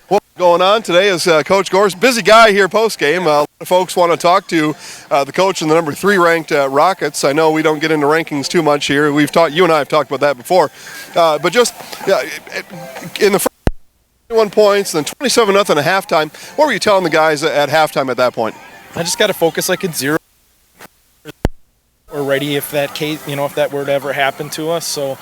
what's going on today is Coach Gorst, busy guy here post-game. A lot of folks want to talk to the coach in the number 3 ranked Rockets. I know we don't get into rankings too much here. You and I have talked about that before. But just in the first 21 points, then 27-0 at halftime. What were you telling the guys at halftime at that point? I just got to focus like it's 0. We're ready if that case, if that were to ever happen to us. So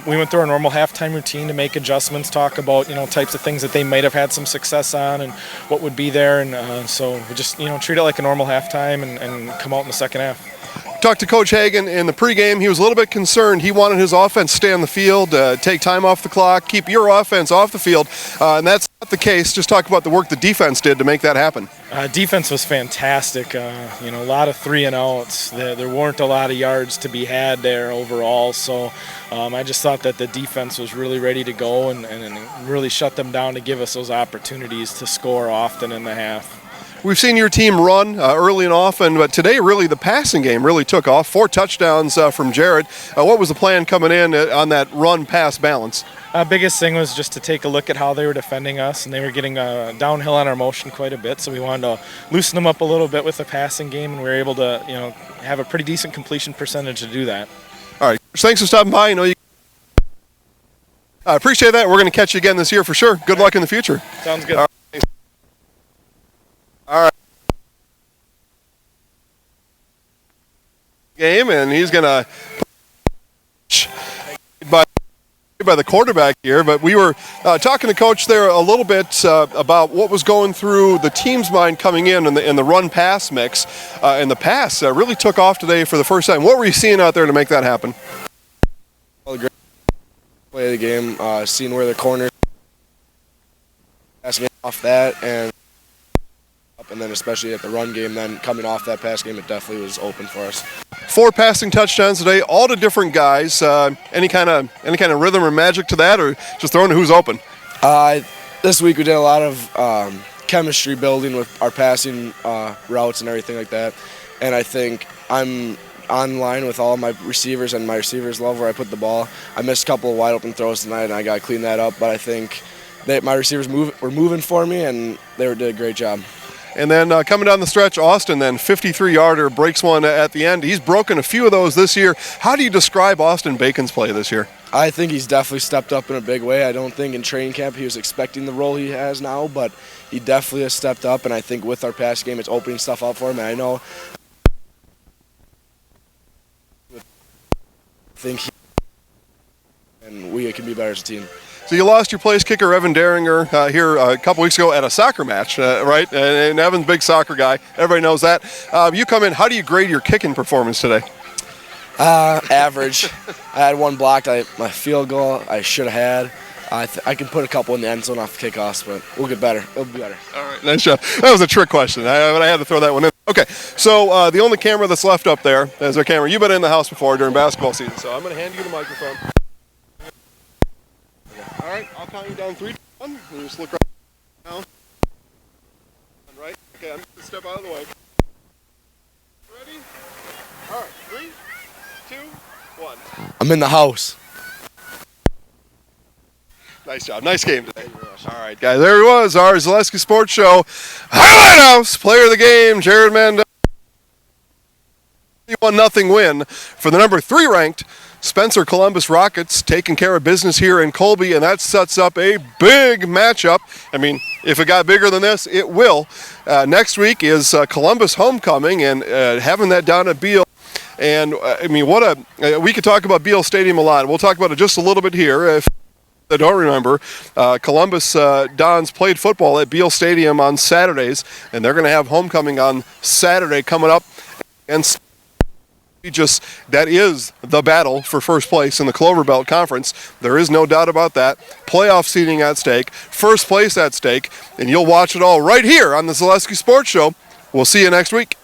we went through our normal halftime routine to make adjustments, talk about types of things that they might have had some success on and what would be there, and so we just treat it like a normal halftime and come out in the second half. Talked to Coach Hagan in the pregame. He was a little bit concerned. He wanted his offense to stay on the field, take time off the clock, keep your offense off the field, and that's not the case. Just talk about the work the defense did to make that happen. Defense was fantastic. A lot of 3-and-outs. There weren't a lot of yards to be had there overall, so I just thought that the defense was really ready to go and really shut them down to give us those opportunities to score often in the half. We've seen your team run early and often, but today really the passing game really took off. 4 touchdowns from Jared. What was the plan coming in on that run-pass balance? Biggest thing was just to take a look at how they were defending us, and they were getting downhill on our motion quite a bit, so we wanted to loosen them up a little bit with the passing game, and we were able to have a pretty decent completion percentage to do that. All right. Thanks for stopping by. I appreciate that. We're going to catch you again this year for sure. Good luck in the future. Sounds good. All right. Game, and he's going to by the quarterback here, but we were talking to Coach there a little bit about what was going through the team's mind coming in the run-pass mix, and the pass really took off today for the first time. What were you seeing out there to make that happen? Well, the great play of the game, seeing where the corner passing off that, and then especially at the run game, then coming off that pass game, it definitely was open for us. 4 passing touchdowns today, all to different guys. Any kind of rhythm or magic to that, or just throwing to who's open? This week we did a lot of chemistry building with our passing routes and everything like that, and I think I'm on line with all my receivers, and my receivers love where I put the ball. I missed a couple of wide open throws tonight, and I got to clean that up, but I think that my receivers were moving for me, and they did a great job. And then coming down the stretch, Austin, then 53-yarder, breaks one at the end. He's broken a few of those this year. How do you describe Austin Bacon's play this year? I think he's definitely stepped up in a big way. I don't think in training camp he was expecting the role he has now, but he definitely has stepped up, and I think with our pass game, it's opening stuff up for him. And I know and we can be better as a team. So you lost your place kicker, Evan Deringer, here a couple weeks ago at a soccer match, right? And Evan's a big soccer guy. Everybody knows that. You come in, how do you grade your kicking performance today? Average. I had one blocked. My field goal I should have had. I can put a couple in the end zone off the kickoffs, but we'll get better. It'll be better. All right, nice job. That was a trick question, but I had to throw that one in. Okay, so the only camera that's left up there is our camera. You've been in the house before during basketball season, so I'm going to hand you the microphone. All right, I'll count you down 3, 2, 1. You just look right now. Right? Okay, I'm going to step out of the way. Ready? All right, 3, 2, 1. I'm in the house. Nice job. Nice game today. All right, guys, there he was, our Zaleski Sports Show Highlight House player of the game, Jared Mandel. 1-0 win for the number 3 ranked Spencer Columbus Rockets, taking care of business here in Colby, and that sets up a big matchup. I mean, if it got bigger than this, it will. Next week is Columbus homecoming, and having that down at Beal. And I mean, we could talk about Beal Stadium a lot. We'll talk about it just a little bit here. If I don't remember, Columbus Dons played football at Beal Stadium on Saturdays, and they're going to have homecoming on Saturday coming up. And that is the battle for first place in the Clover Belt Conference. There is no doubt about that. Playoff seeding at stake, first place at stake, and you'll watch it all right here on the Zaleski Sports Show. We'll see you next week.